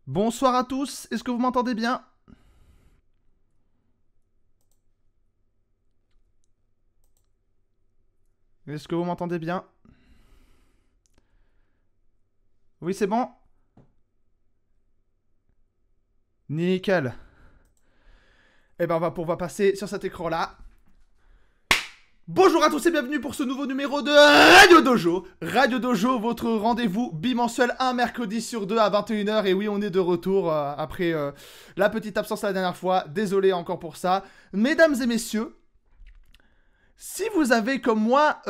Bonsoir à tous, est-ce que vous m'entendez bien? Est-ce que vous m'entendez bien? Oui, c'est bon? Nickel. Eh ben, on va passer sur cet écran-là. Bonjour à tous et bienvenue pour ce nouveau numéro de Radio Dojo. Radio Dojo, votre rendez-vous bimensuel un mercredi sur deux à 21h. Et oui, on est de retour après la petite absence la dernière fois. Désolé encore pour ça. Mesdames et messieurs, si vous avez comme moi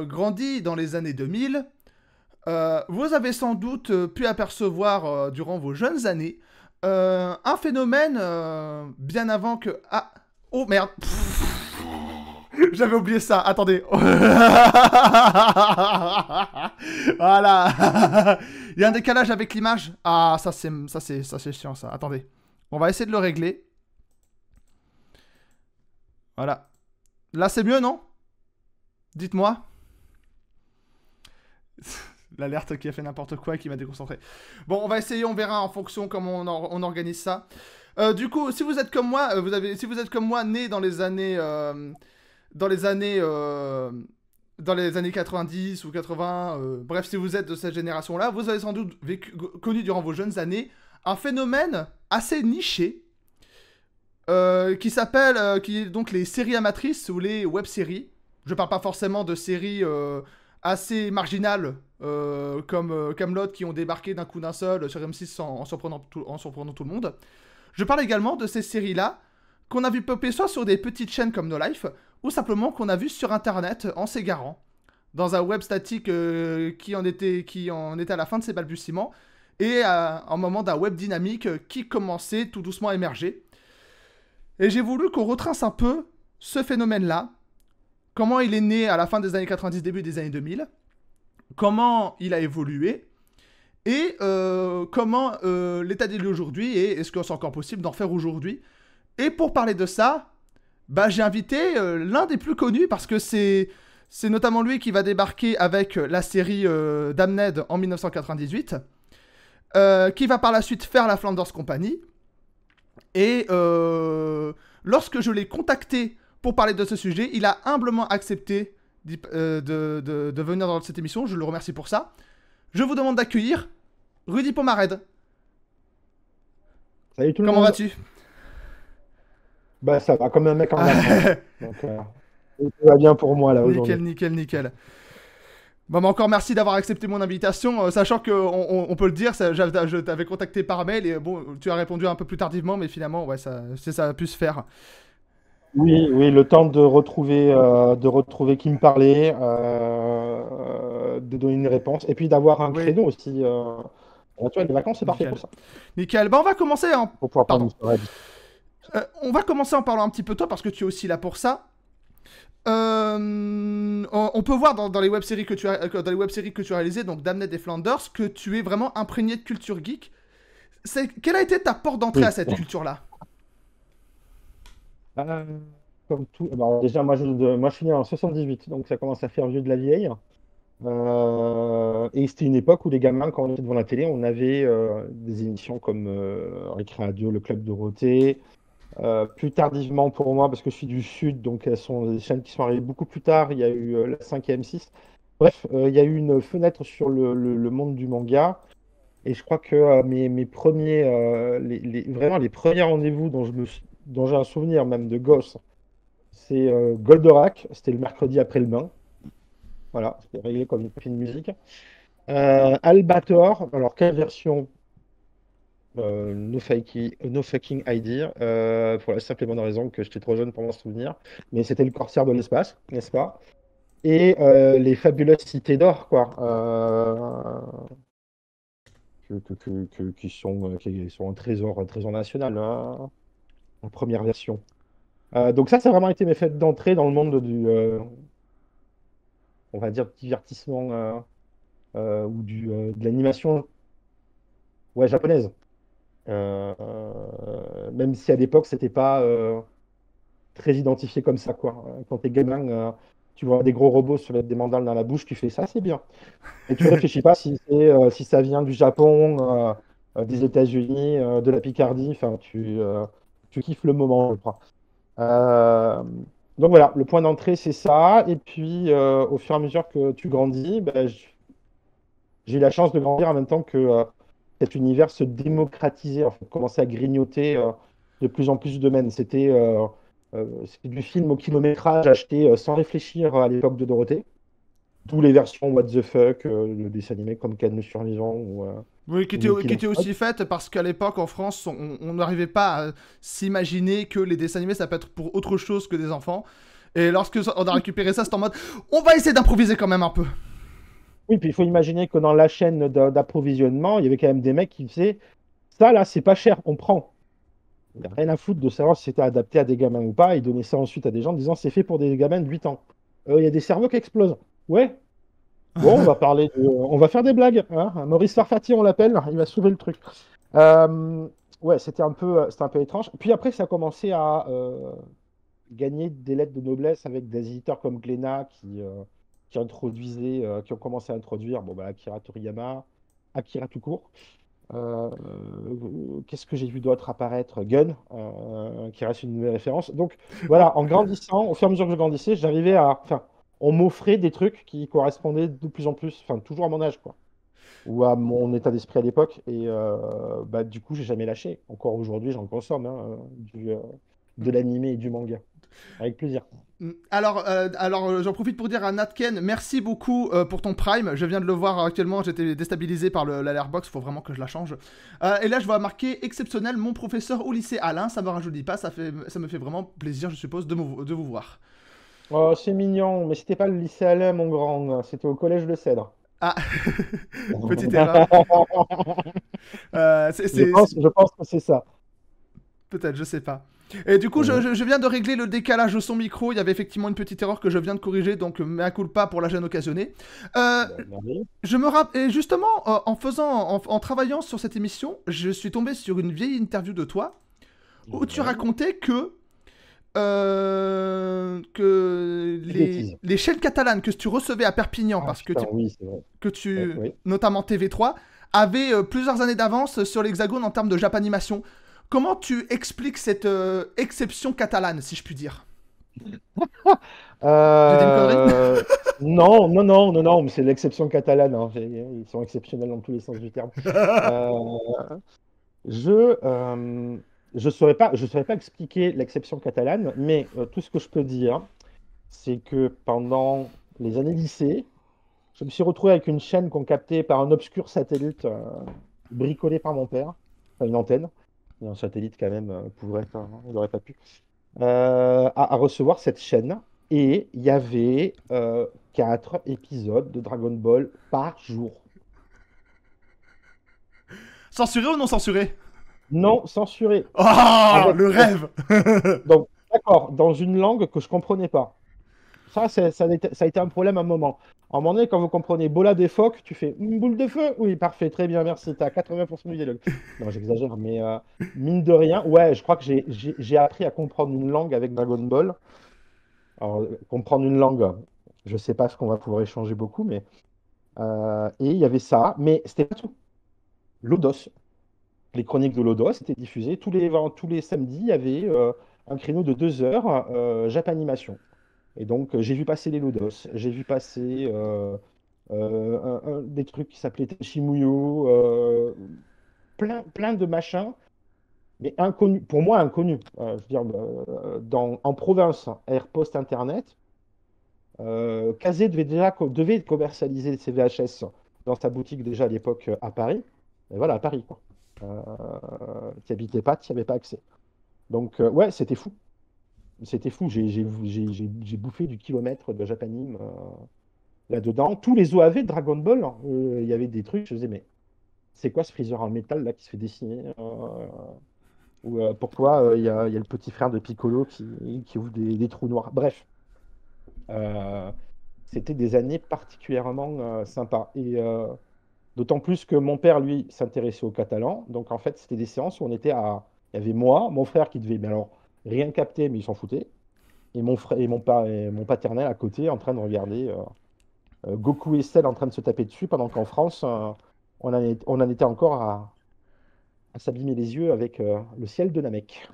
grandi dans les années 2000, vous avez sans doute pu apercevoir durant vos jeunes années un phénomène bien avant que... Ah. Oh merde. J'avais oublié ça, attendez. Voilà. Il y a un décalage avec l'image. Ah, ça c'est chiant ça. Attendez. On va essayer de le régler. Voilà. Là c'est mieux, non? Dites-moi. L'alerte qui a fait n'importe quoi et qui m'a déconcentré. Bon, on va essayer, on verra en fonction comment on organise ça. Du coup, si vous êtes comme moi, si vous êtes comme moi, né dans les années, dans les années, dans les années 90 ou 80, bref, si vous êtes de cette génération-là, vous avez sans doute connu durant vos jeunes années un phénomène assez niché qui est donc les séries amatrices ou les web-séries. Je parle pas forcément de séries assez marginales comme Camelot qui ont débarqué d'un coup d'un seul sur M6 en surprenant tout le monde. Je parle également de ces séries-là qu'on a vu popper soit sur des petites chaînes comme No Life ou simplement qu'on a vu sur internet en s'égarant dans un web statique qui en était à la fin de ses balbutiements et un moment d'un web dynamique qui commençait tout doucement à émerger. Et j'ai voulu qu'on retrace un peu ce phénomène-là, comment il est né à la fin des années 90, début des années 2000, comment il a évolué, et comment l'état des lieux aujourd'hui, et est-ce que c'est encore possible d'en faire aujourd'hui. Et pour parler de ça, bah, j'ai invité l'un des plus connus, parce que c'est notamment lui qui va débarquer avec la série Damned en 1998, qui va par la suite faire la Flanders Company. Et lorsque je l'ai contacté pour parler de ce sujet, il a humblement accepté de venir dans cette émission. Je le remercie pour ça. Je vous demande d'accueillir Rudy Pomared. Salut tout le Comment monde. vas-tu? Bah ça va comme un mec en vacances. Donc tout va bien pour moi là Nickel, aujourd'hui. nickel, nickel. Bon, bah encore merci d'avoir accepté mon invitation, sachant que on peut le dire, je t'avais contacté par mail et bon, tu as répondu un peu plus tardivement, mais finalement, ouais, ça a pu se faire. Oui, oui, le temps de retrouver qui me parlait, de donner une réponse, et puis d'avoir un Oui, créneau aussi. Tu vois, les vacances, c'est parfait pour nickel. ça. Nickel. Bah, on va commencer en... Pour pouvoir prendre Pardon. une soirée. On va commencer en parlant un petit peu de toi, parce que tu es aussi là pour ça. On peut voir dans les web-séries que tu as dans les web-séries que tu as réalisées, donc Damned et Flanders, que tu es vraiment imprégné de culture geek. Quelle a été ta porte d'entrée à Oui. cette culture-là? Euh, Comme tout. Alors, déjà, moi, je suis né en 78, donc ça commence à faire vieux de la vieille. Et c'était une époque où les gamins, quand on était devant la télé, on avait des émissions comme Récré Radio, Le Club Dorothée. Plus tardivement pour moi, parce que je suis du Sud, donc elles sont des chaînes qui sont arrivées beaucoup plus tard. Il y a eu la 5 et M6. Bref, il y a eu une fenêtre sur le monde du manga. Et je crois que mes premiers, vraiment les premiers rendez-vous dont j'ai un souvenir même de gosse, c'est Goldorak. C'était le mercredi après le bain. Voilà, c'était réglé comme une fine musique. Albator, alors quelle version? No fucking idea, pour la simple et bonne raison que j'étais trop jeune pour m'en souvenir. Mais c'était le corsaire de l'espace, n'est-ce pas? Et les fabuleuses cités d'or, quoi. Qui sont un trésor national, hein, en première version. Donc ça a vraiment été mes fêtes d'entrée dans le monde on va dire, divertissement ou de l'animation, ouais, japonaise. Même si à l'époque, c'était pas très identifié comme ça, quoi. Quand t'es gamin, tu vois des gros robots se mettre des mandales dans la bouche, tu fais ça, c'est bien. Et tu réfléchis pas si ça vient du Japon. des États-Unis, de la Picardie. Enfin, tu kiffes le moment, je crois. Euh, donc voilà, le point d'entrée, c'est ça. Et puis, au fur et à mesure que tu grandis, ben, j'ai eu la chance de grandir en même temps que cet univers se démocratisait, en fait, commençait à grignoter de plus en plus de domaines. C'était du film au kilométrage acheté sans réfléchir à l'époque de Dorothée. D'où les versions What the fuck, le dessin animé comme Ken le Survivant Oui, ou Mickey qui était l'Explode. aussi faite parce qu'à l'époque en France, on n'arrivait pas à s'imaginer que les dessins animés ça peut être pour autre chose que des enfants. Et lorsque on a récupéré ça, c'était en mode on va essayer d'improviser quand même un peu. Oui, puis il faut imaginer que dans la chaîne d'approvisionnement, il y avait quand même des mecs qui disaient ça là, c'est pas cher, on prend. Il n'y a rien à foutre de savoir si c'était adapté à des gamins ou pas. Ils donnaient ça ensuite à des gens en disant c'est fait pour des gamins de 8 ans. Il y a des cerveaux qui explosent. Ouais, bon, on va faire des blagues. Hein. Maurice Sarfati, on l'appelle, il va sauver le truc. Euh, ouais, c'était un peu étrange. Puis après, ça a commencé à gagner des lettres de noblesse avec des éditeurs comme Glénat qui ont commencé à introduire bon, bah, Akira Toriyama, Akira tout court. Euh, Qu'est-ce que j'ai vu d'autre apparaître? Gun, qui reste une nouvelle référence. Donc Oh. voilà, en grandissant, au fur et à mesure que je grandissais, j'arrivais à. Enfin, on m'offrait des trucs qui correspondaient de plus en plus, enfin, toujours à mon âge, quoi, ou à mon état d'esprit à l'époque. Et bah, du coup, j'ai jamais lâché. Encore aujourd'hui, j'en consomme de l'animé et du manga. Avec plaisir. J'en profite pour dire à Natken, merci beaucoup pour ton Prime. Je viens de le voir actuellement, j'étais déstabilisé par la Letterboxd, faut vraiment que je la change. Et là, je vois marquer exceptionnel, mon professeur au lycée Alain, ça me rajeunit pas, ça me fait vraiment plaisir, je suppose, de vous voir. Oh, c'est mignon, mais c'était pas le lycée Alain, mon grand. C'était au collège Le Cèdre. Ah, petite erreur. Euh, c'est, Je c'est- pense, c'est- je pense que c'est ça. Peut-être, je sais pas. Et du coup, Mhm. je viens de régler le décalage de son micro. Il y avait effectivement une petite erreur que je viens de corriger, donc mea culpa pour la gêne occasionnée. Euh, Bah, merveilleux. Et justement, en travaillant sur cette émission, je suis tombé sur une vieille interview de toi où tu Ouais. racontais que Des bêtises. les chaînes catalanes que tu recevais à Perpignan, Ah putain, oui, c'est vrai. Oui. notamment TV3, avaient plusieurs années d'avance sur l'Hexagone en termes de Japanimation. Comment tu expliques cette exception catalane, si je puis dire? J'ai dit une connerie? Euh, non, non, non, non, non, mais c'est l'exception catalane. Hein. Ils sont exceptionnels dans tous les sens du terme. Euh, je je saurais pas expliquer l'exception catalane, mais tout ce que je peux dire, c'est que pendant les années lycée, je me suis retrouvé avec une chaîne qu'on captait par un obscur satellite bricolé par mon père, enfin une antenne, et un satellite quand même, il n'aurait pas pu, à recevoir cette chaîne. Et il y avait 4 épisodes de Dragon Ball par jour. Censuré ou non censuré? Non censuré. Oh, Avec, le rêve! donc, d'accord, dans une langue que je comprenais pas. Ça a été un problème à un moment. À un moment donné, quand vous comprenez bola des phoques, tu fais une boule de feu? Oui, parfait, très bien, merci. Tu as 80% du dialogue. Non, j'exagère, mais mine de rien, ouais, je crois que j'ai appris à comprendre une langue avec Dragon Ball. Alors, comprendre une langue, je sais pas ce qu'on va pouvoir échanger beaucoup, mais. Et il y avait ça, mais c'était pas tout. Lodos, les chroniques de Lodos étaient diffusées tous les samedis, il y avait un créneau de 2 heures, Japanimation. Et donc, j'ai vu passer les Lodos, j'ai vu passer des trucs qui s'appelaient Shimuyo, plein de machins, mais inconnus, pour moi inconnus. Je veux dire, en province, Air Post Internet, Kazé devait commercialiser ses VHS dans sa boutique déjà à l'époque à Paris. Et voilà, à Paris, quoi. Tu habitais pas, tu n'y avais pas accès. Donc, ouais, c'était fou. C'était fou. J'ai bouffé du kilomètre de Japanime là-dedans. Tous les OAV de Dragon Ball, hein, il y avait des trucs, je me disais, mais c'est quoi ce Freezer en métal là qui se fait dessiner ou pourquoi il y a le petit frère de Piccolo qui ouvre des trous noirs. Bref, euh, c'était des années particulièrement sympas. Et d'autant plus que mon père, lui, s'intéressait au catalan. Donc en fait, c'était des séances où on était à. Il y avait moi, mon frère qui devait, mais alors, rien capter, mais il s'en foutait. Et mon frère et mon paternel à côté en train de regarder Goku et Cell en train de se taper dessus pendant qu'en France, on en était encore à s'abîmer les yeux avec le ciel de Namek.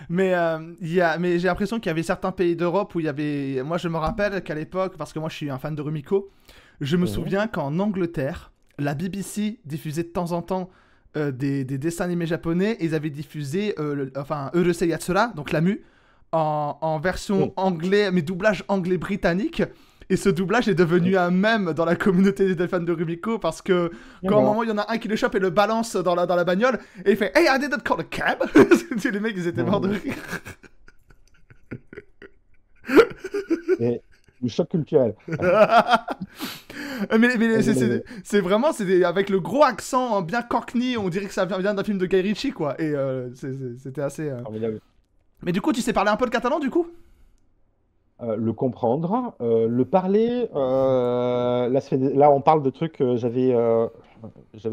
Mais j'ai l'impression qu'il y avait certains pays d'Europe où il y avait. Moi, je me rappelle qu'à l'époque, parce que moi, je suis un fan de Rumiko, je me Mhm. souviens qu'en Angleterre, la BBC diffusait de temps en temps des dessins animés japonais et ils avaient diffusé, enfin, Urusei Yatsura, donc la mu, en version Oui, anglais, mais doublage anglais-britannique. Et ce doublage est oui. devenu un mème dans la communauté des fans de Rumiko parce que quand à un Alors, moment il y en a un qui le chope et le balance dans la bagnole et il fait Hey, I didn't call a cab. Les mecs ils étaient morts de mhm. rire. Et le choc culturel. Mais Je l'avais. c'est vraiment avec le gros accent bien cockney, on dirait que ça vient d'un film de Guy Ritchie quoi. Et c'était assez. Formidable. Mais du coup, tu sais parler un peu le catalan du coup? Le comprendre, le parler. Là, on parle de trucs. J'avais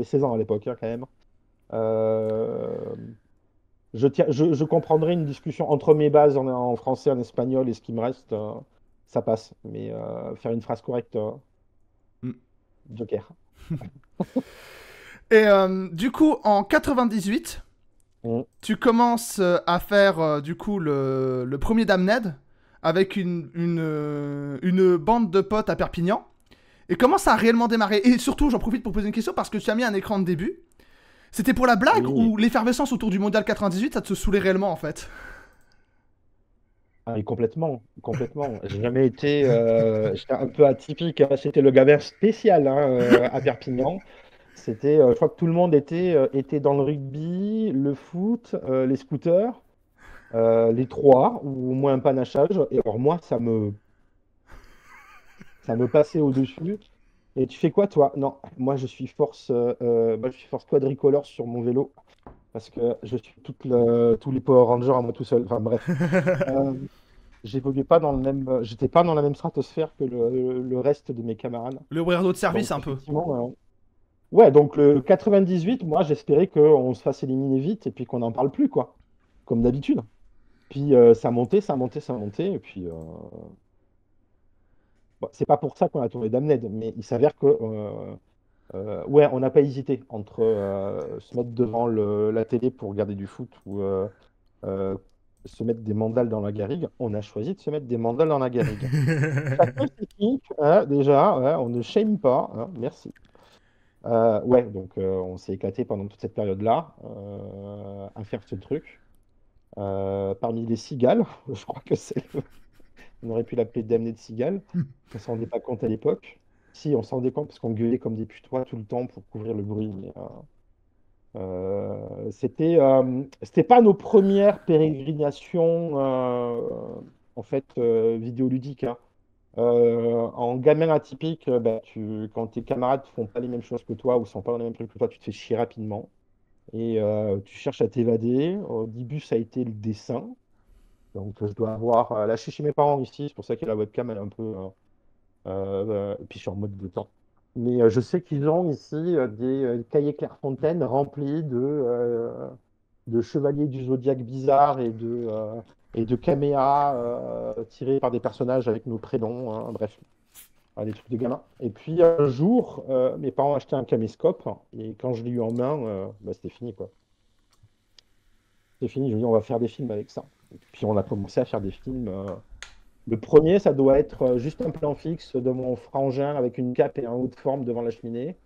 16 ans à l'époque, hein, quand même. Euh, je comprendrai une discussion entre mes bases en français, en espagnol et ce qui me reste, ça passe. Mais faire une phrase correcte, Mm. joker. Et du coup, en 98, Mm. tu commences à faire du coup le premier Damned avec une bande de potes à Perpignan. Et comment ça a réellement démarré? Et surtout, j'en profite pour poser une question parce que tu as mis un écran de début. C'était pour la blague Oui. ou l'effervescence autour du mondial 98, ça te saoulait réellement en fait? Ah, et complètement, complètement. J'ai jamais été. J'étais un peu atypique, hein. C'était le gamin spécial, hein, à Perpignan. Je crois que tout le monde était dans le rugby, le foot, les scooters, les trois, ou au moins un panachage. Et alors moi, ça me passait au-dessus. Et tu fais quoi, toi? Non, moi je suis force quadricolore sur mon vélo parce que je suis tous les Power Rangers à moi tout seul. Enfin bref. Euh, J'évoluais pas dans le même, j'étais pas dans la même stratosphère que le reste de mes camarades. Le weirdo de service Donc un peu. effectivement, ouais, donc le 98, moi j'espérais qu'on se fasse éliminer vite et puis qu'on n'en parle plus, quoi, comme d'habitude. Puis ça montait, ça montait, ça montait, et puis bon, c'est pas pour ça qu'on a tourné Damned, mais il s'avère que ouais, on n'a pas hésité entre se mettre devant la télé pour regarder du foot ou euh, se mettre des mandales dans la garrigue. On a choisi de se mettre des mandales dans la garrigue. Chacun ses kinks, hein, déjà, ouais, on ne shame pas, hein, merci. Ouais, donc on s'est éclaté pendant toute cette période-là à faire ce truc. Parmi les cigales, je crois que on aurait pu l'appeler damné de cigale. On s'en rendait pas compte à l'époque. Si, on s'en rendait compte parce qu'on gueulait comme des putois tout le temps pour couvrir le bruit. Mais, c'était pas nos premières pérégrinations en fait vidéoludiques, hein. En gamin atypique, bah, quand tes camarades font pas les mêmes choses que toi ou sont pas dans les mêmes trucs que toi, tu te fais chier rapidement. Et tu cherches à t'évader. Au début, ça a été le dessin. Donc, je dois avoir lâché chez mes parents ici. C'est pour ça que la webcam, elle est un peu. Et puis, je suis en mode détente. Mais je sais qu'ils ont ici des cahiers Clairefontaine remplis de chevaliers du zodiaque bizarre et de caméas tirés par des personnages avec nos prénoms, hein. Bref, des trucs de gamin. Et puis un jour, mes parents ont acheté un caméscope et quand je l'ai eu en main, bah, c'était fini, quoi. C'était fini, je me dis on va faire des films avec ça. Et puis on a commencé à faire des films. Le premier, ça doit être juste un plan fixe de mon frangin avec une cape et un haut de forme devant la cheminée,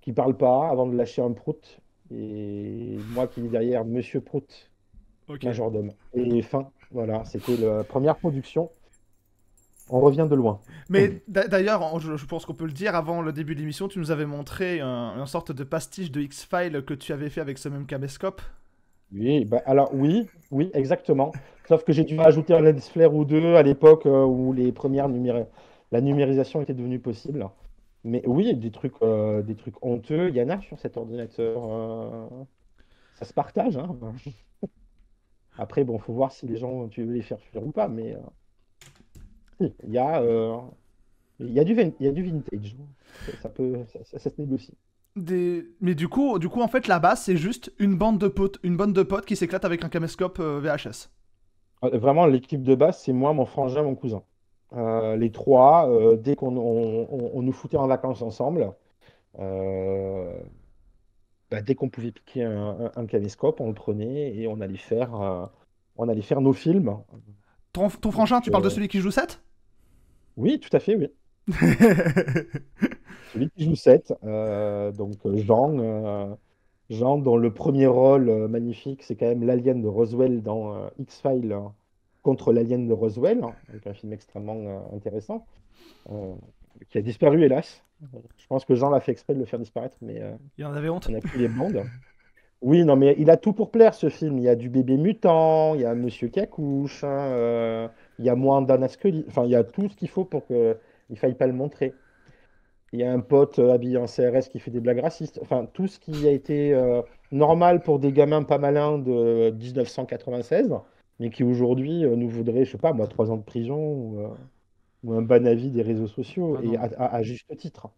qui parle pas avant de lâcher un prout. Et moi qui dis derrière Monsieur Prout, Ok. majordome. Et fin, voilà, c'était la première production. On revient de loin. Mais d'ailleurs, je pense qu'on peut le dire, avant le début de l'émission, tu nous avais montré une sorte de pastiche de X-Files que tu avais fait avec ce même caméscope. Oui, bah, alors oui, oui, exactement. Sauf que j'ai dû rajouter un lens flare ou deux à l'époque où la numérisation était devenue possible. Mais oui, des trucs honteux, il y en a sur cet ordinateur. Ça se partage, hein. Après, bon, faut voir si les gens, tu veux les faire fuir ou pas. Mais si, il y a du vintage. Ça se négocie. Mais du coup, en fait, la base, c'est juste une bande de potes qui s'éclate avec un caméscope VHS. Vraiment, l'équipe de base, c'est moi, mon frangin, mon cousin. Les trois, dès qu'on nous foutait en vacances ensemble, euh, bah, dès qu'on pouvait piquer un caméscope, on le prenait et on allait faire nos films. Ton Donc, frangin, tu parles de celui qui joue 7? oui, tout à fait, oui. Celui qui joue 7, donc Jean, dont le premier rôle magnifique, c'est quand même l'alien de Roswell dans X-Files contre l'alien de Roswell, hein, donc un film extrêmement intéressant, euh, qui a disparu, hélas. Je pense que Jean l'a fait exprès de le faire disparaître, mais Il en avait on honte. n'a plus les bandes. Oui, non, mais il a tout pour plaire, ce film. Il y a du bébé mutant, il y a Monsieur qui accouche, hein, il y a moins d'Anna Scully. Enfin, il y a tout ce qu'il faut pour qu'il ne faille pas le montrer. Il y a un pote habillé en CRS qui fait des blagues racistes. Enfin, tout ce qui a été normal pour des gamins pas malins de 1996, mais qui aujourd'hui nous voudraient, je sais pas, moi, 3 ans de prison ou un ban avis des réseaux sociaux, Ah et non. à juste titre.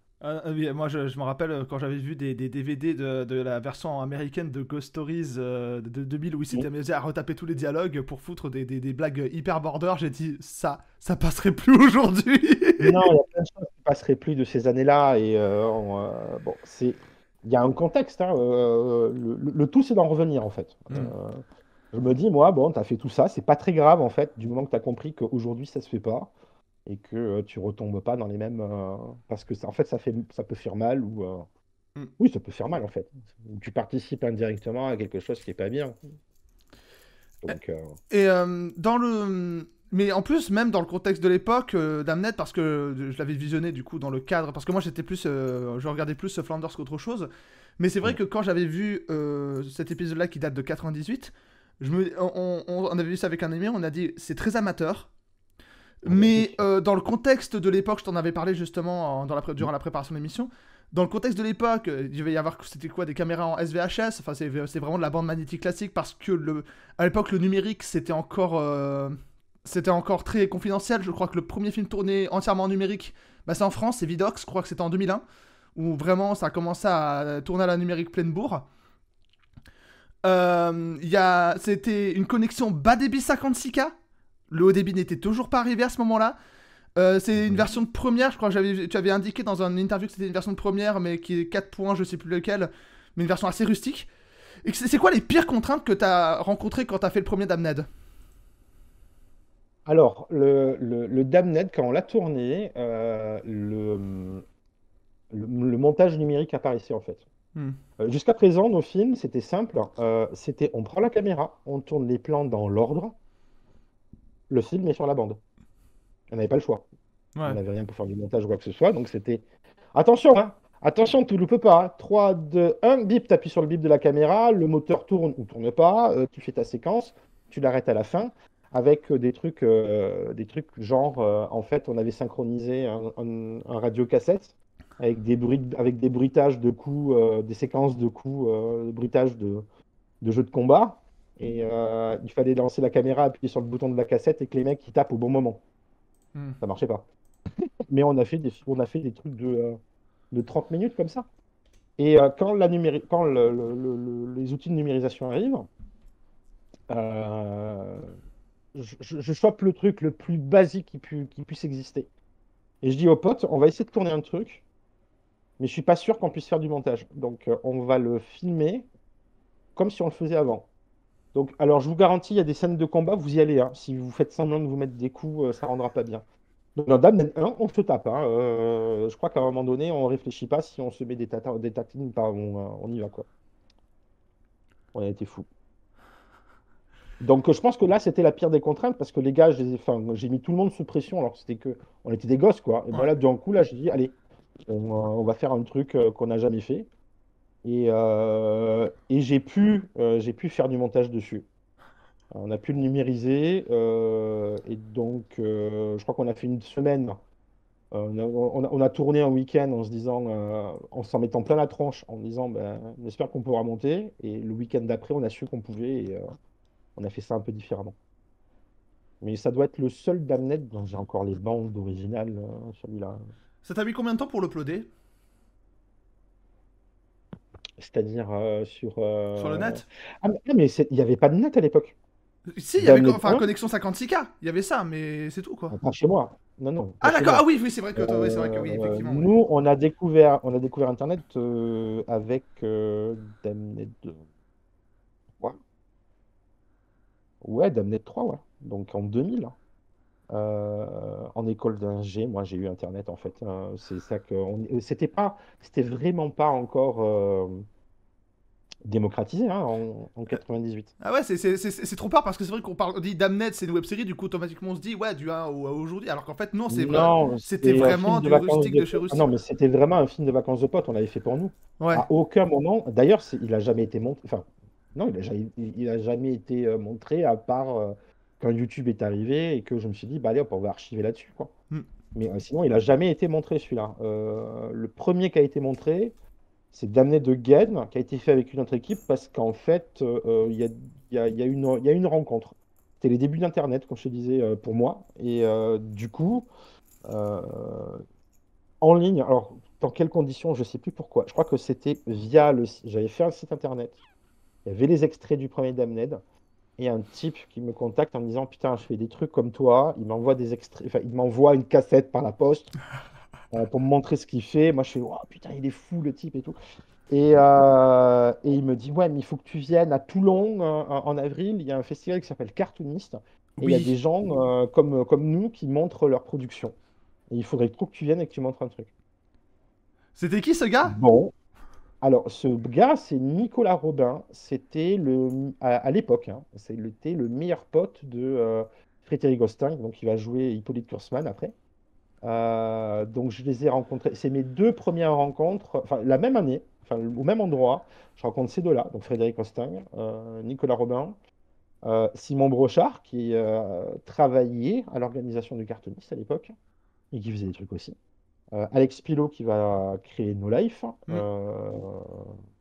Oui, moi je me rappelle quand j'avais vu des DVD de la version américaine de Ghost Stories de 2000 où ils s'étaient Mm. amusés à retaper tous les dialogues pour foutre des blagues hyper border, j'ai dit ça passerait plus aujourd'hui. Non, il y a plein de choses qui passeraient plus de ces années-là. Et bon, il y a un contexte, hein, le tout, c'est d'en revenir, en fait. Hmm. Je me dis, moi, bon, tu as fait tout ça, c'est pas très grave, en fait, du moment que tu as compris qu'aujourd'hui, ça se fait pas et que tu retombes pas dans les mêmes. Parce que, en fait, ça peut faire mal ou. Hmm. Oui, ça peut faire mal, en fait. Ou tu participes indirectement à quelque chose qui est pas bien. Donc, Et dans le. Mais en plus, même dans le contexte de l'époque d'Amnet, parce que je l'avais visionné du coup dans le cadre. Parce que moi j'étais plus. Je regardais plus Flanders qu'autre chose. Mais c'est vrai mm, que quand j'avais vu cet épisode-là qui date de 98, on avait vu ça avec un ami, on a dit c'est très amateur. ah, bah, Mais oui. dans le contexte de l'époque, je t'en avais parlé justement Mm. durant la préparation de l'émission. Dans le contexte de l'époque, il devait y avoir c'était quoi des caméras en SVHS. Enfin, c'est vraiment de la bande magnétique classique parce que à l'époque le numérique c'était encore très confidentiel. Je crois que le premier film tourné entièrement en numérique, bah, c'est en France, c'est Vidox. Je crois que c'était en 2001 où vraiment ça a commencé à tourner à la numérique pleine bourre. C'était une connexion bas débit 56K. Le haut débit n'était toujours pas arrivé à ce moment-là. C'est une Mhm. version de première, je crois que tu avais indiqué dans une interview que c'était une version de première, mais qui est 4 points, je sais plus lequel, mais une version assez rustique. Et c'est quoi les pires contraintes que tu as rencontrées quand tu as fait le premier Damned? Alors, le Damned, quand on l'a tourné, le montage numérique apparaissait en fait. Hmm. Jusqu'à présent, nos films, c'était simple. C'était on prend la caméra, on tourne les plans dans l'ordre, le film est sur la bande. On n'avait pas le choix. On Ouais. n'avait rien pour faire du montage ou quoi que ce soit. Donc c'était attention, hein, attention, tu loupes pas, hein. 3, 2, 1, bip, tu appuies sur le bip de la caméra, le moteur tourne ou tourne pas, tu fais ta séquence, tu l'arrêtes à la fin. Avec des trucs genre, en fait, on avait synchronisé un radiocassette avec des bruitages de coups, des séquences de coups, de bruitages de jeux de combat. Et il fallait lancer la caméra, appuyer sur le bouton de la cassette et que les mecs ils tapent au bon moment. Hmm. Ça marchait pas. Mais on a fait des trucs de 30 minutes comme ça. Et quand les outils de numérisation arrivent, euh, je chope le truc le plus basique qui puisse exister. Et je dis aux potes, on va essayer de tourner un truc, mais je suis pas sûr qu'on puisse faire du montage. Donc on va le filmer comme si on le faisait avant. Donc, alors je vous garantis, il y a des scènes de combat, vous y allez, hein. Si vous faites semblant de vous mettre des coups, ça rendra pas bien. Donc, dans Damned 1, on se tape, hein. Je crois qu'à un moment donné, on réfléchit pas si on se met des tatines, pas, on y va, quoi. On a été fou. Donc, je pense que là, c'était la pire des contraintes parce que les gars, enfin, j'ai mis tout le monde sous pression alors que on était des gosses, quoi. Et ben Ouais. là, d'un coup, là, j'ai dit, allez, on va faire un truc qu'on n'a jamais fait. Et j'ai pu faire du montage dessus. On a pu le numériser et donc je crois qu'on a fait une semaine. On a tourné un week-end en se disant, en s'en mettant plein la tronche, en disant, ben, on espère qu'on pourra monter. Et le week-end d'après, on a su qu'on pouvait et on a fait ça un peu différemment. Mais ça doit être le seul Damned dont j'ai encore les bandes originales, celui-là. Ça t'a mis combien de temps pour l'uploader C'est-à-dire sur. sur le net? Ah, mais il n'y avait pas de net à l'époque. Si, il y avait Damned enfin 1, connexion 56K, il y avait ça, mais c'est tout quoi. pas chez moi. Non, non, pas Ah chez d'accord, ah moi. oui, oui, c'est vrai que toi, ouais, c'est vrai que oui, effectivement, oui. Nous, on a découvert Internet avec Damned 3. Ouais, Damned 3, ouais. Donc en 2000. En école d'ingé, moi j'ai eu Internet en fait. C'est ça que c'était vraiment pas encore démocratisé hein, en 98. Ah ouais, c'est trop peur parce que c'est vrai qu'on parle, on dit Damned, c'est une web série, du coup automatiquement on se dit ouais, du 1 au à aujourd'hui, alors qu'en fait non, c'est vrai, Non, c'était c'était un vraiment film de du vacances rustique de de chez potes. Ah non, rustique. mais c'était vraiment un film de vacances de potes. On l'avait fait pour nous. Ouais. À aucun moment. D'ailleurs, il a jamais été montré. Enfin, non, il a jamais été montré à part quand YouTube est arrivé et que je me suis dit, bah allez, hop, on va archiver là-dessus, quoi. Hmm. Mais sinon, il a jamais été montré celui-là. Le premier qui a été montré, c'est Damned de Gen, qui a été fait avec une autre équipe parce qu'en fait, il y a une rencontre. C'était les débuts d'Internet, comme je te disais, pour moi. Et du coup, euh, en ligne, alors dans quelles conditions, je ne sais plus pourquoi. Je crois que c'était via le site. J'avais fait un site Internet. Il y avait les extraits du premier Damned. Et un type qui me contacte en me disant, putain, je fais des trucs comme toi. Il m'envoie des extraits, enfin, il m'envoie une cassette par la poste pour me montrer ce qu'il fait. Moi, je fais, oh, putain, il est fou le type et tout. Et il me dit, ouais, mais il faut que tu viennes à Toulon en avril. Il y a un festival qui s'appelle Cartoonist. Et il y a des Oui. gens comme nous qui montrent leur production. Et il faudrait trop que tu viennes et que tu montres un truc. C'était qui ce gars? Bon, alors ce gars, c'est Nicolas Robin. C'était à l'époque, hein, c'était le meilleur pote de Frédéric Gostin, donc il va jouer Hippolyte Kurtzman après. Donc je les ai rencontrés. C'est mes deux premières rencontres, enfin la même année, enfin au même endroit. Je rencontre ces deux-là, donc Frédéric Costin, Nicolas Robin, Simon Brochard, qui travaillait à l'organisation du cartooniste à l'époque et qui faisait des trucs aussi. Alex Pilot qui va créer No Life, Hmm.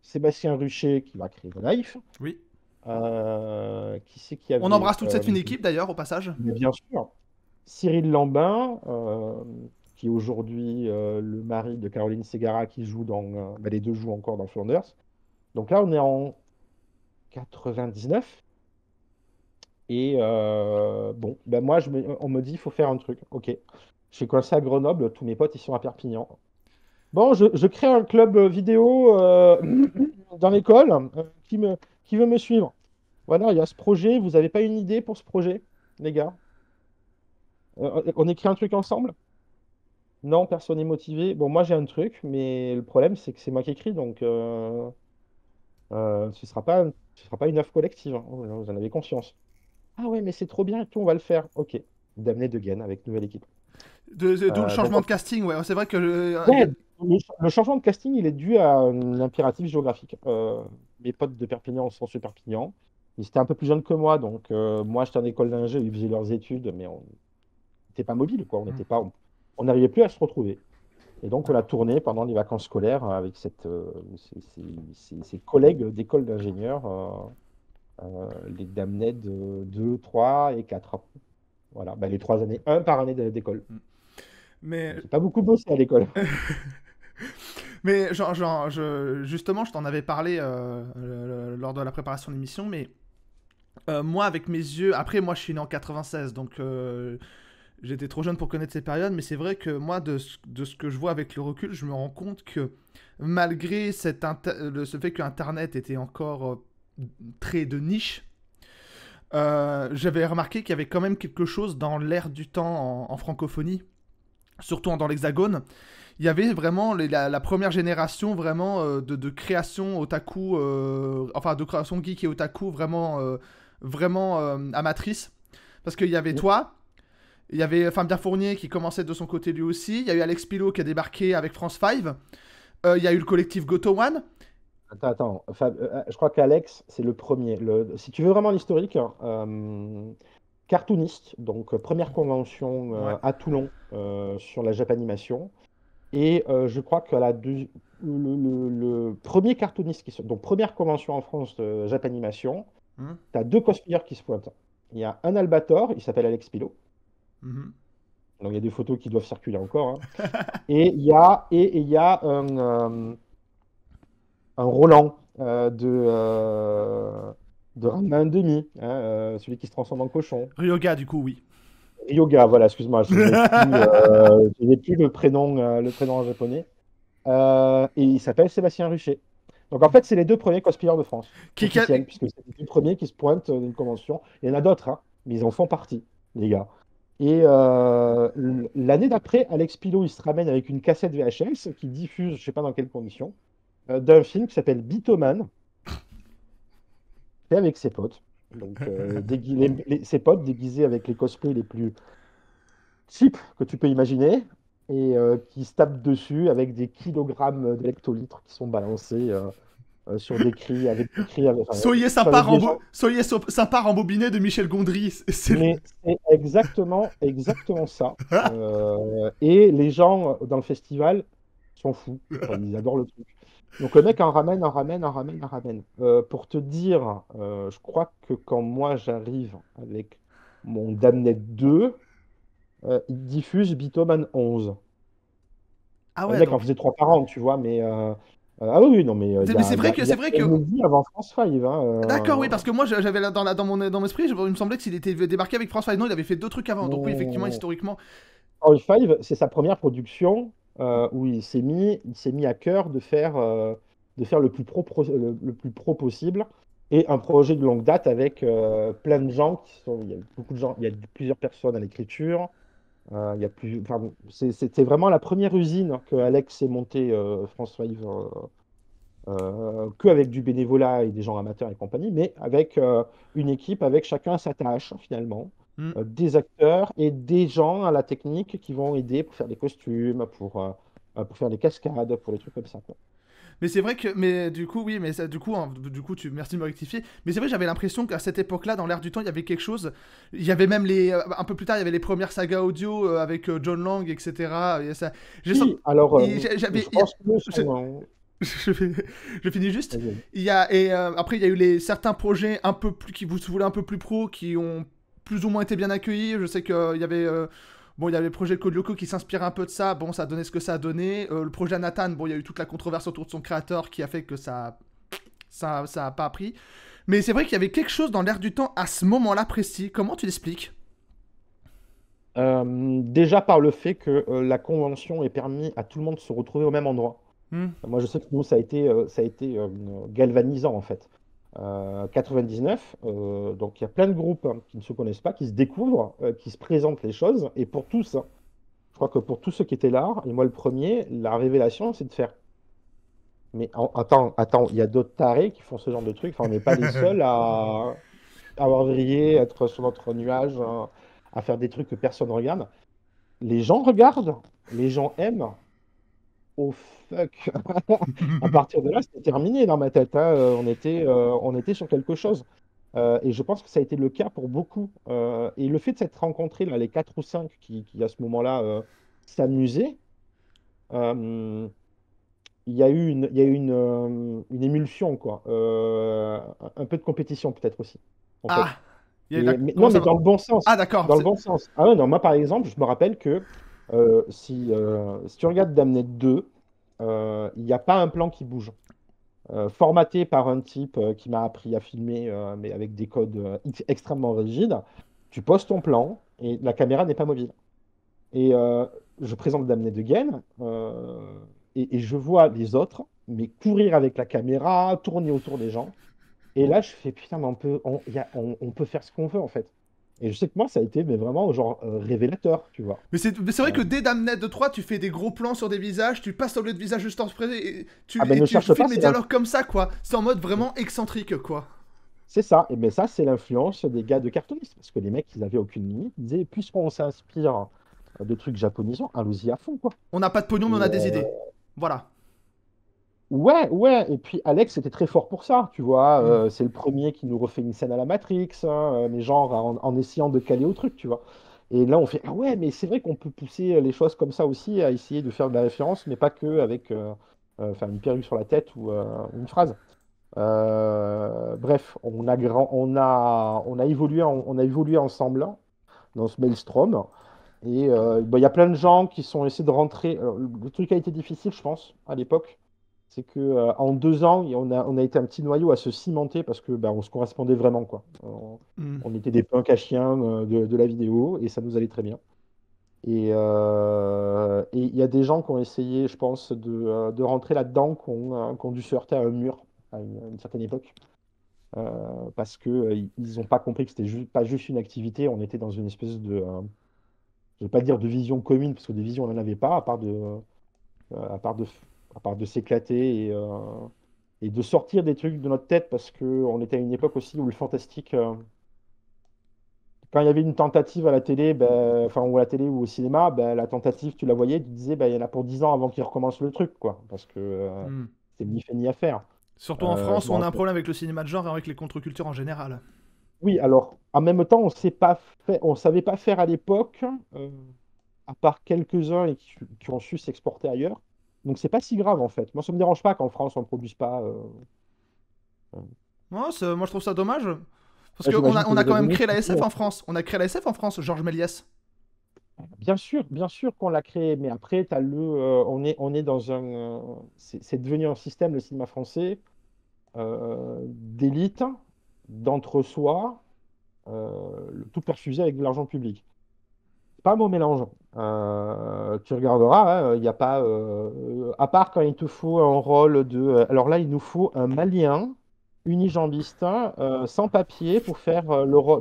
Sébastien Ruchet qui va créer No Life. Oui. Qui c'est qui On avait embrasse toute cette fine équipe d'ailleurs au passage. mais bien sûr. Cyril Lambin, qui est aujourd'hui le mari de Caroline Segara, qui joue bah, les deux jouent encore dans Flanders. Donc là, on est en 99. Et bon, ben moi, on me dit, il faut faire un truc. Ok. Je suis coincé à Grenoble, tous mes potes, ils sont à Perpignan. Bon, je crée un club vidéo dans l'école qui veut me suivre. Voilà, il y a ce projet. Vous n'avez pas une idée pour ce projet, les gars? On écrit un truc ensemble? Non, personne n'est motivé. Bon, moi j'ai un truc, mais le problème c'est que c'est moi qui écris, donc ce sera pas une œuvre collective, hein. Vous en avez conscience. Ah ouais, mais c'est trop bien et tout, on va le faire. Ok. Damned again avec nouvelle équipe. D'où le Donc, changement de casting, ouais. C'est vrai que ouais, le changement de casting, il est dû à un impératif géographique. Mes potes de Perpignan sont sur Perpignan. Ils étaient un peu plus jeunes que moi, donc moi j'étais en école d'ingé, ils faisaient leurs études, mais on n'était pas mobile, quoi. On n'était pas, on n'arrivait plus à se retrouver. Et donc, on a tourné pendant les vacances scolaires avec ces collègues d'école d'ingénieurs, les Damned 2, 3 et 4. Voilà, bah, les 3 années, un par année d'école. mais J'ai pas beaucoup bossé à l'école. mais justement, je t'en avais parlé lors de la préparation de l'émission, mais moi avec mes yeux, après moi je suis né en 96, donc j'étais trop jeune pour connaître ces périodes, mais c'est vrai que moi, de ce que je vois avec le recul, je me rends compte que malgré ce fait que Internet était encore très de niche, j'avais remarqué qu'il y avait quand même quelque chose dans l'air du temps en francophonie, surtout dans l'Hexagone. Il y avait vraiment la première génération vraiment de création otaku, enfin de création geek et otaku vraiment amatrice. Parce qu'il y avait toi, il y avait Fabien Fournier qui commençait de son côté lui aussi. Il y a eu Alex Pilot qui a débarqué avec France 5. Il y a eu le collectif Goto One. Attends. Je crois qu'Alex, c'est le premier. Si tu veux vraiment l'historique, hein, cartooniste, donc première convention Ouais. à Toulon sur la Japanimation. Et je crois que le premier cartooniste donc première convention en France de Japanimation, Hum, tu as deux cosplayers qui se pointent. Il y a un Albator, il s'appelle Alex Pilot. mhm. Donc il y a des photos qui doivent circuler encore, hein. Et il y a un Roland de Ranma 1,5, hein, celui qui se transforme en cochon. Ryoga, du coup, oui. Ryoga, voilà, excuse-moi, je n'ai plus le prénom en japonais. Et il s'appelle Sébastien Ruchet. Donc en fait, c'est les deux premiers cosplayers de France, Qui a- officiels, puisque c'est les deux premiers qui se pointent d'une convention. Il y en a d'autres, hein, mais ils en font partie, les gars. Et l'année d'après, Alex Pilot, il se ramène avec une cassette VHS qui diffuse, je sais pas dans quelles conditions, d'un film qui s'appelle Bitoman, fait avec ses potes. Donc ses potes déguisés avec les cosplays les plus cheap que tu peux imaginer et qui se tapent dessus avec des kilogrammes d'électrolitres qui sont balancés sur des cris, avec des cris, Soyez enfin, sympa, avec des gens. sympa rembobiné de Michel Gondry. Mais c'est exactement ça. Et les gens dans le festival sont fous. Enfin, ils adorent le truc. Donc le mec en ramène, en ramène, en ramène, en ramène. Pour te dire, je crois que quand moi j'arrive avec mon Damned 2, il diffuse Bitoman 11. Ah Le ouais, mec en donc. faisait 3 par an, tu vois, mais ah oui, oui, non, mais Mais c'est vrai que il y a Kennedy avant France 5, hein, D'accord, oui, parce que moi j'avais dans mon esprit, il me semblait qu'il était débarqué avec France 5. Non, il avait fait deux trucs avant. Donc oui, effectivement, non. historiquement. All Five, c'est sa première production où il s'est mis à cœur de faire le plus pro possible et un projet de longue date avec plein de gens il y a beaucoup de gens, il y a plusieurs personnes à l'écriture. Il y a plus, enfin, bon, c'était vraiment la première usine que Alex s'est monté France 5 qu'avec du bénévolat et des gens amateurs et compagnie, mais avec une équipe, avec chacun sa tâche finalement, Hmm. des acteurs et des gens à la technique qui vont aider pour faire des costumes, pour faire des cascades, pour des trucs comme ça, quoi. Mais c'est vrai que, mais du coup, oui, mais ça, du coup, merci de me rectifier. Mais c'est vrai, j'avais l'impression qu'à cette époque-là, dans l'air du temps, il y avait quelque chose. Il y avait même un peu plus tard, il y avait les premières sagas audio avec John Lang, etc. Et ça, j'ai sent- Oui, alors j'avais, je pense que je, son... je, je finis juste. Vas-y. Après, il y a eu certains projets un peu plus qui vous voulaient un peu plus pro, qui ont plus ou moins été bien accueillis. Je sais qu'il y avait bon, il y avait le projet Code Lyoko qui s'inspire un peu de ça. Bon, ça a donné ce que ça a donné. Le projet Nathan, bon, il y a eu toute la controverse autour de son créateur qui a fait que ça a pas pris. Mais c'est vrai qu'il y avait quelque chose dans l'air du temps à ce moment-là précis. Comment tu l'expliques? Déjà par le fait que la convention ait permis à tout le monde de se retrouver au même endroit. Hmm. Moi, je sais que nous, ça a été galvanisant, en fait. 99, donc il y a plein de groupes qui ne se connaissent pas, qui se découvrent, qui se présentent les choses. Et pour tous, hein, je crois que pour tous ceux qui étaient là, et moi le premier, la révélation, c'est de faire. Mais attends, il y a d'autres tarés qui font ce genre de trucs. Enfin, on n'est pas les seuls à avoir vrillé, être sur notre nuage, hein, à faire des trucs que personne ne regarde. Les gens regardent, les gens aiment. Oh fuck! À partir de là, c'était terminé dans ma tête, hein. On était sur quelque chose. Et je pense que ça a été le cas pour beaucoup. Et le fait de s'être rencontrés, là, les quatre ou cinq qui à ce moment-là, s'amusaient, euh, il y a eu une émulsion, quoi. Un peu de compétition, peut-être aussi, en fait. Ah, il y a eu la... Non, Comment ça mais va? dans le bon sens. Ah, d'accord. Dans le bon sens. Ah ouais, non, moi, par exemple, je me rappelle que si tu regardes Damned 2, il n'y a pas un plan qui bouge. Formaté par un type qui m'a appris à filmer, mais avec des codes extrêmement rigides, tu poses ton plan et la caméra n'est pas mobile. Et je présente Damned Again et je vois les autres, mais courir avec la caméra, tourner autour des gens. Et là, je fais putain, mais on peut faire ce qu'on veut en fait. Et je sais que moi, ça a été mais vraiment genre révélateur, tu vois. Mais c'est vrai Euh, que dès Damned 3, tu fais des gros plans sur des visages, tu passes au lieu de visage juste en spray ah ben et ne tu cherche pas, filmes les dialogues comme ça, quoi. C'est en mode vraiment excentrique, quoi. c'est ça. Et bien ça, c'est l'influence des gars de cartoonistes. Parce que les mecs, ils avaient aucune limite. Ils disaient, puisqu'on s'inspire de trucs japonisants, allons-y à fond, quoi. On n'a pas de pognon, mais on Et a des idées. Voilà. ouais, ouais. Et puis Alex était très fort pour ça, tu vois. Hmm. C'est le premier qui nous refait une scène à la Matrix, hein, mais genre en essayant de caler au truc, tu vois. Et là, on fait, ah ouais, mais c'est vrai qu'on peut pousser les choses comme ça aussi, à essayer de faire de la référence, mais pas que avec enfin, une perruque sur la tête ou une phrase. Bref, on a évolué ensemble hein, dans ce maelstrom. Et bah, il y a plein de gens qui sont essayés de rentrer. Alors, le truc a été difficile, je pense, à l'époque. C'est que en 2 ans, on a été un petit noyau à se cimenter parce que on se correspondait vraiment, quoi. Hmm. On était des punks à chiens de la vidéo et ça nous allait très bien. Et il y a des gens qui ont essayé, je pense, de rentrer là-dedans, qui ont dû se heurter à un mur à une certaine époque. Parce que ils n'ont pas compris que c'était pas juste une activité, on était dans une espèce je ne vais pas dire de vision commune, parce que des visions, on n'en avait pas, à part de, à part de s'éclater et de sortir des trucs de notre tête, parce qu'on était à une époque aussi où le fantastique, quand il y avait une tentative à la télé, enfin, ou à la télé ou au cinéma, la tentative, tu la voyais, tu disais, il y en a pour 10 ans avant qu'il recommence le truc, quoi, parce que Hmm. c'est ni fait ni à faire. Surtout en Je France, me où on a un rappelle. problème avec le cinéma de genre et avec les contre-cultures en général. Oui, alors, en même temps, on savait pas faire à l'époque, euh, à part quelques-uns et qui ont su s'exporter ailleurs. Donc, c'est pas si grave, en fait. Moi, ça me dérange pas qu'en France, on ne produise pas. Euh, Moi, moi, je trouve ça dommage. Parce qu'on J'imagine a, qu'aux on a quand même États-Unis, créé la c'est SF tout, en France. On a créé la SF en France, Georges Méliès. bien sûr qu'on l'a créé, mais après, on est dans c'est devenu un système, le cinéma français, d'élite, d'entre-soi, le tout perfusé avec de l'argent public. C'est pas un bon mélange. Tu regarderas, il n'y a pas, à part quand il te faut un rôle alors là, il nous faut un Malien unijambiste, sans papier pour faire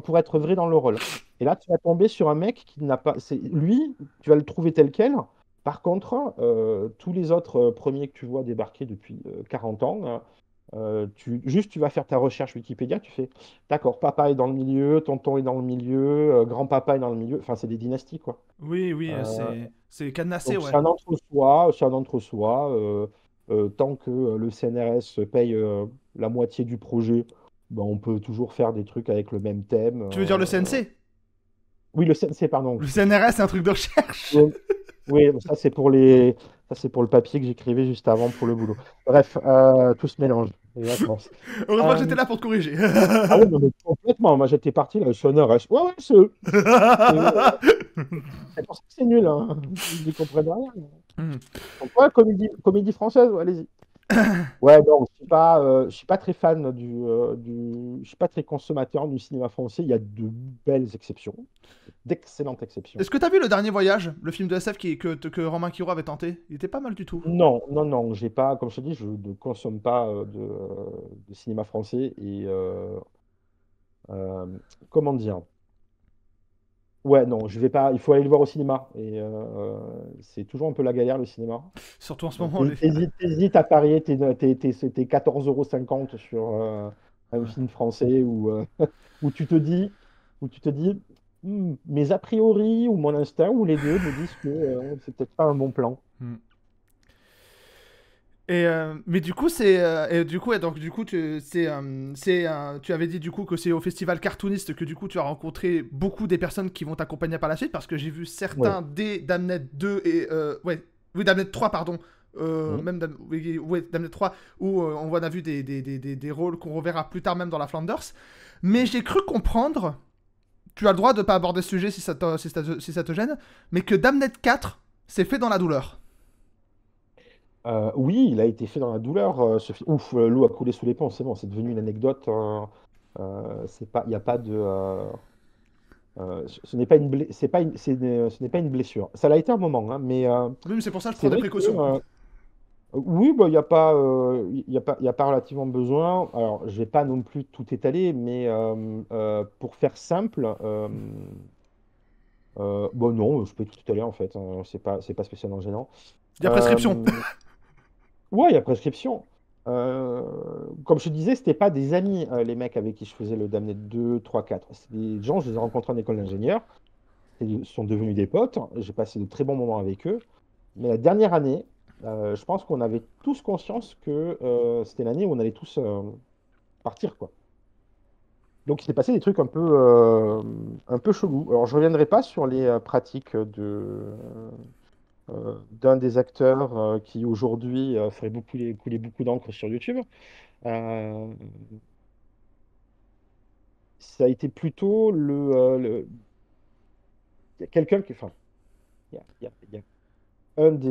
pour être vrai dans le rôle. Et là, tu vas tomber sur un mec qui n'a pas. Lui, tu vas le trouver tel quel. Par contre, tous les autres premiers que tu vois débarquer depuis 40 ans, juste tu vas faire ta recherche Wikipédia, tu fais, d'accord, papa est dans le milieu, tonton est dans le milieu, grand-papa est dans le milieu. Enfin, c'est des dynasties, quoi. Oui, oui, Euh, c'est cadenassé, donc ouais. c'est un entre-soi. Tant que le CNRS paye la moitié du projet, on peut toujours faire des trucs avec le même thème. Tu veux dire le CNC? Oui, le CNC, pardon. Le CNRS, c'est un truc de recherche. Oui, oui, ça c'est pour le papier que j'écrivais juste avant pour le boulot. Bref, tout se mélange. Les vacances. Heureusement que j'étais Euh, là pour te corriger. ah oui, non, mais complètement. Moi, j'étais parti là, le CNRS. Ouais, ouais, c'est pour ça que c'est nul, hein. Ils n'y comprennent rien. Hmm. Donc, ouais, comédie française, ouais, allez-y. Ouais, non, je suis pas très fan je suis pas très consommateur du cinéma français. Il y a de belles exceptions, d'excellentes exceptions. Est-ce que t'as vu le dernier voyage, le film de SF que Romain Quiro avait tenté? Il était pas mal du tout. Non, non, non, j'ai pas, comme je te dis, je ne consomme pas de cinéma français et euh, comment dire? Ouais, non, je vais pas. Il faut aller le voir au cinéma et c'est toujours un peu la galère le cinéma. Surtout en ce Donc, moment, les... t'hésites à parier tes 14,50 € sur un film français où tu te dis, où tu te dis, mes a priori ou mon instinct ou les deux me disent que c'est peut-être pas un bon plan. Hmm. Et mais du coup, c'est et du coup, et donc du coup, tu avais dit du coup que c'est au festival cartooniste que du coup tu as rencontré beaucoup des personnes qui vont t'accompagner par la suite parce que j'ai vu Oui. certains des Damned 2 et ouais, oui Damned 3 pardon, Mhm. même oui, ouais, Damned 3 où on a vu des rôles qu'on reverra plus tard même dans la Flanders. Mais j'ai cru comprendre, tu as le droit de pas aborder ce sujet si ça te gêne, mais que Damned 4 c'est fait dans la douleur. Oui, il a été fait dans la douleur. Ouf, l'eau a coulé sous les ponts, c'est bon, c'est devenu une anecdote. C'est pas, il y a pas de, ce n'est pas c'est pas ce n'est pas une blessure. Ça l'a été un moment, hein, mais Oui, mais c'est pour ça que je c'est prends des vrai que précautions. oui, il y a pas relativement besoin. Alors, je vais pas non plus tout étaler, mais pour faire simple, bon non, je peux tout étaler en fait, hein, c'est pas spécialement gênant. Il y a prescription. Euh, Ouais, il y a prescription. Comme je te disais, c'était pas des amis, les mecs avec qui je faisais le Damned 2, 3, 4. C'est des gens, je les ai rencontrés en école d'ingénieur. Ils sont devenus des potes. J'ai passé de très bons moments avec eux. Mais la dernière année, je pense qu'on avait tous conscience que c'était l'année où on allait tous partir, quoi. Donc il s'est passé des trucs un peu chelous. Alors je reviendrai pas sur les pratiques d'un des acteurs qui aujourd'hui ferait couler beaucoup d'encre sur YouTube. Euh, Ça a été plutôt il y a quelqu'un qui, enfin, il y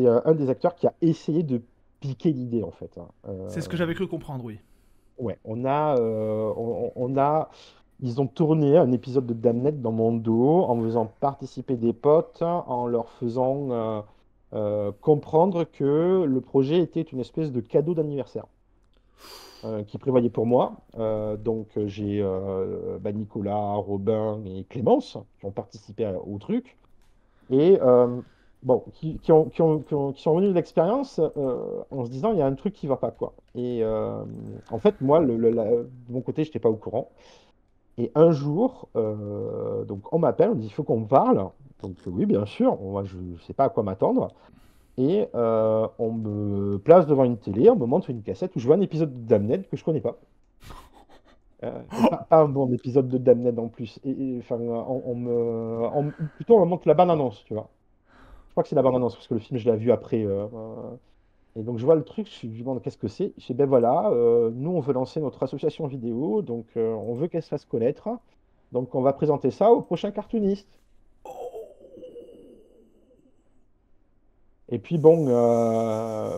a un des acteurs qui a essayé de piqué l'idée en fait, hein. C'est ce que j'avais cru comprendre, oui. Ouais, ils ont tourné un épisode de Damned dans mon dos en faisant participer des potes, en leur faisant comprendre que le projet était une espèce de cadeau d'anniversaire qu'ils prévoyaient pour moi. J'ai Nicolas, Robin et Clémence qui ont participé au truc et bon, qui sont revenus de l'expérience en se disant il y a un truc qui va pas quoi. Et en fait, moi, de mon côté, je n'étais pas au courant. Et un jour, donc on m'appelle, on dit il faut qu'on parle. Donc oui, bien sûr, moi je ne sais pas à quoi m'attendre. Et on me place devant une télé, on me montre une cassette où je vois un épisode de Damned que je connais pas. Et pas un bon épisode de Damned en plus. Enfin, plutôt on me montre la bande-annonce, tu vois. Je crois que c'est la bande-annonce parce que le film je l'ai vu après. Et donc je vois le truc, je me demande qu'est-ce que c'est. Je dis ben voilà, nous on veut lancer notre association vidéo, donc on veut qu'elle se fasse connaître. Donc on va présenter ça au prochain cartooniste. Et puis bon,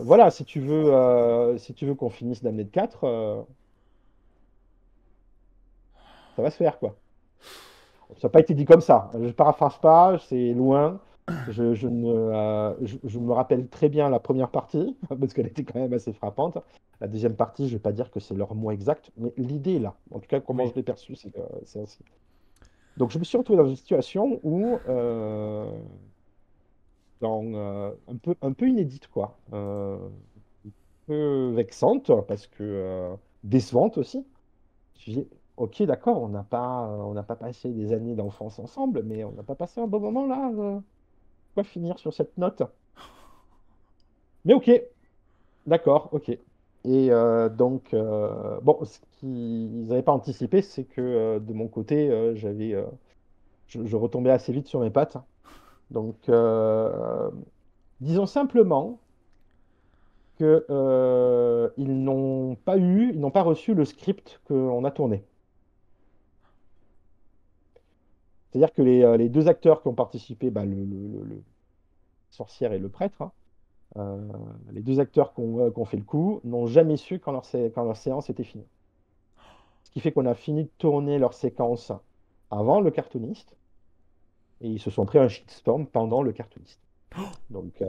voilà, si tu veux qu'on finisse Damned 4, ça va se faire quoi. Ça n'a pas été dit comme ça. Je paraphrase pas, c'est loin. Je me rappelle très bien la première partie, parce qu'elle était quand même assez frappante. La deuxième partie, je ne vais pas dire que c'est leur mot exact, mais l'idée est là. En tout cas, comment Oui. je l'ai perçu, c'est ainsi. Donc, je me suis retrouvé dans une situation où, un peu inédite, quoi. Un peu vexante, parce que décevante aussi. Je me suis dit, ok, d'accord, on n'a pas passé des années d'enfance ensemble, mais on n'a pas passé un bon moment là. Pourquoi finir sur cette note? Mais ok, d'accord, ok. Et bon, ce qu'ils n'avaient pas anticipé, c'est que de mon côté, je retombais assez vite sur mes pattes. Donc, disons simplement que ils n'ont pas reçu le script qu'on a tourné. C'est-à-dire que les deux acteurs qui ont participé, bah, le sorcière et le prêtre, hein, euh, les deux acteurs qui ont fait le coup, n'ont jamais su quand leur séance était finie. Ce qui fait qu'on a fini de tourner leur séquence avant le cartooniste et ils se sont pris un shitstorm pendant le cartooniste. Donc,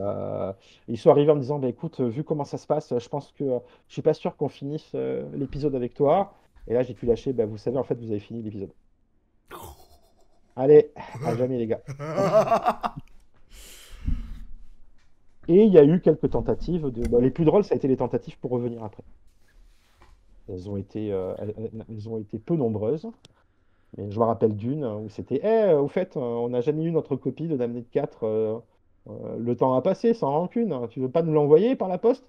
ils sont arrivés en me disant, bah, écoute, vu comment ça se passe, je pense que je suis pas sûr qu'on finisse l'épisode avec toi. Et là, j'ai pu lâcher, bah, vous savez, en fait, vous avez fini l'épisode. Allez, à jamais, les gars. Et il y a eu quelques tentatives bah, les plus drôles, ça a été les tentatives pour revenir après. Elles ont été peu nombreuses. Mais je me rappelle d'une où c'était au fait, on n'a jamais eu notre copie de Damned 4. Le temps a passé sans rancune, hein. Tu veux pas nous l'envoyer par la poste?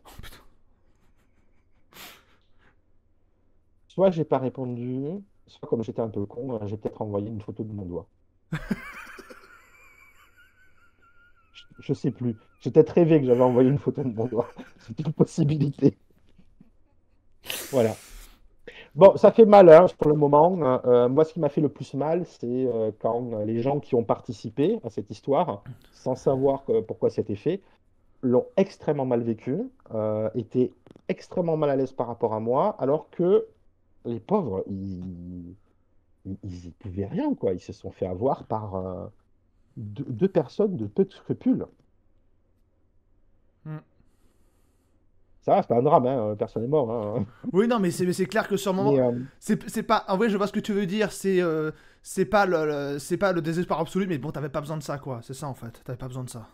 Soit j'ai pas répondu, soit comme j'étais un peu con, j'ai peut-être envoyé une photo de mon doigt. Je sais plus. J'ai peut-être rêvé que j'avais envoyé une photo de mon doigt. C'est une possibilité. Voilà. Bon, ça fait mal hein, pour le moment. Moi, ce qui m'a fait le plus mal, c'est quand les gens qui ont participé à cette histoire, sans savoir pourquoi c'était fait, l'ont extrêmement mal vécu, étaient extrêmement mal à l'aise par rapport à moi, alors que les pauvres, ils y pouvaient rien, quoi. Ils se sont fait avoir par deux personnes de peu de scrupules. Hmm. Ça va, c'est pas un drame, hein, personne n'est mort, hein. Oui, non, mais c'est clair que sur le moment, Mais c'est pas. En vrai, je vois ce que tu veux dire. C'est pas le désespoir absolu, mais bon, t'avais pas besoin de ça, quoi. C'est ça en fait. T'avais pas besoin de ça.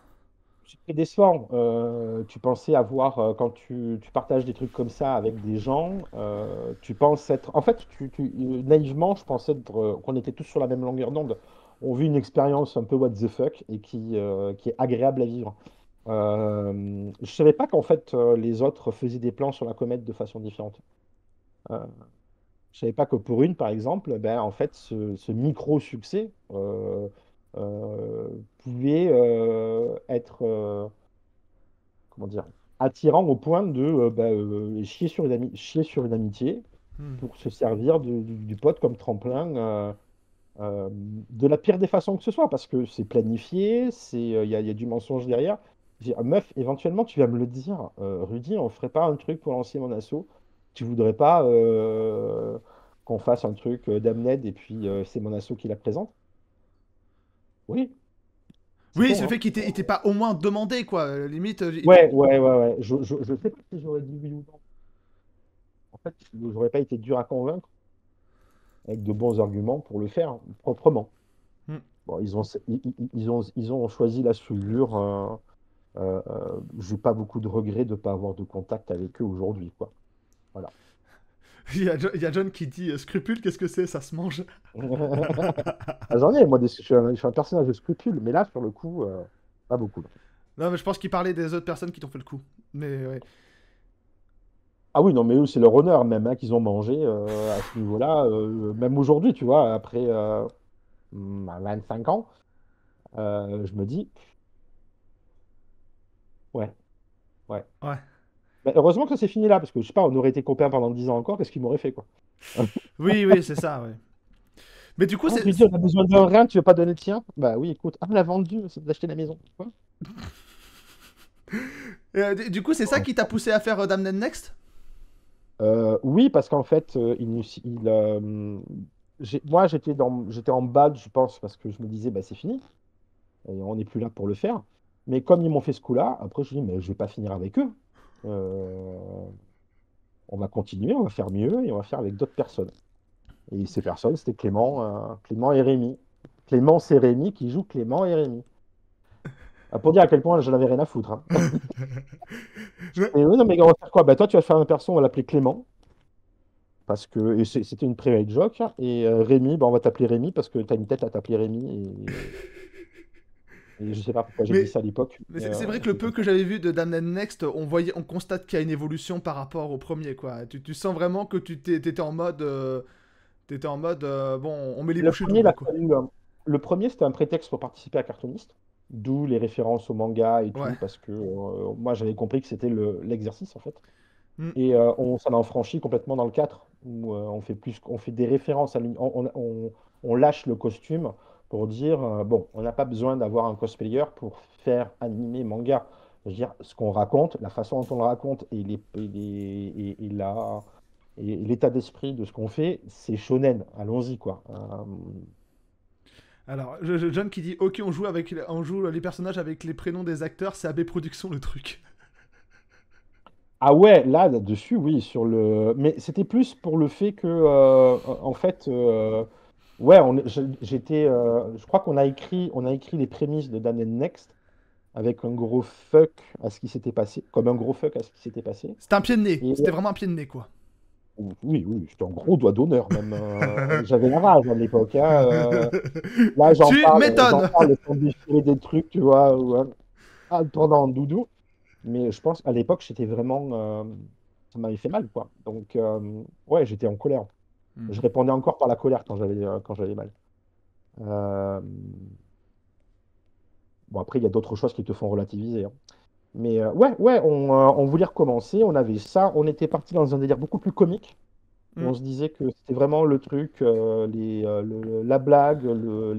c'est très décevant. Tu pensais avoir, quand tu partages des trucs comme ça avec des gens, tu penses être. En fait, naïvement, je pensais qu'on était tous sur la même longueur d'onde. On vit une expérience un peu what the fuck et qui est agréable à vivre. Je savais pas qu'en fait les autres faisaient des plans sur la comète de façon différente. Euh, je savais pas que pour une, par exemple, ben, en fait, ce micro-succès euh, pouvait être comment dire, attirant au point de chier sur une amitié Hmm. pour se servir du pote comme tremplin de la pire des façons que ce soit, parce que c'est planifié, il y a du mensonge derrière. J'ai dit, ah, meuf, éventuellement, tu vas me le dire. Rudy, on ferait pas un truc pour lancer mon asso? Tu voudrais pas qu'on fasse un truc Damned et puis c'est mon asso qui la présente? Oui, c'est Oui, con, c'est le hein? fait qu'il t'ait pas au moins demandé, quoi. Limite, Ouais, ouais, ouais, ouais. Je sais pas si j'aurais dit oui ou non. En fait, j'aurais pas été dur à convaincre avec de bons arguments pour le faire proprement. hmm. Bon, ils ont choisi la souillure. J'ai pas beaucoup de regrets de ne pas avoir de contact avec eux aujourd'hui, quoi. Voilà. Il y a John qui dit scrupule, qu'est-ce que c'est? Ça se mange. Ah, j'en ai, moi, je suis un personnage de scrupule, mais là, sur le coup, pas beaucoup. Là. Non, mais je pense qu'il parlait des autres personnes qui t'ont fait le coup. Mais ouais. Ah oui, non, mais eux, c'est leur honneur même hein, qu'ils ont mangé à ce niveau-là. Même aujourd'hui, tu vois, après 25 ans, je me dis, ouais, ouais. Ouais. Mais heureusement que ça s'est fini là, parce que je sais pas, on aurait été copains pendant 10 ans encore, qu'est-ce qu'ils m'auraient fait, quoi? Oui, oui, c'est ça, ouais. Mais du coup, Ah, je lui dis, on a besoin d'un rein, tu veux pas donner le tien? Bah oui, écoute, ah, on l'a vendu, c'est d'acheter la maison. Quoi? du coup, c'est ça qui t'a poussé à faire Damned Next? Oui, parce qu'en fait, moi, j'étais en bad, je pense, parce que je me disais, bah, c'est fini, et on n'est plus là pour le faire. Mais comme ils m'ont fait ce coup-là, après, je me dis, mais je vais pas finir avec eux. Euh, on va continuer, on va faire mieux, et on va faire avec d'autres personnes. Et ces personnes, c'était Clément et Rémi. Clément, c'est Rémi qui joue Clément et Rémi. Ah, pour dire à quel point j'en avais rien à foutre. Hein. Ouais. Et oui, non, mais on va faire quoi? Bah, toi, tu vas faire un perso, on va l'appeler Clément. Parce que c'était une private joke. Et Rémi, bah, on va t'appeler Rémi parce que tu as une tête à t'appeler Rémi. Et je sais pas pourquoi j'ai dit Mais, ça à l'époque. mais c'est vrai que le peu que j'avais vu de Damned Next, on constate qu'il y a une évolution par rapport au premier, quoi. Tu sens vraiment que t'étais en mode, bon, on met les Le bouchées premier, il a doubles, quoi. fallu, le premier, c'était un prétexte pour participer à Cartoonist. D'où les références au manga et Ouais. tout, parce que moi j'avais compris que c'était l'exercice en fait. Hmm. Et on s'en en franchit complètement dans le 4 où on fait des références on lâche le costume pour dire bon, on n'a pas besoin d'avoir un cosplayer pour faire animer manga. Je veux dire, ce qu'on raconte, la façon dont on le raconte et l'état d'esprit de ce qu'on fait, c'est shonen. Allons-y, quoi. Alors, John qui dit, ok, on joue les personnages avec les prénoms des acteurs, c'est AB Productions le truc. Ah ouais, là-dessus, oui, mais c'était plus pour le fait que, en fait, ouais, je crois on a écrit les prémices de Dan and Next avec un gros fuck à ce qui s'était passé, comme un gros fuck à ce qui s'était passé. C'était un pied de nez, Et c'était vraiment un pied de nez, quoi. oui, oui, c'était un gros doigt d'honneur même. J'avais la rage à l'époque. Hein, là, Tu j'en m'étonnes. parle sans déchirer des trucs, tu vois, ou, tournant en doudou. Mais je pense qu'à l'époque, j'étais vraiment, ça m'avait fait mal, quoi. Donc, ouais, j'étais en colère. Je répondais encore par la colère quand j'avais mal. Euh, Bon, après, il y a d'autres choses qui te font relativiser. Hein. Mais ouais, ouais, on voulait recommencer. On avait ça. On était parti dans un délire beaucoup plus comique. Hmm. On se disait que c'était vraiment le truc, la blague,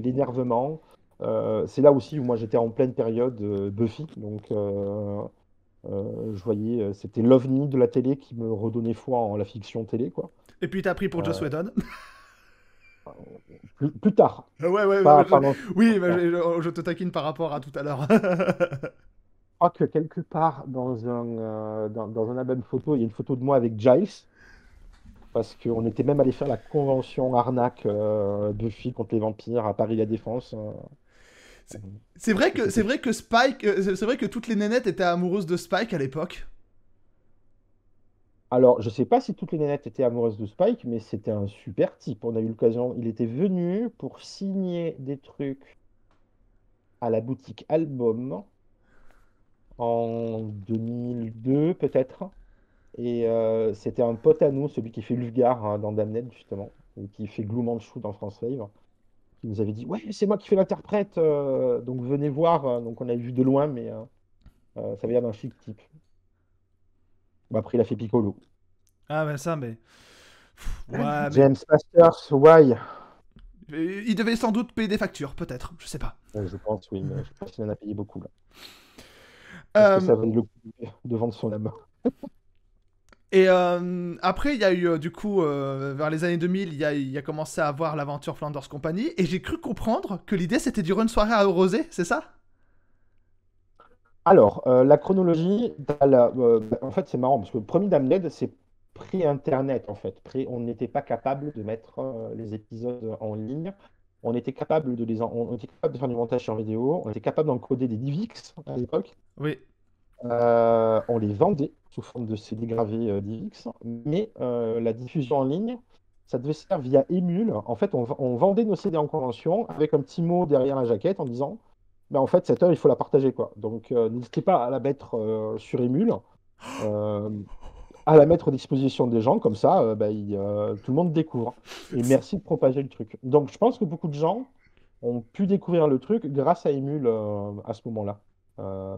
l'énervement. C'est là aussi où moi j'étais en pleine période Buffy. Donc, je voyais, c'était l'ovni de la télé qui me redonnait foi en la fiction télé, quoi. Et puis t'as pris pour Joss Euh, Whedon. plus tard, Ouais, ouais, pas pendant. oui, mais je te taquine par rapport à tout à l'heure. Je crois que quelque part dans un album photo, il y a une photo de moi avec Giles, parce qu'on était même allé faire la convention arnaque Buffy contre les vampires à Paris La Défense. C'est Parce que c'est c'était. vrai que Spike, c'est vrai que toutes les nénettes étaient amoureuses de Spike à l'époque. Alors, je sais pas si toutes les nénettes étaient amoureuses de Spike, mais c'était un super type. On a eu l'occasion, il était venu pour signer des trucs à la boutique Album en 2002 peut-être. Et c'était un pote à nous, celui qui fait Lugard hein, dans Damned, justement, et qui fait Glou Manchou dans France Wave, qui nous avait dit, ouais, c'est moi qui fais l'interprète, donc venez voir. Donc on avait vu de loin, mais ça avait l'air d'un chic type. Bon, après, il a fait Piccolo. Ah, mais ça, ouais, mais. James Masters, why? Il devait sans doute payer des factures, peut-être, je sais pas. Je pense, oui, mais je pense qu'il en a payé beaucoup, là. Est-ce que Euh, ça valait le coup de vendre son âme? et après, il y a eu, du coup, vers les années 2000, il y a commencé à avoir l'aventure Flanders Company, et j'ai cru comprendre que l'idée c'était d'y une soirée à Rosé, c'est ça? Alors, la chronologie, en fait, c'est marrant parce que le premier Damned, c'est pré-internet en fait. On n'était pas capable de mettre les épisodes en ligne. On était capable de faire du montage sur vidéo. On était capable d'encoder des DivX à l'époque. Oui. On les vendait sous forme de CD gravés DivX, mais la diffusion en ligne, ça devait se faire via Emule. En fait, on vendait nos CD en convention avec un petit mot derrière la jaquette en disant, ben, en fait, cette œuvre, il faut la partager, quoi. Donc, n'hésitez pas à la mettre sur Emule, euh, à la mettre à disposition des gens, comme ça, tout le monde découvre. Et merci de propager le truc. Donc, je pense que beaucoup de gens ont pu découvrir le truc grâce à Emule à ce moment-là. Euh,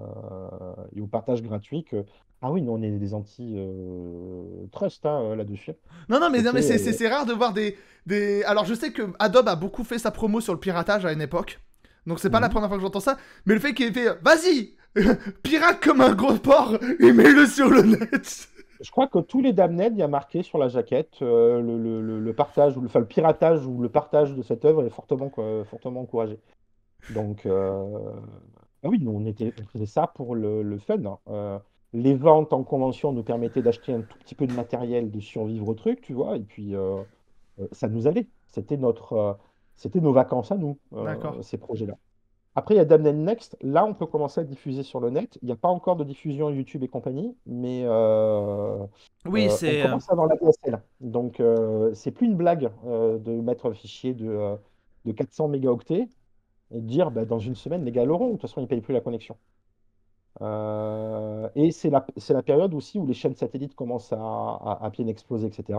et au partage gratuit que, ah oui, nous, on est des anti-trust là-dessus. Non, mais C'était, c'est rare de voir des. Alors, je sais que Adobe a beaucoup fait sa promo sur le piratage à une époque. Donc, c'est pas la mhm. première fois que j'entends ça. Mais le fait qu'il ait fait vas-y, pirate comme un gros porc et mets-le sur le net. Je crois que tous les Damned, il y a marqué sur la jaquette le partage, le piratage ou le partage de cette œuvre est fortement encouragé. Donc, ah oui, nous, on faisait ça pour le fun, hein. Les ventes en convention nous permettaient d'acheter un tout petit peu de matériel, de survivre au truc, tu vois, et puis ça nous allait. C'était nos vacances à nous, D'accord. ces projets-là. Après, il y a Damned Next. Là, on peut commencer à diffuser sur le net. Il n'y a pas encore de diffusion YouTube et compagnie, mais Oui, on c'est. commence à avoir la DSL. Donc, c'est plus une blague de mettre un fichier de 400 mégaoctets et de dire bah, dans une semaine, les gars l'auront. De toute façon, ils ne payent plus la connexion. Et c'est la période aussi où les chaînes satellites commencent à bien exploser, etc.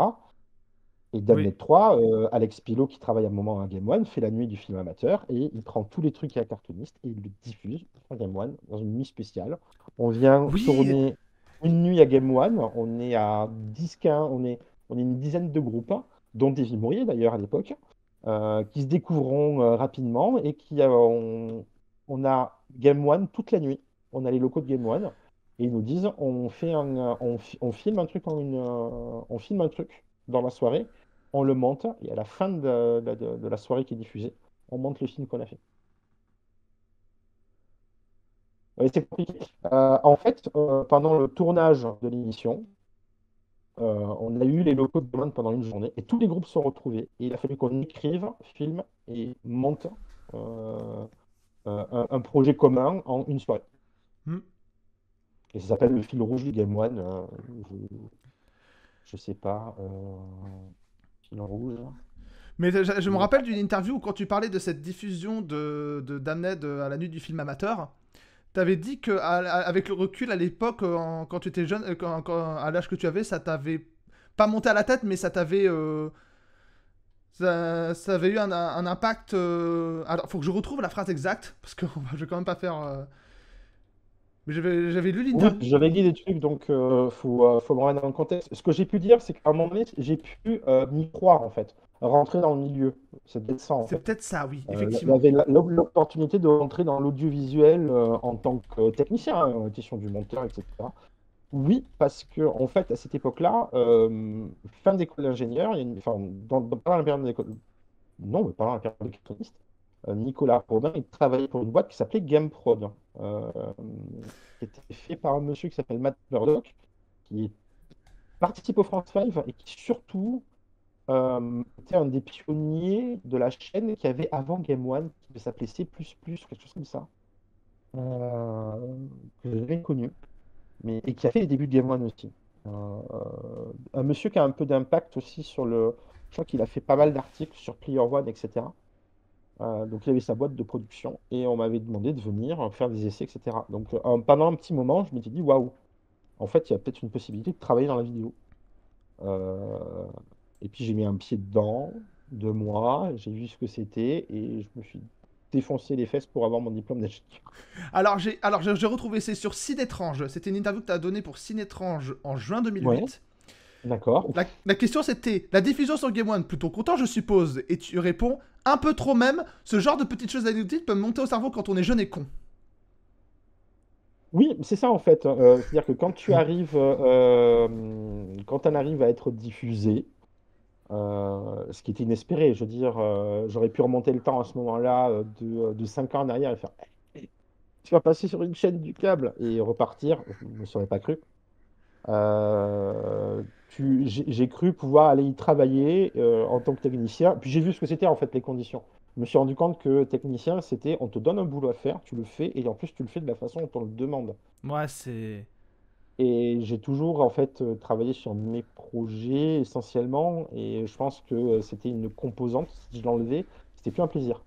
Et Oui. Damned 3, Alex Pilot, qui travaille à un moment à Game One, fait la nuit du film amateur et il prend tous les trucs à cartooniste et il le diffuse sur Game One dans une nuit spéciale. On vient Oui. tourner une nuit à Game One, on est à 10, 15, on est une dizaine de groupes, dont Davy Mourier d'ailleurs à l'époque, qui se découvriront rapidement et on a Game One toute la nuit. On a les locaux de Game One et ils nous disent on filme un truc on filme un truc dans la soirée, on le monte, et à la fin de la soirée qui est diffusée, on monte le film qu'on a fait. Ouais, c'est compliqué. En fait, pendant le tournage de l'émission, on a eu les locaux de demande pendant une journée, et tous les groupes sont retrouvés. Et il a fallu qu'on écrive, filme et monte euh, un projet commun en une soirée. Hmm. Et ça s'appelle le fil rouge du Game One. Je sais pas. Fil rouge. Mais je me rappelle d'une interview où, quand tu parlais de cette diffusion de Damned à la nuit du film amateur, t'avais dit que, avec le recul, à l'époque, quand tu étais jeune, à l'âge que tu avais, ça t'avait pas monté à la tête, mais ça t'avait. Ça avait eu un impact. Alors, faut que je retrouve la phrase exacte, parce que je vais quand même pas faire. Mais j'avais lu Oui, l'interview. j'avais dit des trucs, donc faut me remettre dans le contexte. Ce que j'ai pu dire, c'est qu'à un moment donné, j'ai pu m'y croire, en fait, rentrer dans le milieu. C'est peut-être ça, en C'est fait. peut-être ça, oui, effectivement. J'avais l'opportunité de rentrer dans l'audiovisuel en tant que technicien, hein, question du monteur, etc. Oui, parce que, en fait, à cette époque-là, fin d'école d'ingénieur, il y a enfin, pendant la période d'école, non, mais pendant la période de cartooniste, Nicolas Robin, il travaillait pour une boîte qui s'appelait GameProd, qui était fait par un monsieur qui s'appelle Matt Murdock, qui participe au France 5 et qui surtout était un des pionniers de la chaîne qui avait avant Game One, qui s'appelait C++, quelque chose comme ça, que j'avais connu, et qui a fait les débuts de Game One aussi. Un monsieur qui a un peu d'impact aussi sur le. Je crois qu'il a fait pas mal d'articles sur Player One, etc. Donc il avait sa boîte de production et on m'avait demandé de venir faire des essais, etc. Donc pendant un petit moment, je m'étais dit, waouh, en fait, il y a peut-être une possibilité de travailler dans la vidéo. Euh, et puis j'ai mis un pied dedans, 2 mois, j'ai vu ce que c'était et je me suis défoncé les fesses pour avoir mon diplôme d'ingénieur. Alors j'ai retrouvé, c'est sur Cine Étrange. C'était une interview que tu as donnée pour Cine Étrange en juin Ouais, 2008. d'accord. La question c'était la diffusion sur Game One, plutôt content je suppose. Et tu réponds un peu trop même, ce genre de petites choses anecdotiques peuvent monter au cerveau quand on est jeune et con. Oui, c'est ça en fait. C'est-à-dire que quand on arrive à être diffusé, ce qui était inespéré, je veux dire, j'aurais pu remonter le temps à ce moment-là de 5 ans en arrière et faire, Eh, tu vas passer sur une chaîne du câble et repartir. Je ne me serais pas cru. J'ai cru pouvoir aller y travailler en tant que technicien. Puis j'ai vu ce que c'était en fait les conditions. Je me suis rendu compte que technicien, c'était on te donne un boulot à faire, tu le fais et en plus tu le fais de la façon dont on le demande. Moi, c'est. Et j'ai toujours en fait travaillé sur mes projets essentiellement et je pense que c'était une composante. Si je l'enlevais, c'était plus un plaisir.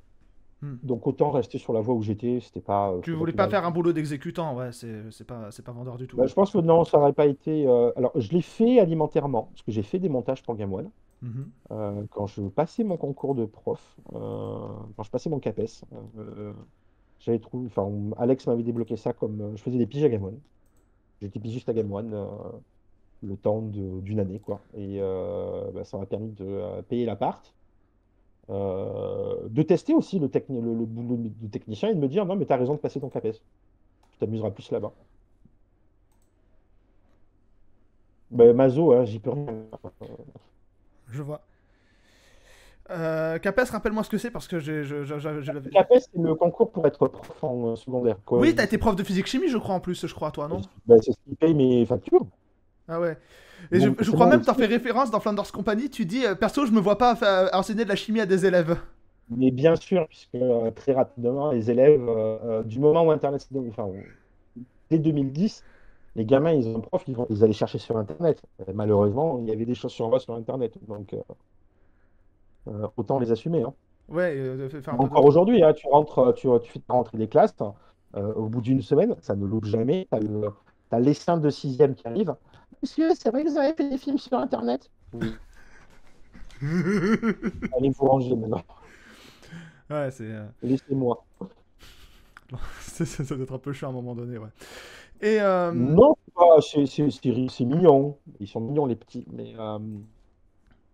Hmm. Donc autant rester sur la voie où j'étais, Tu c'était pas voulais plus pas mal. faire un boulot d'exécutant, ouais, c'est pas vendeur du tout, Bah, ouais. je pense que non, ça n'aurait pas été. Alors je l'ai fait alimentairement parce que j'ai fait des montages pour Game One. Mhm. Quand je passais mon concours de prof, quand je passais mon CAPES, j'avais trouvé, enfin, Alex m'avait débloqué ça comme je faisais des piges à Game One. J'étais pigiste à Game One le temps d'une année, quoi. Et bah, ça m'a permis de payer l'appart, de tester aussi le boulot de technicien et de me dire non, mais tu as raison de passer ton CAPES. Tu t'amuseras plus là-bas. Ben, Mazo, hein, j'y peux rien. Je vois. Capes, rappelle-moi ce que c'est parce que je Le l'avais. CAPES, c'est le concours pour être prof en secondaire, quoi, au Oui, t'as été lycée. prof de physique-chimie, je crois, en plus, je crois, toi, non? Ben, c'est ce qui paye mes factures. Ah ouais. Et Donc, je c'est crois bon même que t'en aussi. fais référence dans Flanders Company, tu dis, perso, je me vois pas enseigner de la chimie à des élèves. Mais bien sûr, puisque très rapidement, les élèves, du moment où Internet, enfin, dès 2010, les gamins, ils ont un prof, ils allaient chercher sur Internet. Malheureusement, il y avait des choses sur moi sur Internet. Donc, autant les assumer, hein. Ouais, faire un peu Encore d'autres. aujourd'hui, hein, tu rentres, tu fais ta rentrée des classes, au bout d'une semaine, ça ne loupe jamais. T'as l'essaim de sixième qui arrive. Monsieur, c'est vrai que vous avez fait des films sur Internet? Oui. Allez vous ranger maintenant. Ouais, c'est. Laissez-moi. Ça doit être un peu chiant à un moment donné, ouais. Et. Non, c'est mignon. Ils sont mignons, les petits. Mais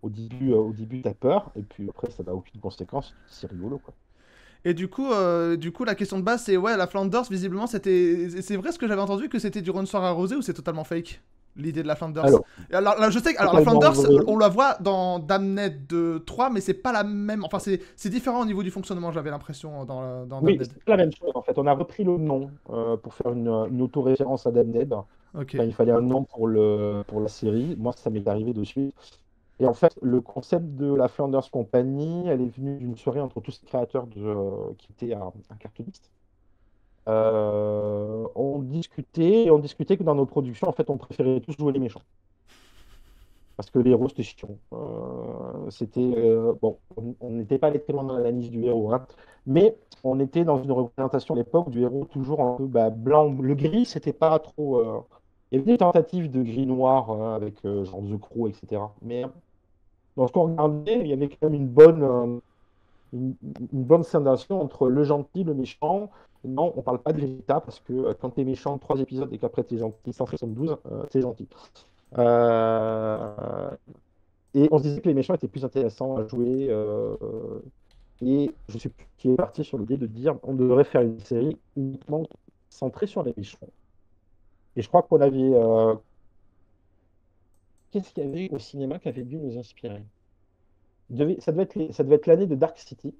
au début, t'as peur. Et puis après, ça n'a aucune conséquence. C'est rigolo, quoi. Et du coup, la question de base, c'est ouais, la Flanders, visiblement, c'était. C'est vrai ce que j'avais entendu que c'était du rhum soir arrosé ou c'est totalement fake? L'idée de la Flanders. Alors, Et alors, là, je sais que alors, la totalement Flanders, vrai. on la voit dans Damned 3, mais c'est pas la même. Enfin, c'est différent au niveau du fonctionnement, j'avais l'impression, dans Oui, Damned. c'est pas la même chose, en fait. On a repris le nom pour faire une autoréférence à Damned. Ok. Enfin, il fallait un nom pour la série. Moi, ça m'est arrivé dessus. Et en fait, le concept de la Flanders Company, elle est venue d'une soirée entre tous ces créateurs qui étaient un cartooniste. On discutait que dans nos productions, en fait, on préférait tous jouer les méchants. Parce que les héros, c'était chiant. Bon, on n'était pas allé très loin dans l'analyse du héros, hein, mais on était dans une représentation à l'époque du héros toujours un peu bah, blanc. Le gris, c'était pas trop. Il y avait des tentatives de gris-noir avec genre The Crow, etc. Mais dans ce qu'on regardait, il y avait quand même une bonne scénarisation entre le gentil, le méchant. Non, on parle pas de Vérita parce que quand t'es méchant 3 épisodes et qu'après t'es gentil 172, t'es gentil. Euh, et on se disait que les méchants étaient plus intéressants à jouer. Et je suis plus qui est parti sur l'idée de dire on devrait faire une série uniquement centrée sur les méchants. Et je crois qu'on avait. Qu'est-ce qu'il y avait au cinéma qui avait dû nous inspirer? Ça devait être l'année de Dark City.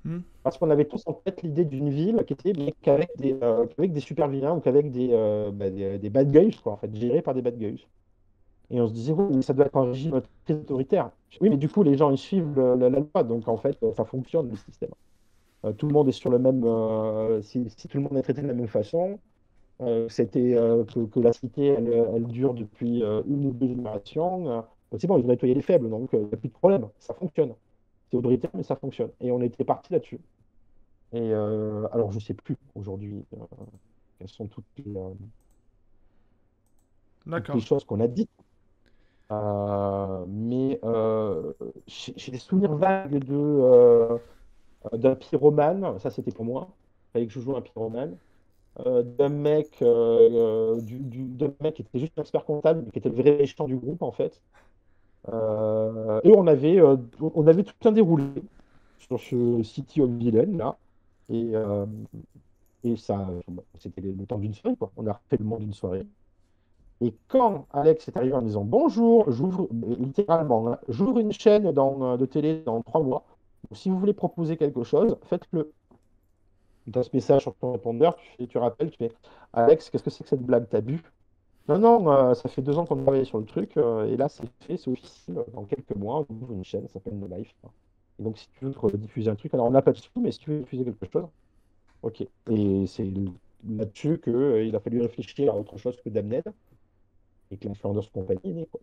Hmm. Parce qu'on avait tous en tête l'idée d'une ville qui était mais qu'avec des super vilains ou qu'avec des bad guys, quoi, en fait, gérés par des bad guys. Et on se disait, oui, mais ça doit être un régime très autoritaire. Oui, mais du coup, les gens, ils suivent la loi. Donc, en fait, ça fonctionne, le système. Tout le monde est sur le même. Si tout le monde est traité de la même façon, c'était que la cité, elle dure depuis une ou deux générations. C'est bon, ils ont nettoyé les faibles. Donc, il n'y a plus de problème. Ça fonctionne. C'est autoritaire, mais ça fonctionne. Et on était parti là-dessus. Et alors, je ne sais plus aujourd'hui quelles sont toutes les D'accord. choses qu'on a dites. Mais j'ai des souvenirs vagues d'un pyromane, ça c'était pour moi, il fallait que je joue un pyromane, d'un mec qui était juste un expert comptable, mais qui était le vrai méchant du groupe en fait. Et on avait tout un déroulé sur ce City of Villain là. Et Et ça, c'était le temps d'une soirée, quoi. On a refait le monde d'une soirée. Et quand Alex est arrivé en disant bonjour, j'ouvre littéralement, hein, j'ouvre une chaîne de télé dans 3 mois. Donc, si vous voulez proposer quelque chose, faites-le. Dans ce message sur ton répondeur, tu rappelles, tu fais Alex, qu'est-ce que c'est que cette blague? T'as bu? Non, non, ça fait 2 ans qu'on travaille sur le truc, et là c'est fait, c'est officiel. Dans quelques mois, on ouvre une chaîne, ça s'appelle No Life. Et donc si tu veux diffuser un truc, alors on n'a pas de sous, mais si tu veux diffuser quelque chose, ok. Et c'est là-dessus qu'il a fallu réfléchir à autre chose que Damned, et que l'Influencers Company est née, quoi.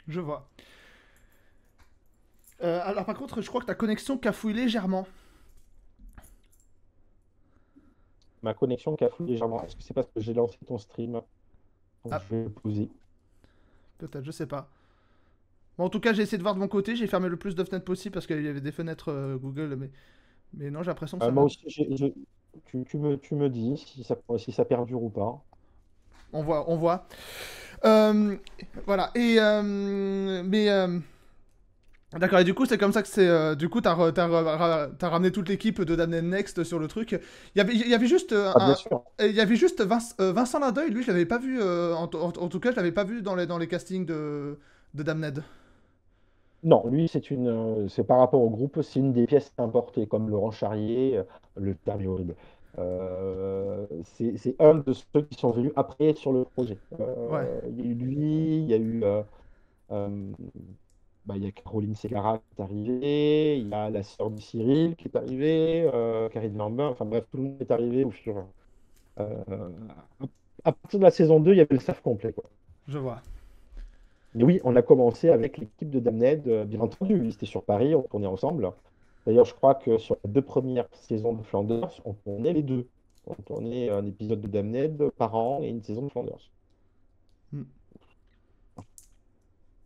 Je vois. Alors par contre, je crois que ta connexion cafouille légèrement. Ma connexion cafouille légèrement. Est-ce que c'est parce que j'ai lancé ton stream? Donc Ah, je vais le poser. peut-être, je sais pas. Bon, en tout cas, j'ai essayé de voir de mon côté, j'ai fermé le plus de fenêtres possible parce qu'il y avait des fenêtres Google, mais non, j'ai l'impression que ça Moi va. aussi, tu me dis si ça perdure ou pas. On voit, on voit. Euh, voilà, et... D'accord, et du coup, c'est comme ça que c'est... du coup, t'as ramené toute l'équipe de Damned Next sur le truc. Il y avait juste Ah, bien sûr. il y avait juste Vincent Lindeuil, lui, je l'avais pas vu... en tout cas, je l'avais pas vu dans les castings de Damned. Non, lui, c'est par rapport au groupe, c'est une des pièces importées, comme Laurent Charrier, le terme est horrible. C'est un de ceux qui sont venus après sur le projet. Ouais. Il y a eu lui, euh, il y a Caroline Ségara qui est arrivée, il y a la sœur de Cyril qui est arrivée, Karine Lambin, enfin bref, tout le monde est arrivé au fur. Euh, à partir de la saison 2, il y avait le staff complet, quoi. Je vois. Mais oui, on a commencé avec l'équipe de Damned, bien entendu. Ils étaient sur Paris, on tournait ensemble. D'ailleurs, je crois que sur les 2 premières saisons de Flanders, on tournait les deux. On tournait un épisode de Damned par an et une saison de Flanders. Hmm.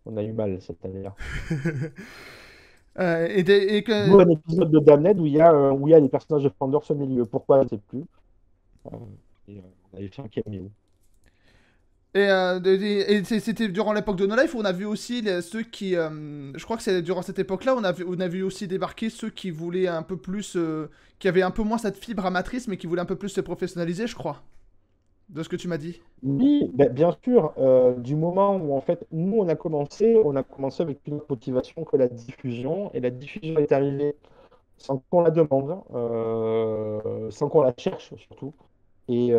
On a eu mal cette année-là. Et D'où que... un épisode de Damned où il y a des personnages de Flanders au milieu. Pourquoi, je ne sais plus. Euh, on avait fait un cameo. C'était durant l'époque de No Life où on a vu aussi ceux qui... je crois que c'est durant cette époque-là, on a vu aussi débarquer ceux qui voulaient un peu plus... qui avaient un peu moins cette fibre amatrice, mais qui voulaient un peu plus se professionnaliser, je crois. De ce que tu m'as dit. Oui, ben, bien sûr, du moment où en fait nous on a commencé avec une autre motivation que la diffusion, et la diffusion est arrivée sans qu'on la demande, sans qu'on la cherche surtout. Et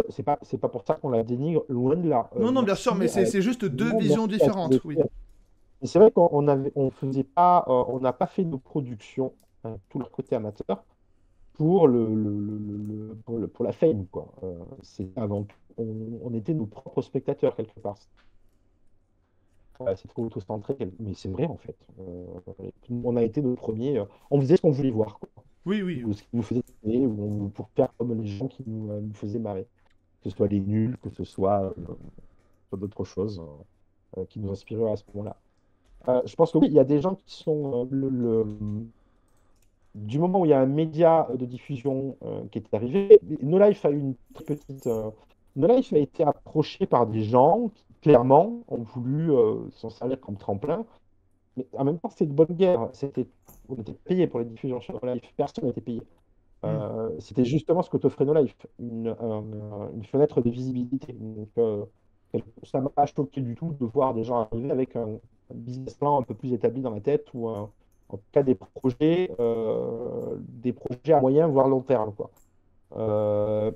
c'est pas pour ça qu'on la dénigre, loin de là. Non, non, bien sûr, mais Merci c'est juste deux visions merci à ces différentes, oui. équipes. Et c'est vrai on faisait pas, on n'a pas fait de production, tout leur côté amateur, pour la fame, quoi. C'est avant tout, on était nos propres spectateurs quelque part. C'est trop auto-centré, mais c'est vrai en fait. On a été nos premiers. On faisait ce qu'on voulait voir, quoi. Oui, oui. Ou ce qui nous faisait aimer, pour faire comme les gens qui nous faisaient marrer. Que ce soit les nuls, que ce soit d'autres choses qui nous inspiraient à ce moment-là. Je pense que oui, il y a des gens qui sont du moment où il y a un média de diffusion qui est arrivé. No Life a eu une très petite. No Life a été approché par des gens qui, clairement, ont voulu s'en servir comme tremplin. Mais en même temps, c'était de bonne guerre. On était payé pour les diffusions sur No Life. Personne n'était payé. Hmm. C'était justement ce que t'offrait No Life, une fenêtre de visibilité. Donc, ça m'a pas choqué du tout de voir des gens arriver avec un business plan un peu plus établi dans la tête, ou en tout cas des projets à moyen voire long terme, quoi.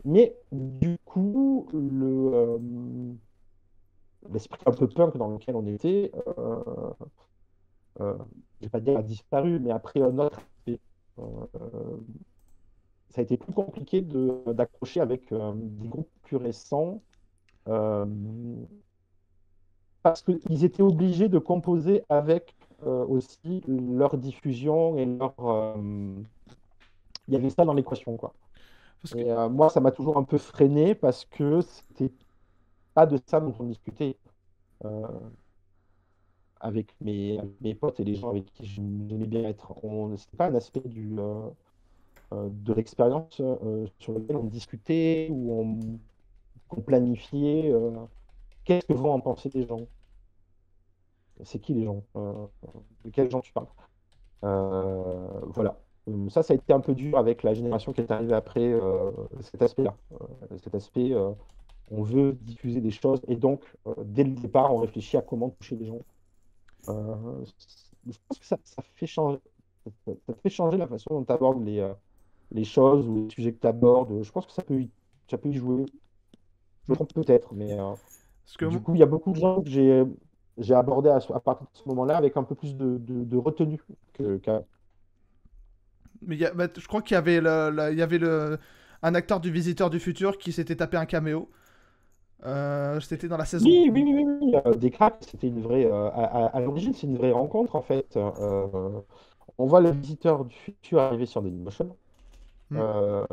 Mais du coup, l'esprit un peu punk dans lequel on était, je vais pas dire a disparu, mais a pris un autre aspect. Ça a été plus compliqué d'accrocher avec des groupes plus récents, euh, parce qu'ils étaient obligés de composer avec aussi leur diffusion et leur. Il y avait ça dans l'équation, quoi. Parce que... Et moi, ça m'a toujours un peu freiné parce que c'était pas de ça dont on discutait euh, avec mes potes et les gens avec qui j'aimais bien être. C'était pas un aspect de l'expérience sur lequel on discutait ou qu'on planifiait. Qu'est-ce que vont en penser les gens? C'est qui les gens? De quels gens tu parles? Voilà. Ça a été un peu dur avec la génération qui est arrivée après cet aspect-là. Cet aspect, on veut diffuser des choses et donc, dès le départ, on réfléchit à comment toucher les gens. Je pense que ça fait changer, ça fait changer la façon dont tu abordes les choses ou les sujets que tu abordes. Je pense que ça peut y jouer. Je me Mm. trompe peut-être, mais Parce que, du coup, il y a beaucoup de gens que j'ai abordé à partir de ce moment-là avec un peu plus de retenue qu'à. mais bah, je crois qu'il y avait, il y avait un acteur du Visiteur du Futur qui s'était tapé un caméo. C'était dans la saison. Oui, oui, oui, oui, oui. Descartes, c'était une vraie. À l'origine, c'est une vraie rencontre, en fait. On voit le visiteur du futur arriver sur Dailymotion. Mm. Euh,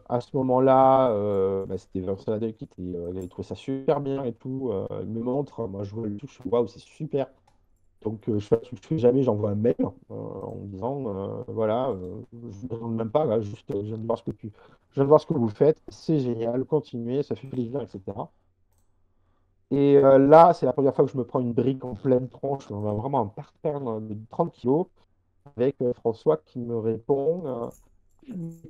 à ce moment-là, bah, c'était Vincent Nadel il avait trouvé ça super bien et tout. Il me montre, moi je vois le tout, je fais waouh, c'est super. Donc je fais un truc que je fais jamais, j'envoie un mail en me disant voilà, je ne demande même pas, là, juste je viens de voir je viens de voir ce que vous faites, c'est génial, continuez, ça fait plaisir, etc. Et là, c'est la première fois que je me prends une brique en pleine tronche, vraiment un parterre de 30 kilos, avec François qui me répond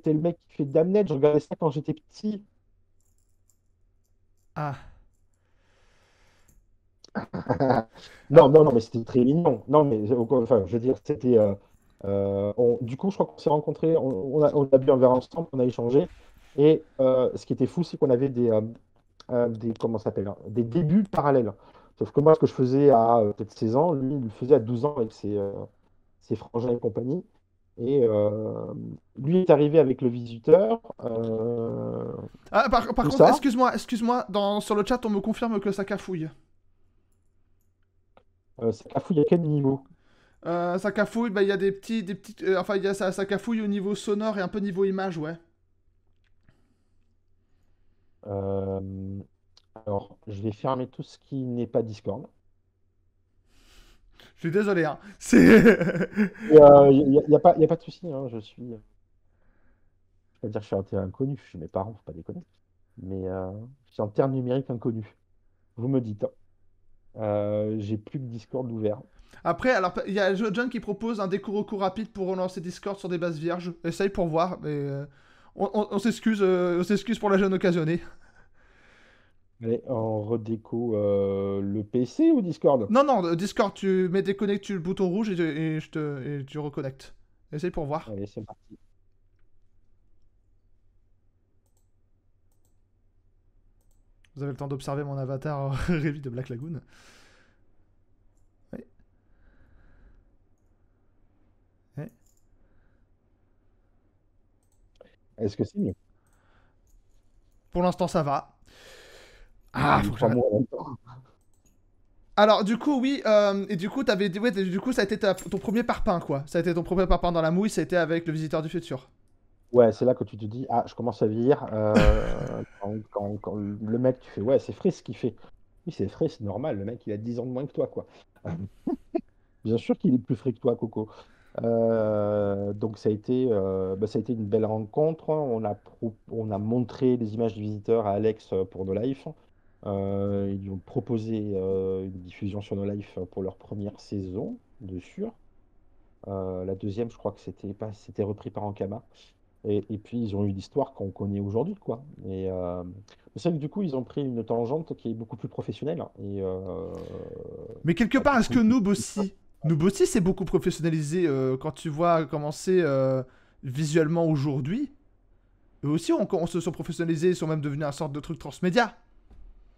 t'es le mec qui fait Damned, je regardais ça quand j'étais petit. Ah. Non, non, non, mais c'était très mignon. Non, mais enfin, je veux dire, c'était. Du coup, je crois qu'on s'est rencontrés, on a bu un verre ensemble, on a échangé. Et ce qui était fou, c'est qu'on avait comment ça s'appelle, hein, des débuts parallèles. Sauf que moi, ce que je faisais à peut-être 16 ans, lui, il le faisait à 12 ans avec ses frangins et compagnie. Et lui est arrivé avec le visiteur, Ah, par tout contre, ça. excuse-moi, sur le chat, on me confirme que ça cafouille. Ça cafouille à quel niveau? Ça cafouille, bah, il y a des petites, enfin, ça cafouille au niveau sonore et un peu niveau image, ouais. Euh, alors, je vais fermer tout ce qui n'est pas Discord. Je suis désolé, hein. C'est. Y a pas de souci, hein, je vais pas dire que je suis un terrain inconnu, chez mes parents, faut pas déconner. Mais je suis en terre numérique inconnu. Vous me dites, hein. J'ai plus que Discord ouvert. Après, alors, il y a John qui propose un déco-recours rapide pour relancer Discord sur des bases vierges. Essaye pour voir, mais. On s'excuse pour la jeune occasionnée. Allez, en redéco le PC ou Discord? Non, non, Discord, tu mets déconnecte, tu le bouton rouge et tu reconnectes. Essaye pour voir. Allez, c'est parti. Vous avez le temps d'observer mon avatar Révi de Black Lagoon. Ouais, ouais. Est-ce que c'est mieux? Pour l'instant, ça va. J'ai Ah, dit faut que trois j'arrête. mots en même temps. Alors, du coup, oui, et du coup, ouais, du coup, ça a été ton premier parpaing, quoi. Ça a été ton premier parpaing dans la mouille, ça a été avec le Visiteur du Futur. Ouais, c'est là que tu te dis, ah, je commence à vieillir. Quand le mec, tu fais, ouais, c'est frais ce qu'il fait. Oui, c'est frais, c'est normal. Le mec, il a 10 ans de moins que toi, quoi. Bien sûr qu'il est plus frais que toi, Coco. Donc ça a été une belle rencontre. On a montré les images du visiteur à Alex pour nos lives. Ils lui ont proposé une diffusion sur nos lives pour leur première saison de sûr. La deuxième, je crois que c'était repris par Ankama. Et puis ils ont eu l'histoire qu'on connaît aujourd'hui, quoi. Et c'est vrai que du coup, ils ont pris une tangente qui est beaucoup plus professionnelle. Et Mais quelque part, du est-ce que coup, Noob aussi, c'est beaucoup professionnalisé quand tu vois comment c'est visuellement aujourd'hui. Eux aussi, on se sont professionnalisés, ils sont même devenus un sorte de truc transmédia.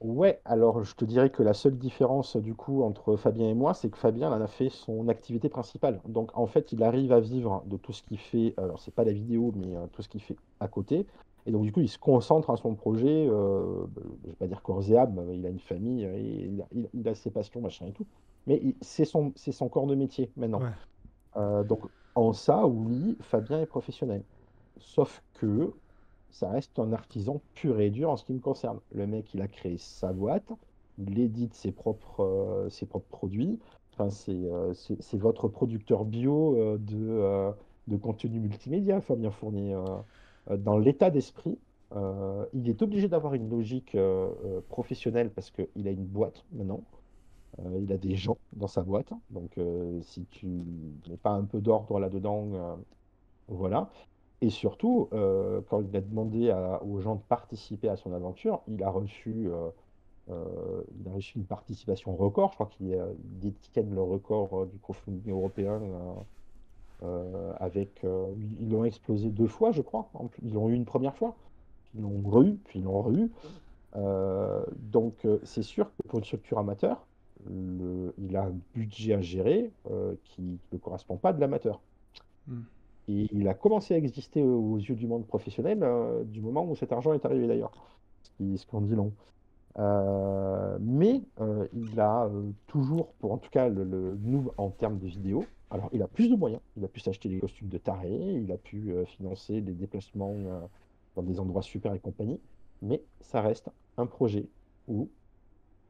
ouais, alors je te dirais que la seule différence du coup entre Fabien et moi, c'est que Fabien en a fait son activité principale. Donc en fait, il arrive à vivre de tout ce qu'il fait. Alors c'est pas la vidéo, mais tout ce qu'il fait à côté. Et donc du coup, il se concentre à son projet. Je vais pas dire corps et âme, il a une famille, et il a ses passions, machin et tout. Mais c'est son corps de métier maintenant. Ouais. Donc en ça, oui, Fabien est professionnel. Sauf que ça reste un artisan pur et dur en ce qui me concerne. Le mec, il a créé sa boîte, il édite ses propres produits. Enfin, c'est votre producteur bio de contenu multimédia, Fabien Fournier. Dans l'état d'esprit, il est obligé d'avoir une logique professionnelle parce qu'il a une boîte maintenant. Il a des gens dans sa boîte. Donc, si tu mets pas un peu d'ordre là-dedans, Voilà. Et surtout, quand il a demandé aux gens de participer à son aventure, il a reçu une participation record. Je crois qu'il détiennent le record du crowdfunding européen. Ils l'ont explosé 2 fois, je crois. Ils l'ont eu une première fois, ils l'ont re-eu, puis ils l'ont re-eu. Donc, c'est sûr que pour une structure amateur, il a un budget à gérer qui ne correspond pas à de l'amateur. Hmm. Et il a commencé à exister aux yeux du monde professionnel du moment où cet argent est arrivé d'ailleurs, ce qui en dit long. Mais il a toujours, pour en tout cas le noob en termes de vidéo, alors il a plus de moyens, il a pu s'acheter des costumes de taré, il a pu financer des déplacements dans des endroits super et compagnie, mais ça reste un projet où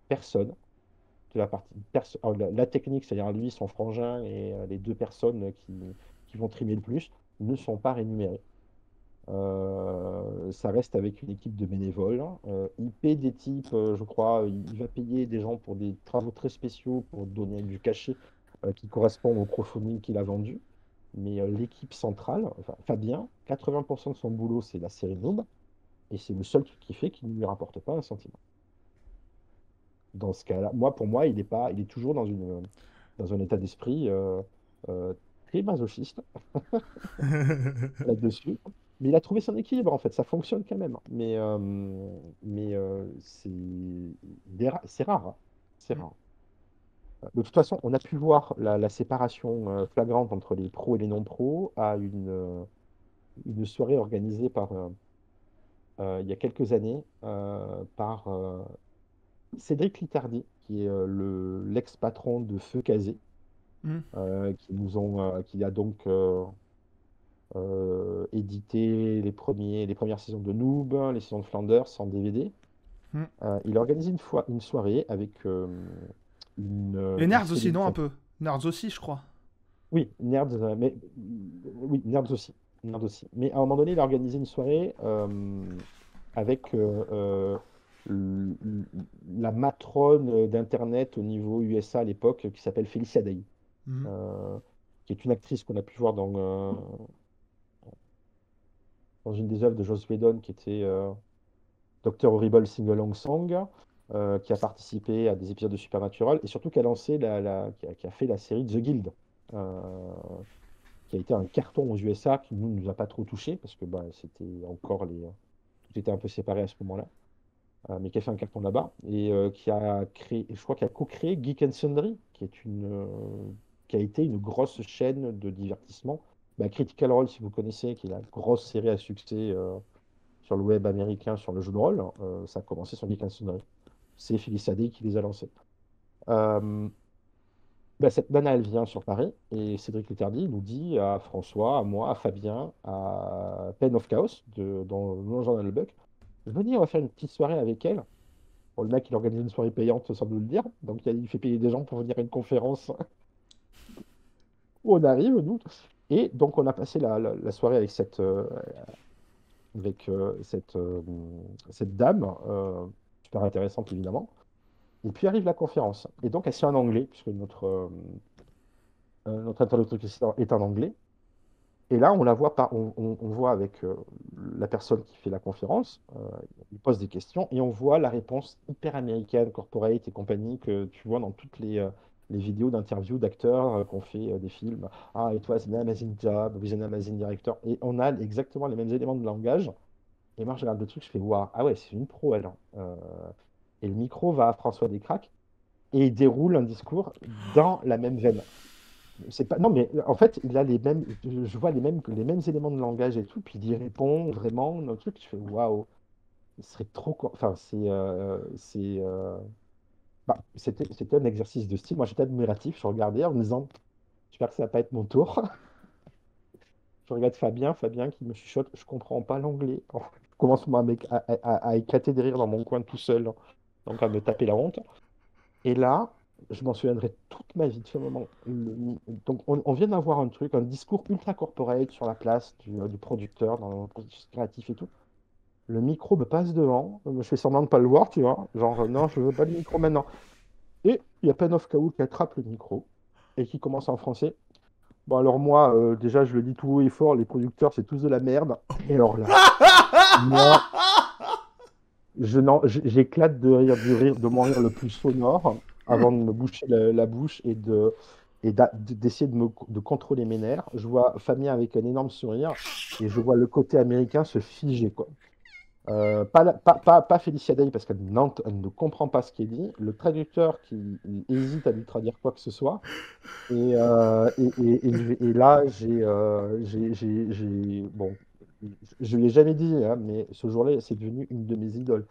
personne de la partie, alors, la technique, c'est-à-dire lui, son frangin et les 2 personnes qui vont trimer le plus, ne sont pas rémunérés. Ça reste avec une équipe de bénévoles. Il paie des types, je crois, il va payer des gens pour des travaux très spéciaux pour donner du cachet qui correspond au crowdfunding qu'il a vendu. Mais l'équipe centrale, enfin Fabien, 80% de son boulot, c'est la série Noob, et c'est le seul truc qu'il fait qui ne lui rapporte pas un centime. Dans ce cas-là, pour moi, il est toujours dans un état d'esprit euh, très masochiste là-dessus. Mais il a trouvé son équilibre, en fait. Ça fonctionne quand même. Mais c'est rare, hein. C'est Hmm. rare. De toute façon, on a pu voir la séparation flagrante entre les pros et les non-pros à une soirée organisée il y a quelques années par Cédric Littardi, qui est l'ex-patron de Feu Casé, Hmm. qui a donc édité les premières saisons de Noob, les saisons de Flanders en DVD. Hmm. Il a organisé une soirée avec Et une Nerds aussi, non, un célébrité. peu. Nerds aussi, je crois. Oui, Nerds, mais oui, Nerds aussi. Nerds aussi. Mais à un moment donné, il a organisé une soirée avec l- l- la matrone d'Internet au niveau USA à l'époque, qui s'appelle Felicia Day, Hmm. euh, qui est une actrice qu'on a pu voir dans une des œuvres de Joss Whedon, qui était Dr. Horrible Sing-Along Song, qui a participé à des épisodes de Supernatural, et surtout qui a lancé qui a fait la série The Guild, euh, qui a été un carton aux USA, qui nous a pas trop touché parce que bah, c'était encore tout était un peu séparé à ce moment-là, mais qui a fait un carton là-bas, et qui a créé, je crois, qui a co-créé Geek and Sundry, qui a été une grosse chaîne de divertissement. Bah, Critical Role, si vous connaissez, qui est la grosse série à succès sur le web américain sur le jeu de rôle, ça a commencé sur Geek and Sundry. C'est Phyllis Day qui les a lancés. Euh, Cette nana, elle vient sur Paris et Cédric Letterdy nous dit à François, à moi, à Fabien, à Pen of Chaos, dans le journal Le Buck, venez, on va faire une petite soirée avec elle. Bon, le mec, il organise une soirée payante sans nous le dire, donc il fait payer des gens pour venir à une conférence où on arrive, nous. Et donc, on a passé la soirée avec cette dame, super intéressante évidemment. Et puis arrive la conférence. Et donc, elle se fait en anglais, puisque notre interlocuteur est en anglais. Et là, on la voit pas, on voit avec la personne qui fait la conférence, il pose des questions et on voit la réponse hyper américaine, corporate et compagnie que tu vois dans toutes les vidéos d'interviews d'acteurs qui ont fait des films. Ah, it was an amazing job with an amazing director. Et on a exactement les mêmes éléments de langage. Et moi, je regarde le truc, je fais, waouh, ah ouais, c'est une pro, elle, hein. Et le micro va à François Descraques et il déroule un discours dans la même veine. C'est pas... Non, mais en fait, il a les mêmes... Je vois les mêmes éléments de langage et tout, puis il y répond vraiment dans le truc. Je fais waouh, ce serait trop. Enfin, c'était un exercice de style. Moi, j'étais admiratif. Je regardais en me disant, j'espère que ça va pas être mon tour. Je regarde Fabien qui me chuchote, je comprends pas l'anglais. Je commence moi, à éclater de rire dans mon coin tout seul, donc à me taper la honte. Et là, je m'en souviendrai toute ma vie de ce moment. Donc, on vient d'avoir un truc, un discours ultra corporate sur la place du producteur dans le processus créatif et tout. Le micro me passe devant, je fais semblant de pas le voir, tu vois. Genre, non, je veux pas le micro maintenant. Et il y a Pen of Chaos qui attrape le micro et qui commence en français. Bon, alors moi, déjà, je le dis tout haut et fort, les producteurs, c'est tous de la merde. Et alors là, moi, j'éclate de rire, de mon rire le plus sonore avant de me boucher la bouche d'essayer de contrôler mes nerfs. Je vois Fabien avec un énorme sourire et je vois le côté américain se figer, quoi. Pas Félicia Day parce elle ne comprend pas ce qui est dit. Le traducteur qui il hésite à lui traduire quoi que ce soit. Et là, bon, je lui ai jamais dit, hein, mais ce jour-là, c'est devenu une de mes idoles.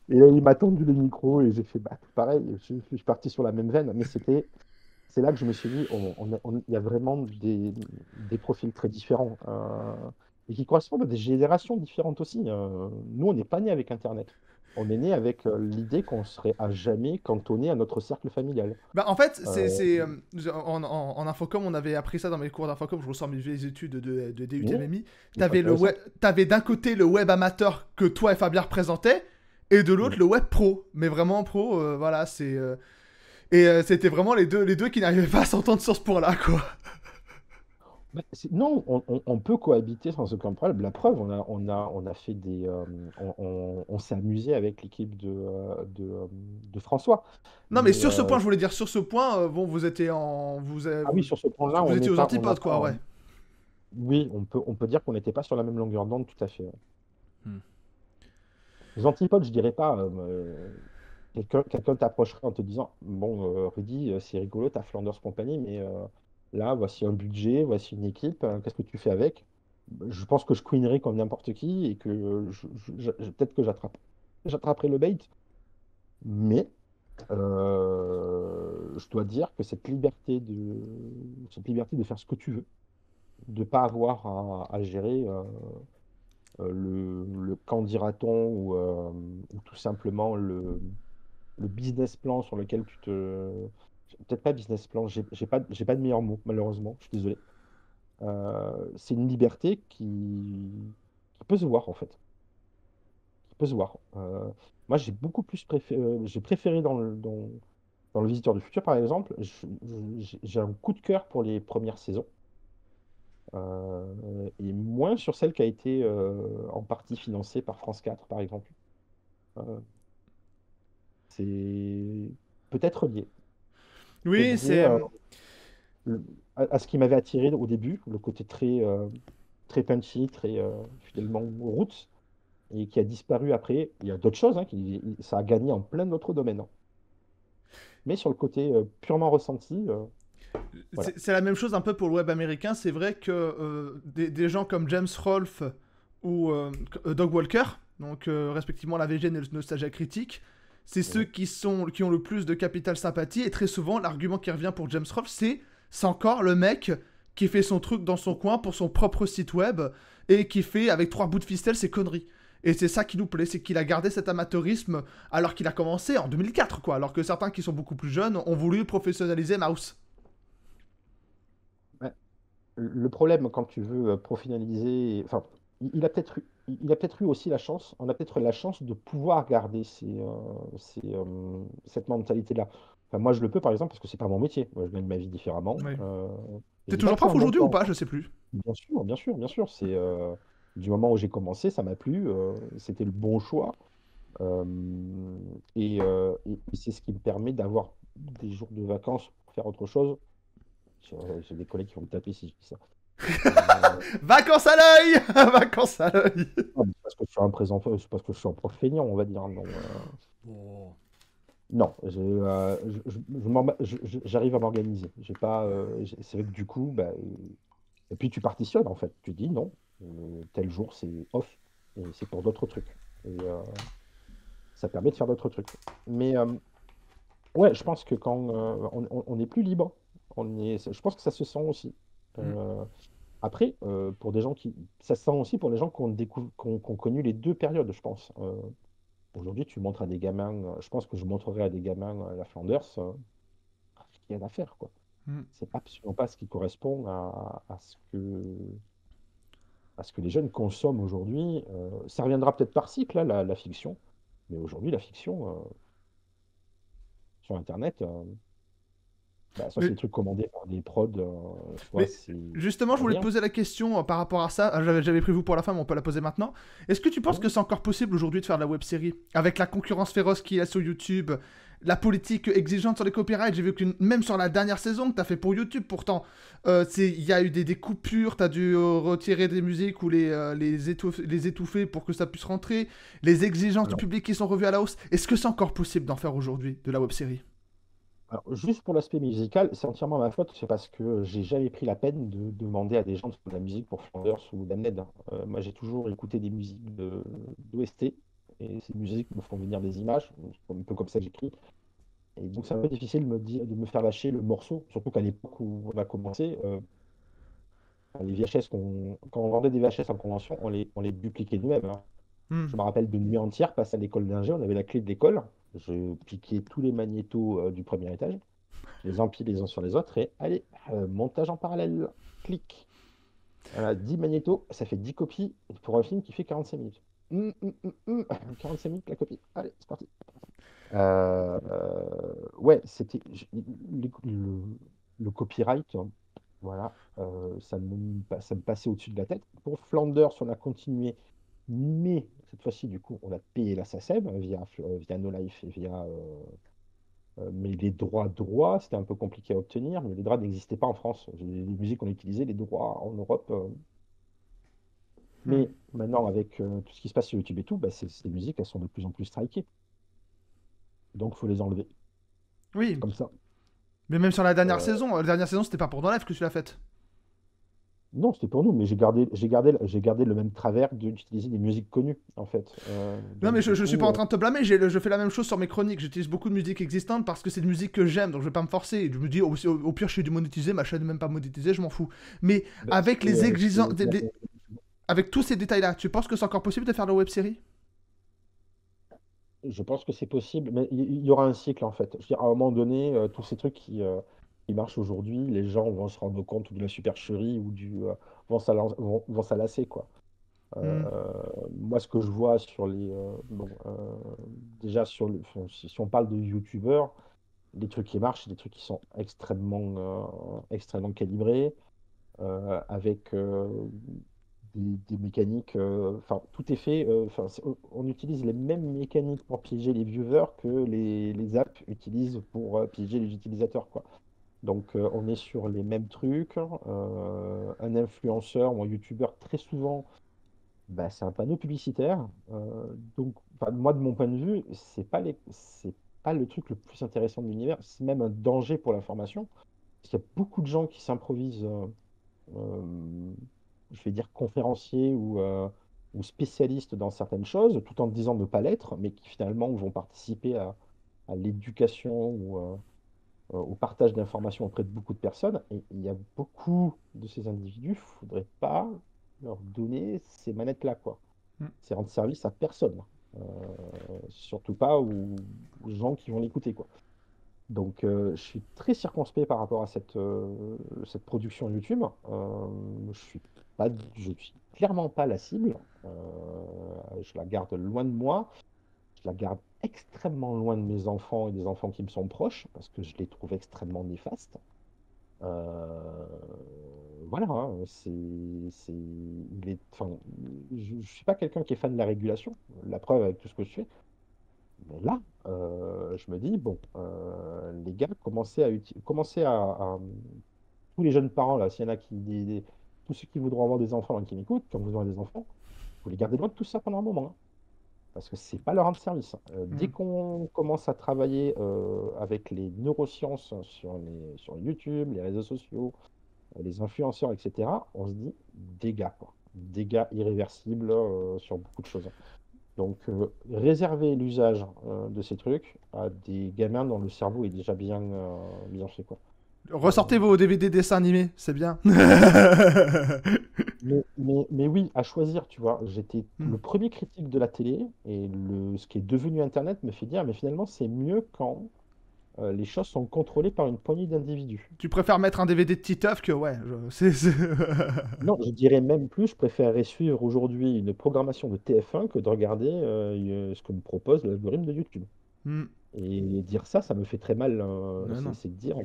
Et là, il m'a tendu le micro et j'ai fait, bah, pareil, je suis parti sur la même veine, mais c'est là que je me suis dit, il y a vraiment des profils très différents et qui correspondent à des générations différentes aussi. Nous, on n'est pas né avec Internet. On est né avec l'idée qu'on serait à jamais cantonné à notre cercle familial. Bah, en fait, Euh, en infocom, on avait appris ça dans mes cours d'infocom. Je ressors mes vieilles études de oui, DUTMMI. c'est T'avais intéressant. t'avais d'un côté le web amateur que toi et Fabien représentaient, et de l'autre Mm. le web pro. Mais vraiment pro, voilà, c'était vraiment les deux qui n'arrivaient pas à s'entendre sur ce point-là, quoi. Non, on peut cohabiter sans aucun problème. La preuve, on a fait on s'est amusé avec l'équipe de François. Non, mais Mais sur ce point, je voulais dire, sur ce point, bon, vous étiez en. ah oui, sur ce point-là, Vous étiez aux on n'a antipodes, quoi, pas. ouais. Oui, on peut dire qu'on n'était pas sur la même longueur d'onde, tout à fait. Ouais. Hmm. Les antipodes, je dirais pas. Quelqu'un t'approcherait en te disant, bon, Rudy, c'est rigolo, t'as Flanders Company, mais là, voici un budget, voici une équipe, qu'est-ce que tu fais avec? Je pense que je queenerai comme n'importe qui et que peut-être que j'attraperai le bait, mais je dois dire que cette liberté de faire ce que tu veux, de pas avoir à gérer le quand dira-t-on ou tout simplement le business plan sur lequel tu te. Peut-être pas business plan, j'ai pas de meilleur mot, malheureusement, je suis désolé. C'est une liberté qui peut se voir, en fait. Qui peut se voir. Moi, j'ai préféré dans Le Visiteur du Futur, par exemple, j'ai un coup de cœur pour les premières saisons. Et moins sur celle qui a été en partie financée par France 4, par exemple. Euh, c'est peut-être lié. Oui, Peut-être lié c'est. le- à ce qui m'avait attiré au début, le côté très punchy, très finalement roots, et qui a disparu après. Il y a d'autres choses, hein, ça a gagné en plein d'autres domaines, hein. Mais sur le côté purement ressenti, voilà. C'est la même chose un peu pour le web américain. C'est vrai que des gens comme James Rolfe ou Doug Walker, donc respectivement la VGN et le Nostalgia Critique, c'est ceux Mhm. qui ont le plus de capital sympathie. Et très souvent, l'argument qui revient pour James Rolfe, c'est encore le mec qui fait son truc dans son coin pour son propre site web et qui fait avec trois bouts de ficelle ses conneries. Et c'est ça qui nous plaît, c'est qu'il a gardé cet amateurisme alors qu'il a commencé en 2004, quoi. Alors que certains qui sont beaucoup plus jeunes ont voulu professionnaliser Mouse. Ouais. Le problème quand tu veux professionnaliser, enfin, il a peut-être eu aussi la chance, on a peut-être la chance de pouvoir garder cette mentalité-là. Enfin, moi, je le peux, par exemple, parce que c'est pas mon métier. Moi, je gagne ma vie différemment. Ouais. Et T'es j'ai pas toujours pris prof un bon aujourd'hui ou plan. pas? Je sais plus. Bien sûr, bien sûr, bien sûr. Du moment où j'ai commencé, ça m'a plu. C'était le bon choix. Euh, et c'est ce qui me permet d'avoir des jours de vacances pour faire autre chose. J'ai des collègues qui vont me taper si je dis ça. Euh, Vacances à l'œil. Vacances à l'œil. non, c'est parce que je suis un présent, c'est parce que je suis un prof feignant, on va dire. Non, Oh. non, j'arrive à m'organiser. J'ai pas, c'est vrai que du coup, bah, et puis tu partitionnes en fait. Tu dis non, tel jour c'est off et c'est pour d'autres trucs. Et ça permet de faire d'autres trucs. Mais ouais, je pense que quand on est plus libre, je pense que ça se sent aussi. Mm. Euh, Après, pour des gens ça se sent aussi pour les gens qui ont connu les deux périodes, je pense. Aujourd'hui, tu montres à des gamins, je pense que je montrerai à des gamins la Flanders, il y a d'affaires, quoi. Mm. C'est absolument pas ce qui correspond à ce que les jeunes consomment aujourd'hui. Ça reviendra peut-être par cycle, là, la fiction, mais aujourd'hui, la fiction, sur Internet, soit c'est Mais des trucs commandés par des prods, soit Mais c'est justement, je voulais te rien. poser la question par rapport à ça. J'avais prévu pour la fin, mais on peut la poser maintenant. Est-ce que tu penses que Ouais. c'est encore possible aujourd'hui de faire de la web série avec la concurrence féroce qu'il y a sur YouTube, la politique exigeante sur les copyrights? J'ai vu que même sur la dernière saison que tu as fait pour YouTube, pourtant, il y a eu des coupures, tu as dû retirer des musiques ou les étouffer pour que ça puisse rentrer. Les exigences du Alors, public qui sont revues à la hausse. Est-ce que c'est encore possible d'en faire aujourd'hui de la web série? juste pour l'aspect musical, c'est entièrement ma faute, c'est parce que j'ai jamais pris la peine de demander à des gens de faire de la musique pour Flanders ou Damned, hein. Moi, j'ai toujours écouté des musiques d'OST, et ces musiques me font venir des images, c'est un peu comme ça que j'écris. Et donc, c'est un peu difficile de me faire lâcher le morceau, surtout qu'à l'époque où on a commencé, les VHS, quand on vendait des VHS en convention, on les dupliquait nous-mêmes, hein. Hmm. Je me rappelle de nuit entière, passer à l'école d'ingé, on avait la clé de l'école, je piquais tous les magnétos du premier étage, je les empile les uns sur les autres, et allez, montage en parallèle, clic. Voilà, 10 magnétos, ça fait 10 copies pour un film qui fait 45 minutes. 45 minutes la copie, allez, c'est parti. Ouais, le copyright, hein, voilà, ça me passait au-dessus de la tête. Pour Flanders, on a continué, mais cette fois-ci, du coup, on a payé la SACEM via No Life et mais les droits, c'était un peu compliqué à obtenir, mais les droits n'existaient pas en France. Les musiques qu'on utilisait, les droits en Europe. Hmm. Mais maintenant, avec tout ce qui se passe sur YouTube et tout, ces musiques, elles sont de plus en plus strikées. Donc, il faut les enlever. Oui, Comme ça. mais même sur Euh, la dernière saison, c'était pas pour dans Live que tu l'as faite. non, c'était pour nous, mais j'ai gardé le même travers d'utiliser des musiques connues, en fait. Non, mais Donc, du je suis pas coup, en train de te blâmer, je fais la même chose sur mes chroniques. J'utilise beaucoup de musique existante parce que c'est de musique que j'aime, donc je vais pas me forcer. Et je me dis, au pire, je suis démonétisé, ma chaîne n'est même pas monétisée, je m'en fous. Mais avec les exigences, avec tous ces détails-là, tu penses que c'est encore possible de faire de la web série? je pense que c'est possible, mais il y aura un cycle, en fait. Je veux dire, à un moment donné, tous ces trucs qui marchent aujourd'hui, les gens vont se rendre compte de la supercherie ou vont s'en lasser, quoi. Hmm. Moi, ce que je vois sur déjà enfin, si on parle de youtubeurs, les trucs qui marchent, c'est des trucs qui sont extrêmement calibrés, avec des mécaniques. Enfin, tout est fait. Enfin, on utilise les mêmes mécaniques pour piéger les viewers que les apps utilisent pour piéger les utilisateurs, quoi. Donc, on est sur les mêmes trucs. Un influenceur ou un youtubeur, très souvent, c'est un panneau publicitaire. Donc, enfin, moi, de mon point de vue, c'est pas le truc le plus intéressant de l'univers. C'est même un danger pour l'information. Parce qu'il y a beaucoup de gens qui s'improvisent, euh, je vais dire, conférenciers ou spécialistes dans certaines choses, tout en disant ne pas l'être, mais qui finalement vont participer à l'éducation ou au partage d'informations auprès de beaucoup de personnes. Et il y a beaucoup de ces individus, il ne faudrait pas leur donner ces manettes-là, quoi. Hmm. C'est rendre service à personne. Euh, Surtout pas aux gens qui vont l'écouter, quoi. Donc, je suis très circonspect par rapport à cette production YouTube. Je suis clairement pas la cible. Je la garde loin de moi. Je la garde extrêmement loin de mes enfants et des enfants qui me sont proches parce que je les trouve extrêmement néfastes. Euh, voilà, hein, enfin, je ne suis pas quelqu'un qui est fan de la régulation. La preuve avec tout ce que je fais. Mais là, je me dis, bon, les gars, tous les jeunes parents, là, s'il y en a tous ceux qui voudront avoir des enfants, hein, qui m'écoutent, qui ont besoin des enfants, il faut les garder loin de tout ça pendant un moment, hein, parce que c'est pas leur rendre service, hein. Dès Hmm. qu'on commence à travailler avec les neurosciences sur YouTube, les réseaux sociaux, les influenceurs, etc., on se dit dégâts, quoi. Dégâts irréversibles sur beaucoup de choses. Donc, réserver l'usage de ces trucs à des gamins dont le cerveau est déjà bien fait, quoi. Euh, Ressortez vos DVD dessins animés, c'est bien. mais oui, à choisir, tu vois, j'étais Hmm. le premier critique de la télé et ce qui est devenu Internet me fait dire, mais finalement, c'est mieux quand les choses sont contrôlées par une poignée d'individus. Tu préfères mettre un DVD de Titeuf que ouais, Non, je dirais même plus, je préférerais suivre aujourd'hui une programmation de TF1 que de regarder ce que me propose l'algorithme de YouTube. Hmm. Et dire ça, ça me fait très mal. Non, C'est non. c'est de dire,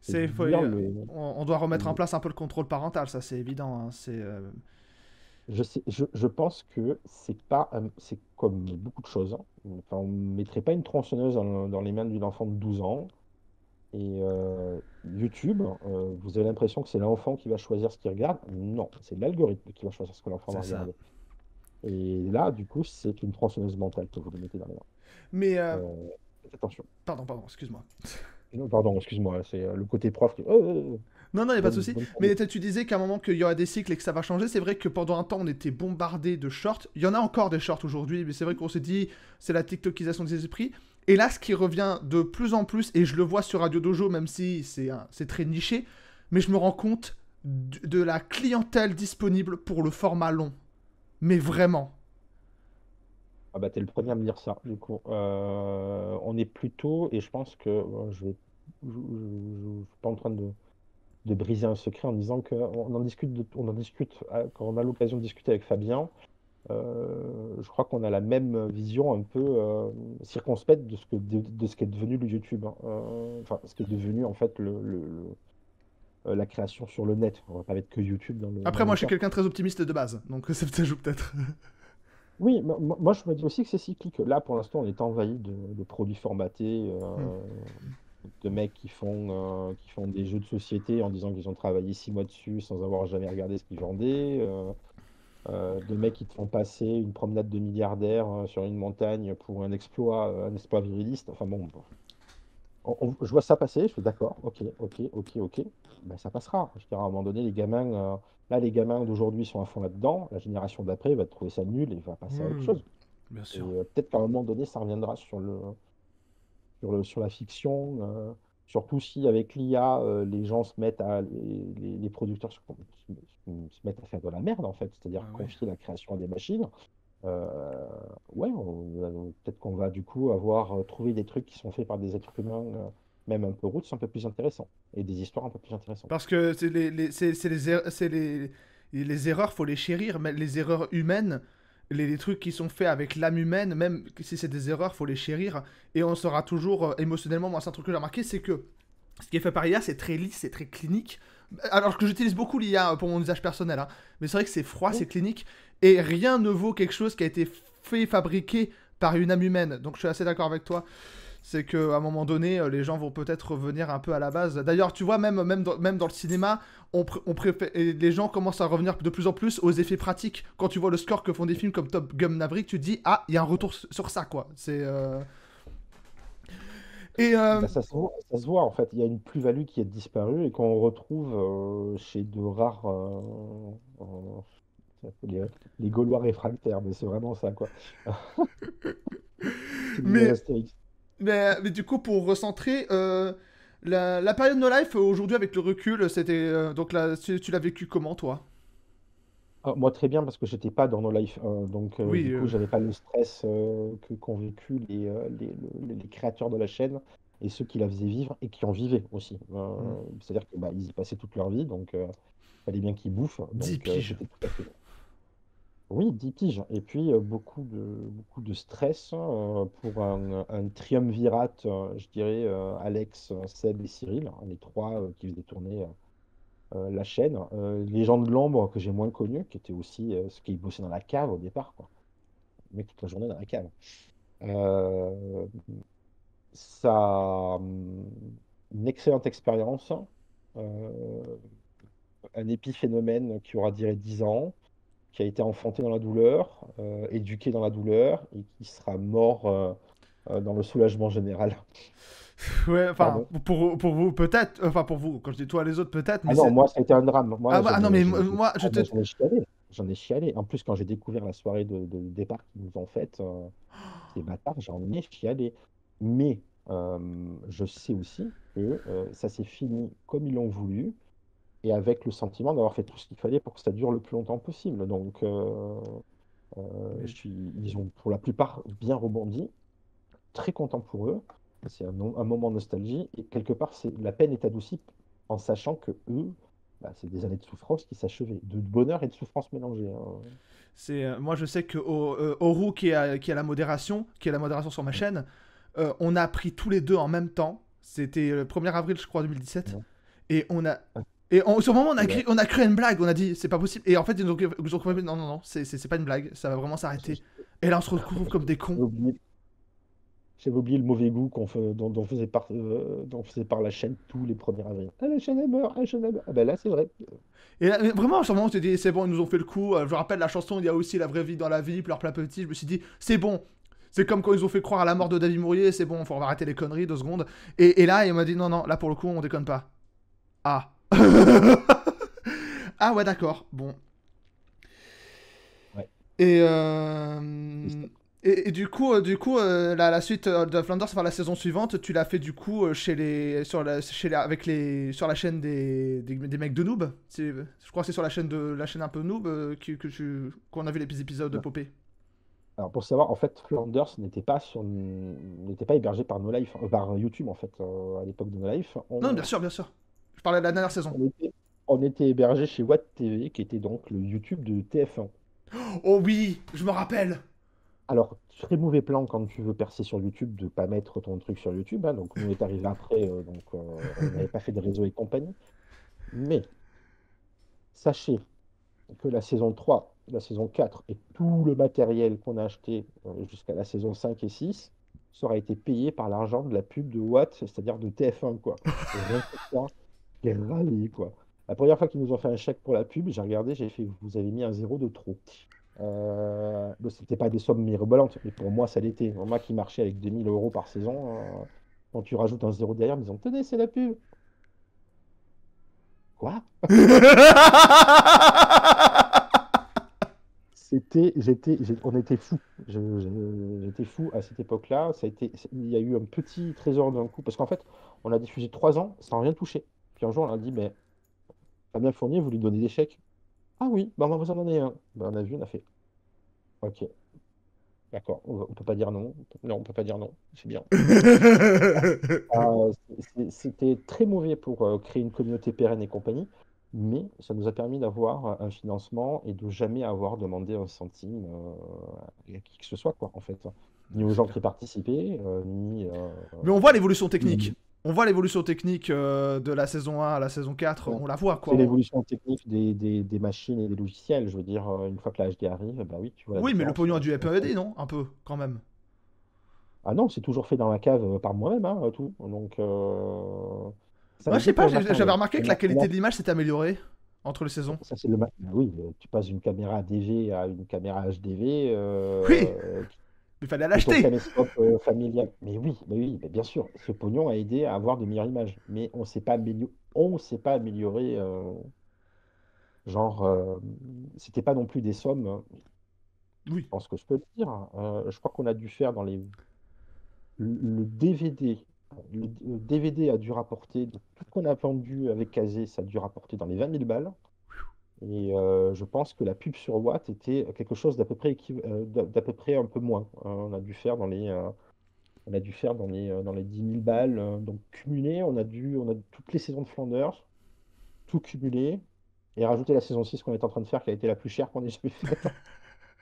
c'est C'est, de faut- dire on doit remettre en le- place un peu le contrôle parental, ça c'est évident, hein. je pense que c'est pas, c'est comme beaucoup de choses, hein. Enfin, on ne mettrait pas une tronçonneuse dans les mains d'une enfant de 12 ans. Et YouTube, vous avez l'impression que c'est l'enfant qui va choisir ce qu'il regarde. Non, c'est l'algorithme qui va choisir ce que l'enfant va C'est ça. regarder. Et là, du coup, c'est une tronçonneuse mentale que vous lui mettez dans les mains. Mais, Faites attention. pardon, excuse-moi. Non, pardon, excuse-moi, c'est le côté prof qui... Non, non, il n'y a pas de souci. bonne Mais conduite. tu disais qu'à un moment qu'il y aura des cycles et que ça va changer. C'est vrai que pendant un temps, on était bombardé de shorts. Il y en a encore des shorts aujourd'hui, mais c'est vrai qu'on s'est dit, c'est la TikTokisation des esprits. Et là, ce qui revient de plus en plus, et je le vois sur Radio Dojo, même si c'est très niché, mais je me rends compte de la clientèle disponible pour le format long. Mais vraiment. Ah bah, t'es le premier à me dire ça, du coup. On est plutôt, et je pense que je suis pas en train de briser un secret en disant on en discute quand on a l'occasion de discuter avec Fabien. Je crois qu'on a la même vision un peu circonspecte de ce qu'est devenu le YouTube, hein. Enfin, ce qui est devenu en fait la création sur le net. On va pas mettre que YouTube dans Après, le moi, je suis cas. quelqu'un de très optimiste de base, donc ça joue peut-être. Oui, moi je me dis aussi que c'est cyclique. Là, pour l'instant, on est envahi de produits formatés, Hmm. de mecs qui font des jeux de société en disant qu'ils ont travaillé 6 mois dessus sans avoir jamais regardé ce qu'ils vendaient. De mecs qui te font passer une promenade de milliardaire sur une montagne pour un exploit viriliste. Enfin bon, je vois ça passer, je fais d'accord, ok, ok, ok, ok. Ben, ça passera. Je veux dire, à un moment donné, là, les gamins d'aujourd'hui sont à fond là-dedans. La génération d'après va trouver ça nul et va passer à autre Hmm. chose. Bien Et sûr. peut-être qu'à un moment donné, ça reviendra sur la fiction. Surtout si avec l'IA, les gens les producteurs se mettent à faire de la merde, en fait, c'est-à-dire Ah ouais. confier la création à des machines. Ouais, peut-être qu'on va du coup avoir trouvé des trucs qui sont faits par des êtres humains, même un peu roots, un peu plus intéressants, et des histoires un peu plus intéressantes. Parce que les erreurs, faut les chérir, mais les erreurs humaines, les trucs qui sont faits avec l'âme humaine, même si c'est des erreurs, faut les chérir. Et on sera toujours émotionnellement. Moi, c'est un truc que j'ai remarqué, c'est que ce qui est fait par IA, c'est très lisse, c'est très clinique. Alors que j'utilise beaucoup l'IA pour mon usage personnel, hein. Mais c'est vrai que c'est froid, Oui, c'est clinique. Et rien ne vaut quelque chose qui a été fait, fabriqué par une âme humaine. Donc je suis assez d'accord avec toi. C'est qu'à un moment donné, les gens vont peut-être revenir un peu à la base. D'ailleurs, tu vois, même dans le cinéma, et les gens commencent à revenir de plus en plus aux effets pratiques. Quand tu vois le score que font des films comme Top Gun Maverick, tu te dis, ah, il y a un retour sur ça, quoi. Et bah, ça se voit, en fait. Il y a une plus-value qui est disparue et qu'on retrouve chez de rares les, les Gaulois réfractaires, mais c'est vraiment ça, quoi. C'est l'image mais, Astérix. mais du coup, pour recentrer, la période No Life, aujourd'hui, avec le recul, c'était. Donc là, tu l'as vécu comment, toi? Ah, moi, très bien, parce que j'étais pas dans nos lives. Donc, Oui, du coup, j'avais pas le stress qu'ont vécu les créateurs de la chaîne et ceux qui la faisaient vivre et qui en vivaient aussi. hmm, C'est-à-dire que bah, ils y passaient toute leur vie, donc fallait bien qu'ils bouffent. 10 Donc, piges. c'était tout à fait. Oui, 10 piges. Et puis, beaucoup de stress pour un triumvirat, je dirais, Alex, Seb et Cyril, hein, les trois qui faisaient tourner la chaîne. Les gens de l'ombre que j'ai moins connus, qui étaient aussi ceux qui bossaient dans la cave au départ, quoi. Le mec toute la journée dans la cave. Euh, une excellente expérience, euh, un épiphénomène qui aura duré 10 ans, qui a été enfanté dans la douleur, éduqué dans la douleur et qui sera mort dans le soulagement général. Ouais, enfin, Pardon. pour vous, peut-être. Enfin, pour vous, quand je dis toi, les autres, peut-être, mais Ah non, c'est. moi, ça a été un drame. Ah, Moi, bah, ah non, mais moi, ah, moi, j'en ai chialé. J'en ai chialé. En plus, quand j'ai découvert la soirée de départ qu'ils nous ont faite, ces bâtards, j'en ai chialé. Mais je sais aussi que ça s'est fini comme ils l'ont voulu et avec le sentiment d'avoir fait tout ce qu'il fallait pour que ça dure le plus longtemps possible. Donc, mais- ils ont pour la plupart bien rebondi, très content pour eux. C'est un moment de nostalgie et quelque part, la peine est adoucie en sachant que eux, c'est des années de souffrance qui s'achevaient, de bonheur et de souffrance mélangées, hein. Moi, je sais que Oru, qui est la modération, sur ma chaîne, on a appris tous les deux en même temps. C'était le 1er avril, je crois, 2017. Ouais. Et sur le moment, Ouais. on a cru à une blague. On a dit, c'est pas possible. Et en fait, ils ont compris, non, non, non, c'est pas une blague. Ça va vraiment s'arrêter. Et là, on se retrouve comme des cons. J'avais oublié, j'avais oublié le mauvais goût dont faisait part la chaîne tous les 1er avril. Ah, la chaîne est morte, la chaîne est morte. Ah ben là, c'est vrai. Et là, mais vraiment, sur le moment, on s'est dit, c'est bon, ils nous ont fait le coup. Je rappelle la chanson, il y a aussi la vraie vie dans la vie, pleure plein petit. Je me suis dit, c'est bon. C'est comme quand ils ont fait croire à la mort de David Mourier, c'est bon, faut arrêter les conneries, 2 secondes. Et là, il m'a dit, non, non, là pour le coup, on déconne pas. Ah. Ah ouais, d'accord, bon. Ouais. Et, Et ça- la suite de Flanders, enfin la saison suivante, tu l'as fait du coup sur la chaîne des mecs de Noob. Je crois que c'est sur la chaîne un peu Noob qu'on a vu les épisodes de non. Popé. Alors, pour savoir, en fait, Flanders n'était pas hébergé par No Life, par YouTube, en fait, à l'époque de No Life. Non, bien sûr, bien sûr. Je parlais de la dernière saison. On était, on était hébergé chez Watt TV, qui était donc le YouTube de TF1. Oh oui, je me rappelle. Alors, très mauvais plan quand tu veux percer sur YouTube de pas mettre ton truc sur YouTube, hein. Donc, nous on est arrivé après, donc on n'avait pas fait de réseau et compagnie. Mais sachez que la saison 3, la saison 4 et tout le matériel qu'on a acheté jusqu'à la saison 5 et 6 ça aura été payé par l'argent de la pub de Watt, c'est-à-dire de TF1, quoi. Et rien que ça, j'ai râlé, quoi. La première fois qu'ils nous ont fait un chèque pour la pub, j'ai regardé, j'ai fait, vous avez mis un zéro de trop. Bon, c'était pas des sommes mirobolantes, mais pour moi, ça l'était. Moi qui marchais avec 2 000 € par saison, quand tu rajoutes un zéro derrière, ils me disent, tenez, c'est la pub. Quoi? On était fous. J'étais fou à cette époque-là. Il y a eu un petit trésor d'un coup, parce qu'en fait, on a diffusé 3 ans sans rien toucher. Puis un jour, on a dit, mais Fabien Fournier, vous lui donnez des chèques? Ah oui, bah, on va vous en donner un. Ben, on a vu, on a fait, ok, d'accord, on peut pas dire non. Non, on peut pas dire non, c'est bien. C'était très mauvais pour créer une communauté pérenne et compagnie, mais ça nous a permis d'avoir un financement et de jamais avoir demandé un centime à qui que ce soit, quoi, en fait. Ni aux C'est gens bien. qui participaient, ni. Mais on voit l'évolution technique. Ni- On voit l'évolution technique de la saison 1 à la saison 4. Ouais. On la voit, C'est quoi. l'évolution technique des machines et des logiciels. Je veux dire, une fois que la HD arrive, bah oui, tu vois la Oui, mais le différence, pognon a quoi. dû être aidé, non? Un peu, quand même. Ah non, c'est toujours fait dans la cave par moi-même, hein, tout. Donc, ça a Moi, je sais aidé pas, pour le j'avais matériel. remarqué que la qualité de l'image s'est améliorée entre les saisons. Ça, c'est bah oui, tu passes d'une caméra DV à une caméra HDV, Oui, mais il fallait de ton l'acheter. caméscope familial. Mais oui, mais bien sûr, ce pognon a aidé à avoir de meilleures images. Mais on s'est pas amélioré, genre, c'était pas non plus des sommes, je Oui. pense que je peux le dire, hein. Je crois qu'on a dû faire dans le DVD. Le DVD a dû rapporter, de tout ce qu'on a vendu avec Kazé, ça a dû rapporter dans les 20 000 balles. Et je pense que la pub sur Watt était quelque chose d'à peu près un peu moins. On a dû faire dans les 10 000 balles. Donc cumulé, on a toutes les saisons de Flanders, tout cumulé, et rajouter la saison 6 qu'on est en train de faire, qui a été la plus chère qu'on ait jamais faite. Ça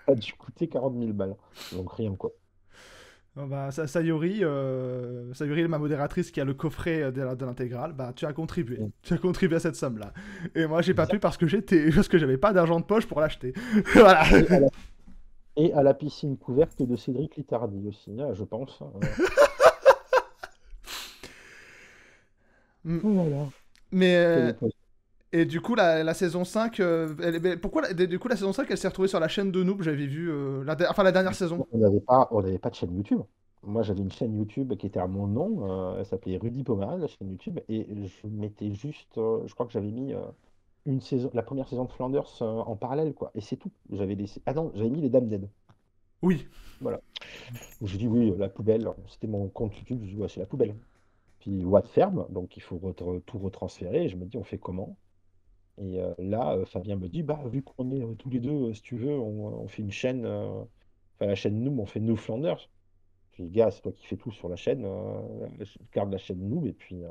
a dû coûter 40 000 balles. Donc rien, quoi. Bah, Sayuri, ma modératrice qui a le coffret de l'intégrale, bah tu as contribué. Mm. Tu as contribué à cette somme-là. Et moi, j'ai pas pu Exact. parce que j'avais pas d'argent de poche pour l'acheter. Voilà. Et à la, et à la piscine couverte de Cédric Littardi aussi, hein, je pense. Mm. Voilà. Mais Quelle époque. et du coup, la saison 5, mais pourquoi du coup la saison 5 elle s'est retrouvée sur la chaîne de Noob, j'avais vu enfin la dernière saison. On n'avait pas de chaîne YouTube. Moi, j'avais une chaîne YouTube qui était à mon nom. Elle s'appelait Rudy Pomerade, la chaîne YouTube. Et je mettais juste, je crois que j'avais mis la première saison de Flanders en parallèle, quoi. Et c'est tout. J'avais laissé. Ah non, j'avais mis les Dames Dead. Oui. Voilà. Donc, j'ai dit oui, la poubelle. C'était mon compte YouTube. Je dis ouais, c'est la poubelle. Puis Watt ferme, donc il faut tout retransférer. Et je me dis, on fait comment? Et là, Fabien me dit, bah, vu qu'on est tous les deux, si tu veux, on fait une chaîne, enfin la chaîne Noob, on fait Noob Flanders. Je dis, gars, c'est toi qui fais tout sur la chaîne, je garde la chaîne Noob, et puis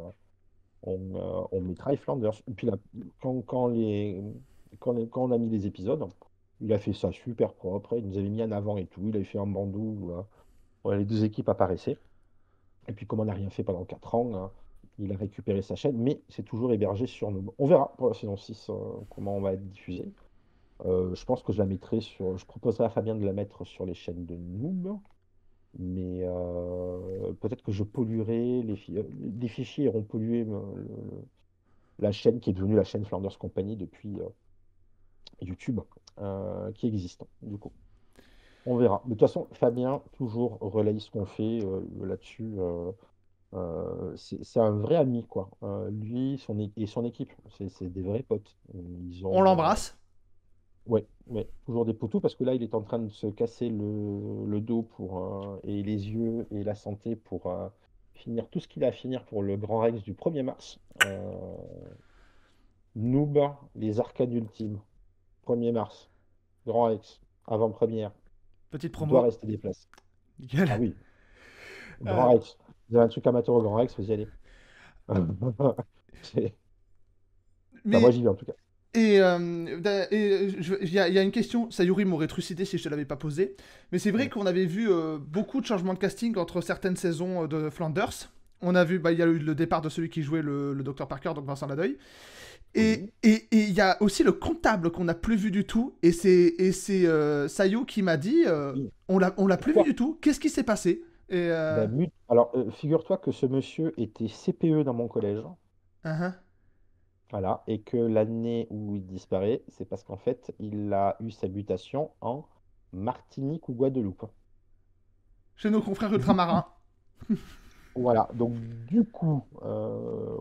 on mettra Flanders. Et puis là, quand on a mis les épisodes, il a fait ça super propre. Il nous avait mis en avant et tout. Il avait fait un bandeau où les deux équipes apparaissaient. Et puis, comme on n'a rien fait pendant 4 ans, il a récupéré sa chaîne, mais c'est toujours hébergé sur Noob. On verra pour la saison 6 comment on va être diffusé. Je pense que je la mettrai sur. Je proposerai à Fabien de la mettre sur les chaînes de Noob, mais peut-être que je polluerai les fichiers iront polluer la chaîne qui est devenue la chaîne Flanders Company depuis YouTube, qui existe du coup. On verra. Mais de toute façon, Fabien toujours relaye ce qu'on fait là-dessus. C'est un vrai ami, quoi. Lui et son équipe, c'est des vrais potes. Ils On ont, l'embrasse. ouais, ouais, toujours des poutous parce que là, il est en train de se casser le dos et les yeux et la santé pour finir tout ce qu'il a à finir pour le Grand Rex du 1er mars. Noob, les arcades ultimes, 1er mars, Grand Rex, avant-première, Petite il doit promo. rester des places. Nickel. Ah oui, Grand Euh, Rex. Vous avez un truc amateur au Grand Rex, vous y allez. C'est- Enfin, moi, mais j'y vais en tout cas. il y a une question, Sayuri m'aurait trucidé si je te l'avais pas posée, mais c'est vrai Mm. qu'on avait vu beaucoup de changements de casting entre certaines saisons de Flanders. On a vu, bah, il y a eu le départ de celui qui jouait le Dr Parker, donc Vincent Ladeuil. Et Oui. il y a aussi le comptable qu'on n'a plus vu du tout, et c'est Sayo qui m'a dit, Oui. on l'a plus vu Pourquoi? du tout, qu'est-ce qui s'est passé? Et Alors, figure-toi que ce monsieur était CPE dans mon collège. uh-huh. Voilà, et que l'année où il disparaît, c'est parce qu'en fait, il a eu sa mutation en Martinique ou Guadeloupe. Chez nos confrères Du coup, ultramarins. voilà, donc du coup,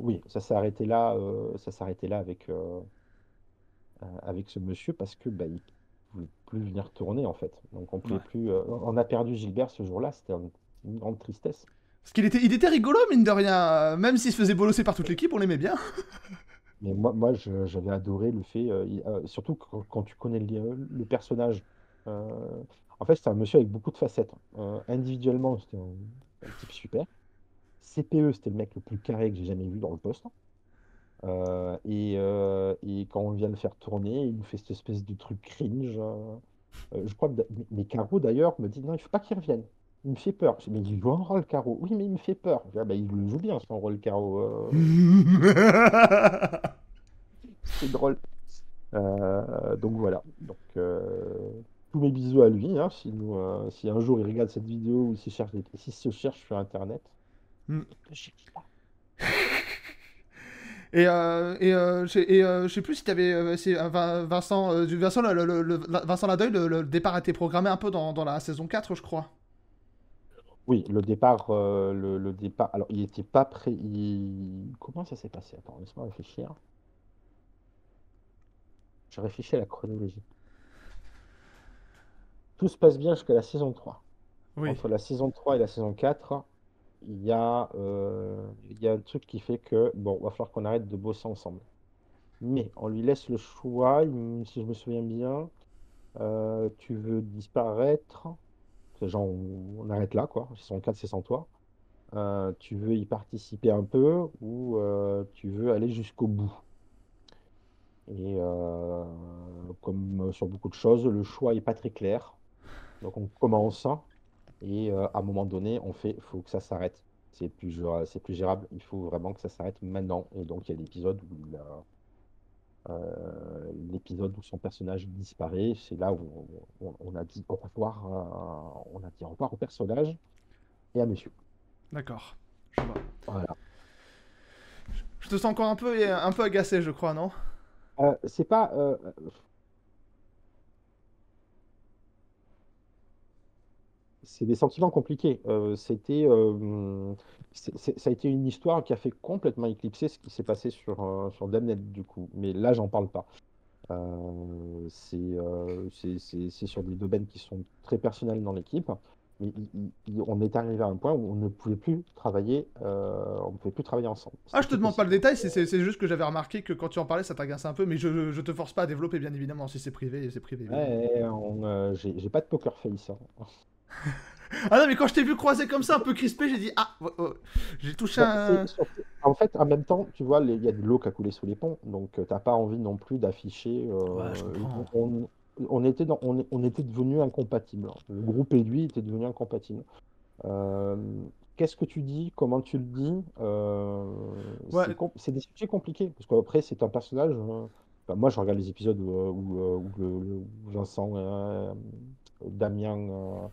oui, ça s'est arrêté là, avec ce monsieur parce que bah, il pouvait plus venir tourner en fait. Donc on pouvait Ouais. plus. On a perdu Gilbert ce jour-là, c'était une grande tristesse. Parce il était rigolo, mine de rien. Même s'il se faisait bolosser par toute l'équipe, on l'aimait bien. Mais moi j'avais adoré le fait, surtout quand tu connais le personnage. euh, En fait, c'était un monsieur avec beaucoup de facettes. Individuellement, c'était un type super. CPE, c'était le mec le plus carré que j'ai jamais vu dans le poste. Et quand on vient le faire tourner, il nous fait cette espèce de truc cringe. Je crois que mes Caro d'ailleurs me dit non, il faut pas qu'il revienne. Il me fait peur. Je dis, mais il joue un rôle Caro. Oui, mais il me fait peur. Je dis, ah, bah, il le joue bien son rôle Caro. C'est drôle. Donc voilà. Donc tous mes bisous à lui. Hein, si un jour il regarde cette vidéo ou s'il se cherche sur Internet, Hmm. ne cherche pas. Je sais plus si t'avais. Vincent, Vincent, Vincent Ladeuil, le départ a été programmé un peu dans la saison 4, je crois. Oui, le départ. Alors, il n'était pas prêt. Comment ça s'est passé? Attends, laisse-moi réfléchir. Je réfléchis à la chronologie. Tout se passe bien jusqu'à la saison 3. Oui. Entre la saison 3 et la saison 4, il y a un truc qui fait que, bon, va falloir qu'on arrête de bosser ensemble. Mais on lui laisse le choix, si je me souviens bien, tu veux disparaître, c'est genre on arrête là, quoi. Saison 4, c'est sans toi. Tu veux y participer un peu ou tu veux aller jusqu'au bout. Et comme sur beaucoup de choses, le choix n'est pas très clair. Donc on commence. Et à un moment donné, on fait, il faut que ça s'arrête. C'est plus gérable. Il faut vraiment que ça s'arrête maintenant. Et donc, il y a l'épisode où son personnage disparaît. C'est là où on a dit au revoir, on a dit au revoir au personnage et à monsieur. D'accord. Je vois. Voilà. Je te sens encore un peu agacé, je crois, non? C'est pas. C'est des sentiments compliqués. Ça a été une histoire qui a fait complètement éclipser ce qui s'est passé sur Damned, du coup. Mais là, j'en parle pas. C'est sur des domaines qui sont très personnels dans l'équipe. Mais on est arrivé à un point où on ne pouvait plus travailler, on ne pouvait plus travailler ensemble. Ah, C'était je te plus demande pas possible. le détail, c'est juste que j'avais remarqué que quand tu en parlais, ça t'agaçait un peu, mais je te force pas à développer, bien évidemment. Si c'est privé, c'est privé, évidemment. Ouais, j'ai pas de poker face, hein. Ah non, mais quand je t'ai vu croiser comme ça, un peu crispé, j'ai dit, ah, j'ai touché Bah, un. En fait, en même temps, tu vois, il y a de l'eau qui a coulé sous les ponts, donc t'as pas envie non plus d'afficher. Ouais, je comprends. On était devenus incompatibles, hein. Le groupe et lui étaient devenus incompatibles. Euh, Qu'est-ce que tu dis? Comment tu le dis? Ouais, C'est des sujets compliqués, parce qu'après, c'est un personnage. Enfin, moi, je regarde les épisodes où Vincent, Damien,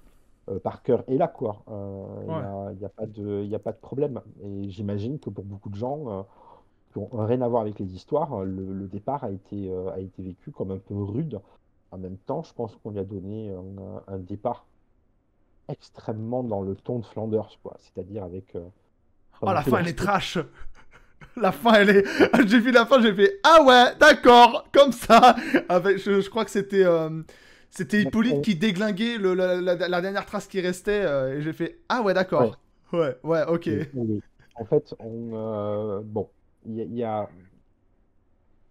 Parker est là, quoi. ouais. Il y a pas il y a pas de problème. Et j'imagine que pour beaucoup de gens qui n'ont rien à voir avec les histoires, le départ a été vécu comme un peu rude. En même temps, je pense qu'on lui a donné un départ extrêmement dans le ton de Flanders, quoi. C'est-à-dire avec Oh, vraiment la tout le fin, elle est respect. trash. La fin, elle est. J'ai vu la fin, j'ai fait ah ouais, d'accord, comme ça. Avec, je crois que c'était Donc, Hippolyte qui déglinguait la dernière trace qui restait et j'ai fait ah ouais, ouais, d'accord. Ouais, ouais, ok. oui, oui, oui. En fait, bon, il y a,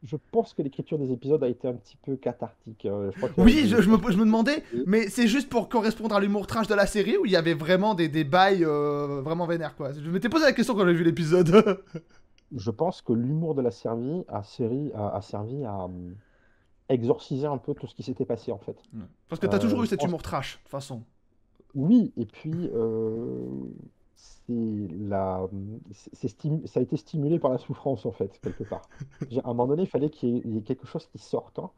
je pense que l'écriture des épisodes a été un petit peu cathartique. Je crois qu'il y a Oui, des je me demandais, mais c'est juste pour correspondre à l'humour trash de la série où il y avait vraiment des bails vraiment vénères quoi. Je m'étais posé la question quand j'ai vu l'épisode. Je pense que l'humour de la a servi à exorciser un peu tout ce qui s'était passé en fait. Parce que t'as toujours eu Je cet pense humour trash, de toute façon. oui, et puis ça a été stimulé par la souffrance en fait quelque part. À un moment donné, il fallait qu'il y ait quelque chose qui sorte, hein.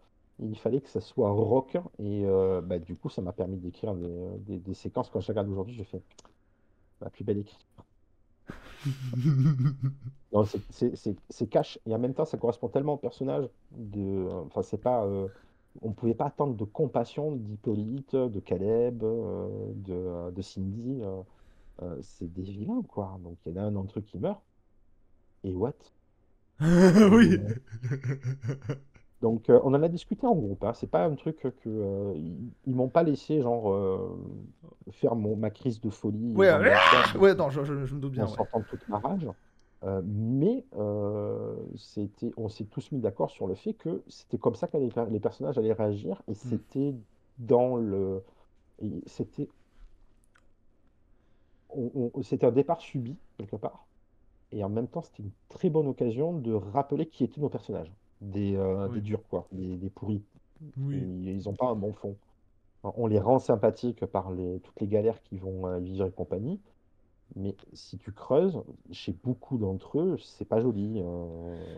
Il fallait que ça soit rock et bah, du coup, ça m'a permis d'écrire des séquences. Quand je regarde aujourd'hui, je fais la plus belle écriture. Non, c'est cash et en même temps, ça correspond tellement au personnage enfin, c'est pas, on pouvait pas attendre de compassion d'Hippolyte, de Caleb, de Cindy. C'est des vilains, quoi. Donc il y en a un d'entre eux qui meurt. Et what? Et, Oui. donc on en a discuté en groupe, hein. C'est pas un truc ils m'ont pas laissé genre faire ma crise de folie Ouais, dans mon coin ouais, non, je me doute en bien, ouais. sortant de toute ma rage. Mais on s'est tous mis d'accord sur le fait que c'était comme ça que les personnages allaient réagir et Mm. c'était dans le et c'était un départ subi quelque part. Et en même temps, c'était une très bonne occasion de rappeler qui étaient nos personnages. Des Oui. durs, quoi. Des pourris. Oui. Ils n'ont pas un bon fond. On les rend sympathiques par toutes les galères qu'ils vont vivre et compagnie. Mais si tu creuses, chez beaucoup d'entre eux, c'est pas joli,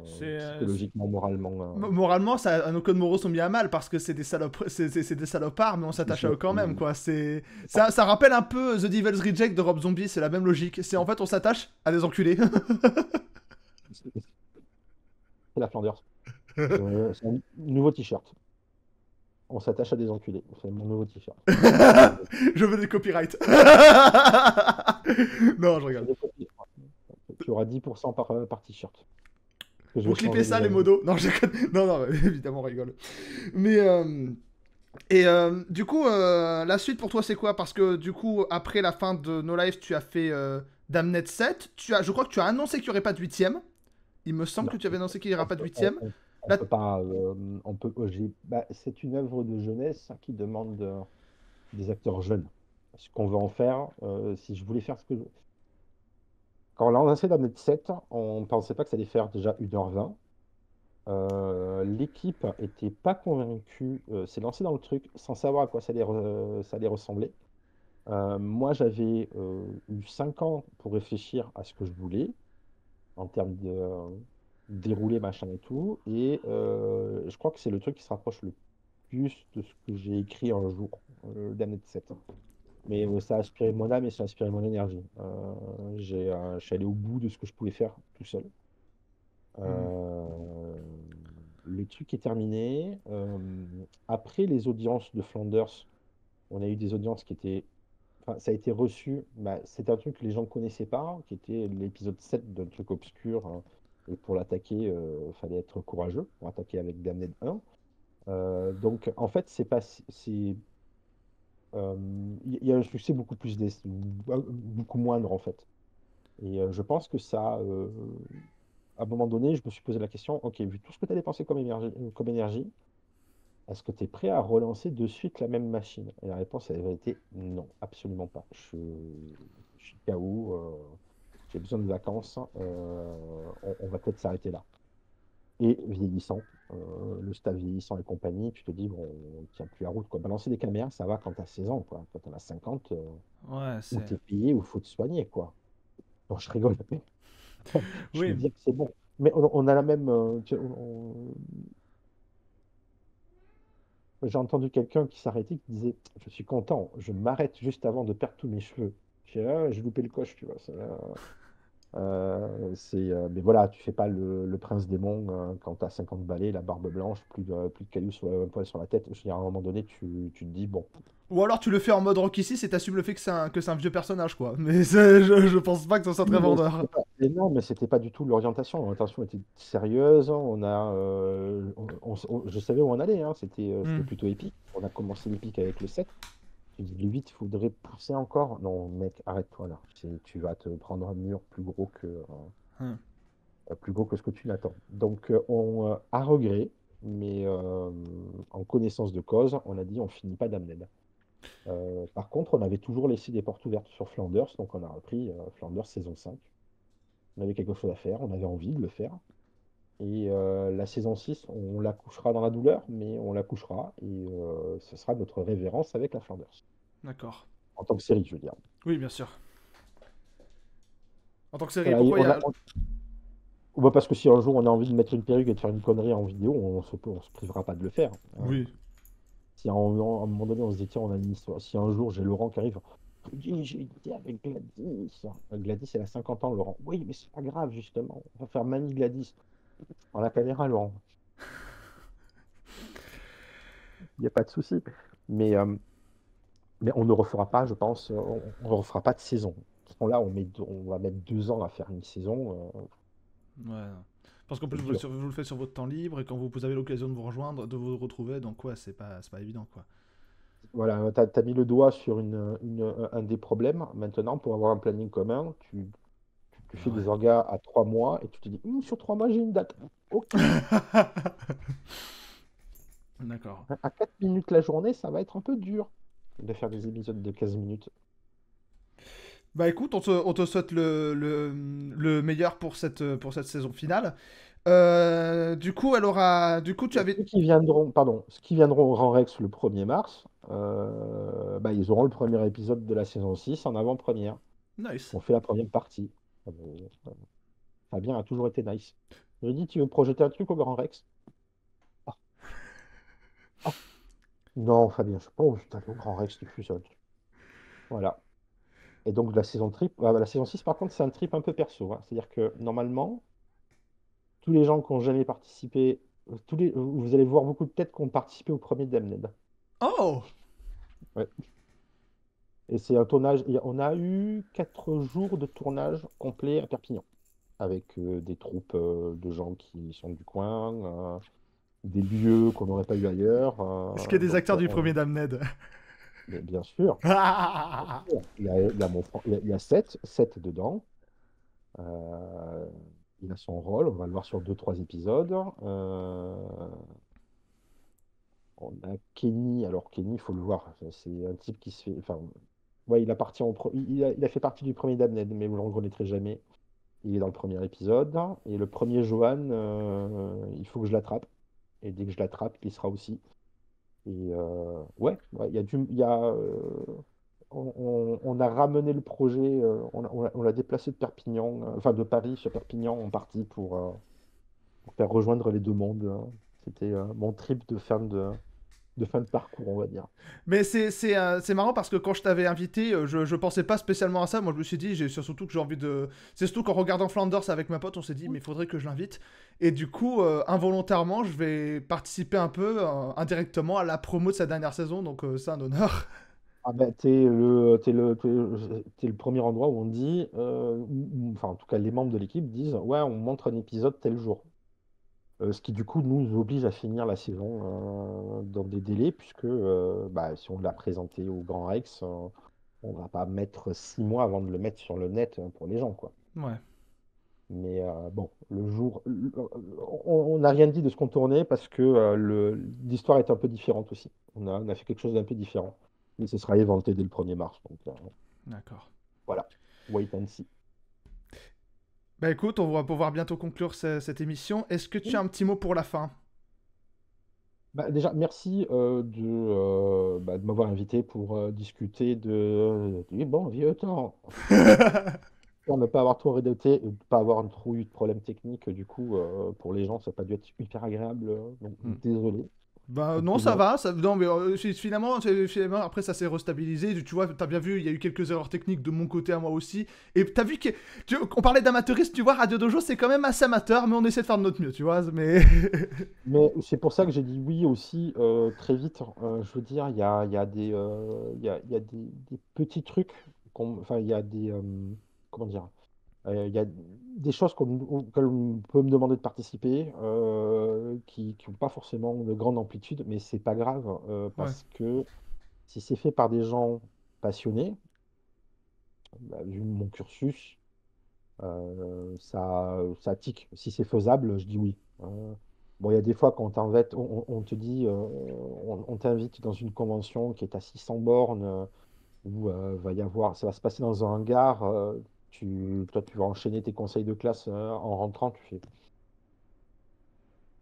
psychologiquement, moralement. Moralement, nos codes moraux sont mis à mal parce que c'est des c'est des salopards, mais on s'attache à eux quand même, Exactement. quoi. C'est ça. Ça rappelle un peu The Devil's Reject de Rob Zombie, c'est la même logique. C'est en fait, on s'attache à des enculés. C'est la Flanders. C'est un nouveau t-shirt. On s'attache à des enculés. C'est mon nouveau t-shirt. Je veux des copyrights. Non, je rigole. Tu auras 10% par t-shirt. Que je Vous vais clippez changer ça, déjà. les modos. Non, non, non, évidemment, on rigole. Mais du coup, la suite pour toi, c'est quoi? Parce que du coup, après la fin de No Life, tu as fait Damned 7. Je crois que tu as annoncé qu'il n'y aurait pas de huitième. Il me semble Non, que tu avais annoncé qu'il n'y aura pas de on, huitième. on Là, peut pas. Bah, c'est une œuvre de jeunesse qui demande des acteurs jeunes. Ce qu'on veut en faire, si je voulais faire ce que quand on a lancé dans notre set, on ne pensait pas que ça allait faire déjà 1h20. L'équipe était pas convaincue, s'est lancée dans le truc sans savoir à quoi ça allait ressembler. Moi, j'avais eu 5 ans pour réfléchir à ce que je voulais en termes de déroulé, machin et tout. Et je crois que c'est le truc qui se rapproche le plus de ce que j'ai écrit un jour, Damned 7. Mais ça a inspiré mon âme et ça a inspiré mon énergie. Je suis allé au bout de ce que je pouvais faire tout seul. hmm. Euh, le truc est terminé. Après les audiences de Flanders, on a eu des audiences qui étaient. Enfin, ça a été reçu. Bah, c'était un truc que les gens ne connaissaient pas, qui était l'épisode 7 d'un truc obscur, hein. Et pour l'attaquer, il fallait être courageux pour attaquer avec Damned 1. Donc, en fait, c'est pas. Il y a un succès beaucoup moindre, en fait. Et je pense que ça. À un moment donné, je me suis posé la question, ok, vu tout ce que tu as dépensé comme énergie, est-ce que tu es prêt à relancer de suite la même machine? Et la réponse avait été non, absolument pas. Je suis KO. j'ai besoin de vacances, on va peut-être s'arrêter là. Et vieillissant, le staff vieillissant et compagnie, tu te dis, bon, on tient plus la route, quoi. Balancer des caméras, ça va quand tu as 16 ans, quoi. Quand on a 50, Ouais, ou c'est. tu es payé, ou il faut te soigner, quoi. Non, je rigole, mais je veux Oui. dire que c'est bon. Mais on a la même. J'ai entendu quelqu'un qui s'arrêtait, qui disait, je suis content, je m'arrête juste avant de perdre tous mes cheveux. J'ai loupé le coche, tu vois. Mais voilà, tu fais pas le prince démon quand tu as 50 balais, la barbe blanche, plus de cailloux sur un poil sur la tête. Je veux dire, à un moment donné, tu te dis, bon. Ou alors tu le fais en mode Rocky 6 et t'assumes le fait que c'est un vieux personnage, quoi. Mais je pense pas que ça soit très Oui, vendeur. non, mais c'était pas du tout l'orientation. L'orientation était sérieuse. Je savais où on allait, hein. C'était Hmm. plutôt épique. On a commencé l'épique avec le 7. Tu dis, le 8, il faudrait pousser encore. Non, mec, arrête-toi là. Tu vas te prendre un mur Hmm. plus gros que ce que tu n'attends. Donc, à regret, mais en connaissance de cause, on a dit on finit pas Damned. Par contre, on avait toujours laissé des portes ouvertes sur Flanders, donc on a repris Flanders saison 5. On avait quelque chose à faire, on avait envie de le faire. Et la saison 6, on la couchera dans la douleur, mais on la couchera, et ce sera notre révérence avec la Flanders. D'accord. En tant que série, je veux dire. Oui, bien sûr. En tant que série, Voilà, pourquoi il y a. bah, parce que si un jour on a envie de mettre une perruque et de faire une connerie en vidéo, on se privera pas de le faire. Oui. Si à un moment donné on se dit, tiens, on a une histoire. Si un jour j'ai Laurent qui arrive, Rudy, j'ai une idée avec Gladys. Gladys, elle a 50 ans, Laurent. Oui, mais c'est pas grave, justement. On va faire Mamie Gladys. Dans la caméra, Laurent. Il n'y a pas de souci. Mais, euh, mais on ne refera pas, je pense, on ne refera pas de saison. Là, on va mettre 2 ans à faire une saison. Ouais. Parce qu'en plus, C'est dur. vous le faites sur votre temps libre et quand vous avez l'occasion de vous rejoindre, de vous retrouver, donc ouais, c'est pas évident, quoi. Voilà, tu as mis le doigt sur un des problèmes. Maintenant, pour avoir un planning commun, tu fais Ouais. des orgas à 3 mois et tu te dis, sur 3 mois, j'ai une date. Ok. D'accord. À 4 minutes la journée, ça va être un peu dur de faire des épisodes de 15 minutes. Bah écoute, on te souhaite le meilleur pour cette saison finale. Du coup, elle aura. Du coup, tu avais. Ceux qui viendront au Grand Rex le 1er mars, bah, ils auront le premier épisode de la saison 6 en avant-première. Nice. On fait la première partie. Euh, Fabien a toujours été nice. Je lui ai dit, tu veux projeter un truc au Grand Rex? Ah, ah. Non, Fabien, je sais pas où je t'allais au Grand Rex, tu fais ça. Voilà. Et donc la saison 6, par contre, c'est un trip un peu perso, hein. C'est-à-dire que normalement, tous les gens qui n'ont jamais participé, vous allez voir beaucoup de têtes qui ont participé au premier Damned. Oh! Ouais. Et c'est un tournage. On a eu 4 jours de tournage complet à Perpignan, avec des troupes de gens qui sont du coin, des lieux qu'on n'aurait pas eu ailleurs. Est-ce qu'il y a des acteurs du premier Damned? Mais bien sûr, bien sûr. Il y a Seth dedans. Euh, il a son rôle. On va le voir sur 2, 3 épisodes. On a Kenny. Alors Kenny, il faut le voir. C'est un type qui se fait. Enfin, ouais, il a fait partie du premier Damned, mais vous ne le reconnaîtrez jamais. Il est dans le premier épisode. Et le premier Johan, il faut que je l'attrape. Et dès que je l'attrape, il y sera aussi. Et ouais, on a ramené le projet, on l'a déplacé de Perpignan, enfin de Paris sur Perpignan en partie pour faire rejoindre les deux mondes, hein. C'était mon trip de fin de parcours, on va dire. Mais c'est marrant parce que quand je t'avais invité, je pensais pas spécialement à ça. Moi, je me suis dit, surtout que j'ai envie de. C'est surtout qu'en regardant Flanders avec ma pote, on s'est dit, mais il faudrait que je l'invite. Et du coup, involontairement, je vais participer un peu indirectement à la promo de sa dernière saison. Donc, c'est un honneur. Ah ben, t'es le premier endroit où on dit, enfin en tout cas les membres de l'équipe disent, ouais, on montre un épisode tel jour. Ce qui du coup nous oblige à finir la saison dans des délais, puisque bah, si on l'a présenté au Grand Rex, on va pas mettre 6 mois avant de le mettre sur le net pour les gens, quoi. Ouais. Mais bon, on n'a rien dit de ce qu'on tournait parce que l'histoire est un peu différente aussi. On a fait quelque chose d'un peu différent. Mais ce sera éventé dès le 1er mars. Donc D'accord. voilà, wait and see. Bah écoute, on va pouvoir bientôt conclure cette émission. Est-ce que tu as Oui. un petit mot pour la fin? Bah, déjà, merci de m'avoir invité pour discuter du bon vieux temps. Pour ne pas avoir trop redoté et ne pas avoir trop eu de problèmes techniques, du coup, pour les gens, ça n'a pas dû être hyper agréable. Donc, désolé. Bah Donc, non, tout ça bien. va, non mais finalement, finalement, après ça s'est restabilisé, tu vois, t'as bien vu, il y a eu quelques erreurs techniques de mon côté à moi aussi, et t'as vu qu'on parlait d'amateurisme, tu vois, Radio Dojo c'est quand même assez amateur, mais on essaie de faire de notre mieux, tu vois, mais... Mais c'est pour ça que j'ai dit oui aussi très vite. Je veux dire, il y a des petits trucs, enfin, il y a comment dire, il y a des choses auxquelles on peut me demander de participer qui n'ont pas forcément de grande amplitude, mais c'est pas grave Ouais, parce que si c'est fait par des gens passionnés, bah, vu mon cursus, ça tique. Si c'est faisable, je dis oui. Bon, il y a des fois quand on te dit, on t'invite dans une convention qui est à 600 bornes, où ça va se passer dans un hangar. Toi, tu vas enchaîner tes conseils de classe en rentrant. Tu fais, tu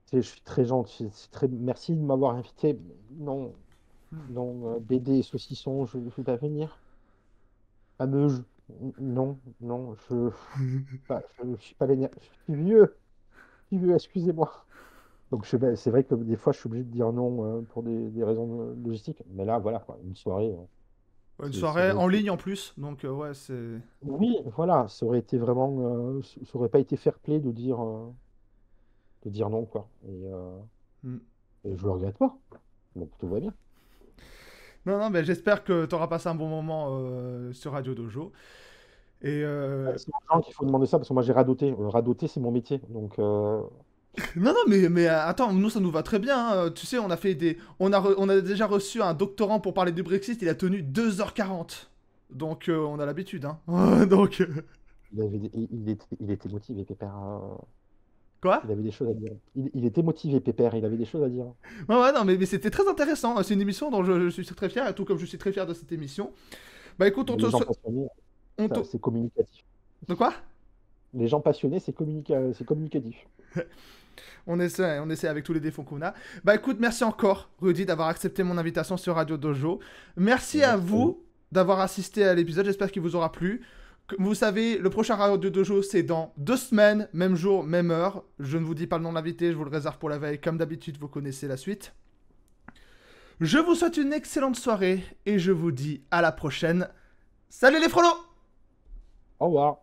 sais, je suis très gentil, merci de m'avoir invité. Non, non, BD et saucisson, je ne vais pas venir. Ameuge, non, non, je suis pas je suis vieux. Excusez-moi. Donc c'est vrai que des fois je suis obligé de dire non pour des raisons logistiques. Mais là, voilà, quoi, une soirée, une ça soirée aurait en été. ligne en plus, donc ouais, c'est... Oui, voilà, ça aurait été vraiment, ça aurait pas été fair-play de dire non, quoi. Hmm. Et je le regrette pas. Donc tout va bien. Non, non, mais j'espère que t'auras passé un bon moment sur Radio Dojo, et C'est aux gens qu'il faut demander ça parce que moi j'ai radoté. Radoter, c'est mon métier. Donc Non, non, mais attends, nous ça nous va très bien. Hein. Tu sais, on a fait des. On a déjà reçu un doctorant pour parler du Brexit, il a tenu 2h40. Donc on a l'habitude, hein. Donc. il était motivé, Pépère. Quoi? Il avait des choses à dire. Il était motivé, Pépère. Il avait des choses à dire. Ouais, ouais, non, mais c'était très intéressant. C'est une émission dont je suis très fier, et tout comme je suis très fier de cette émission. Bah écoute, Mais les gens passionnés, on te... c'est communicatif. De quoi? Les gens passionnés, c'est communicatif. On essaie avec tous les défauts qu'on a. Bah écoute, merci encore, Rudy, d'avoir accepté mon invitation sur Radio Dojo. Merci à Merci à vous. vous d'avoir assisté à l'épisode, j'espère qu'il vous aura plu. Vous savez, le prochain Radio Dojo, c'est dans 2 semaines, même jour, même heure. Je ne vous dis pas le nom de l'invité, je vous le réserve pour la veille. Comme d'habitude, vous connaissez la suite. Je vous souhaite une excellente soirée et je vous dis à la prochaine. Salut les frolos! Au revoir.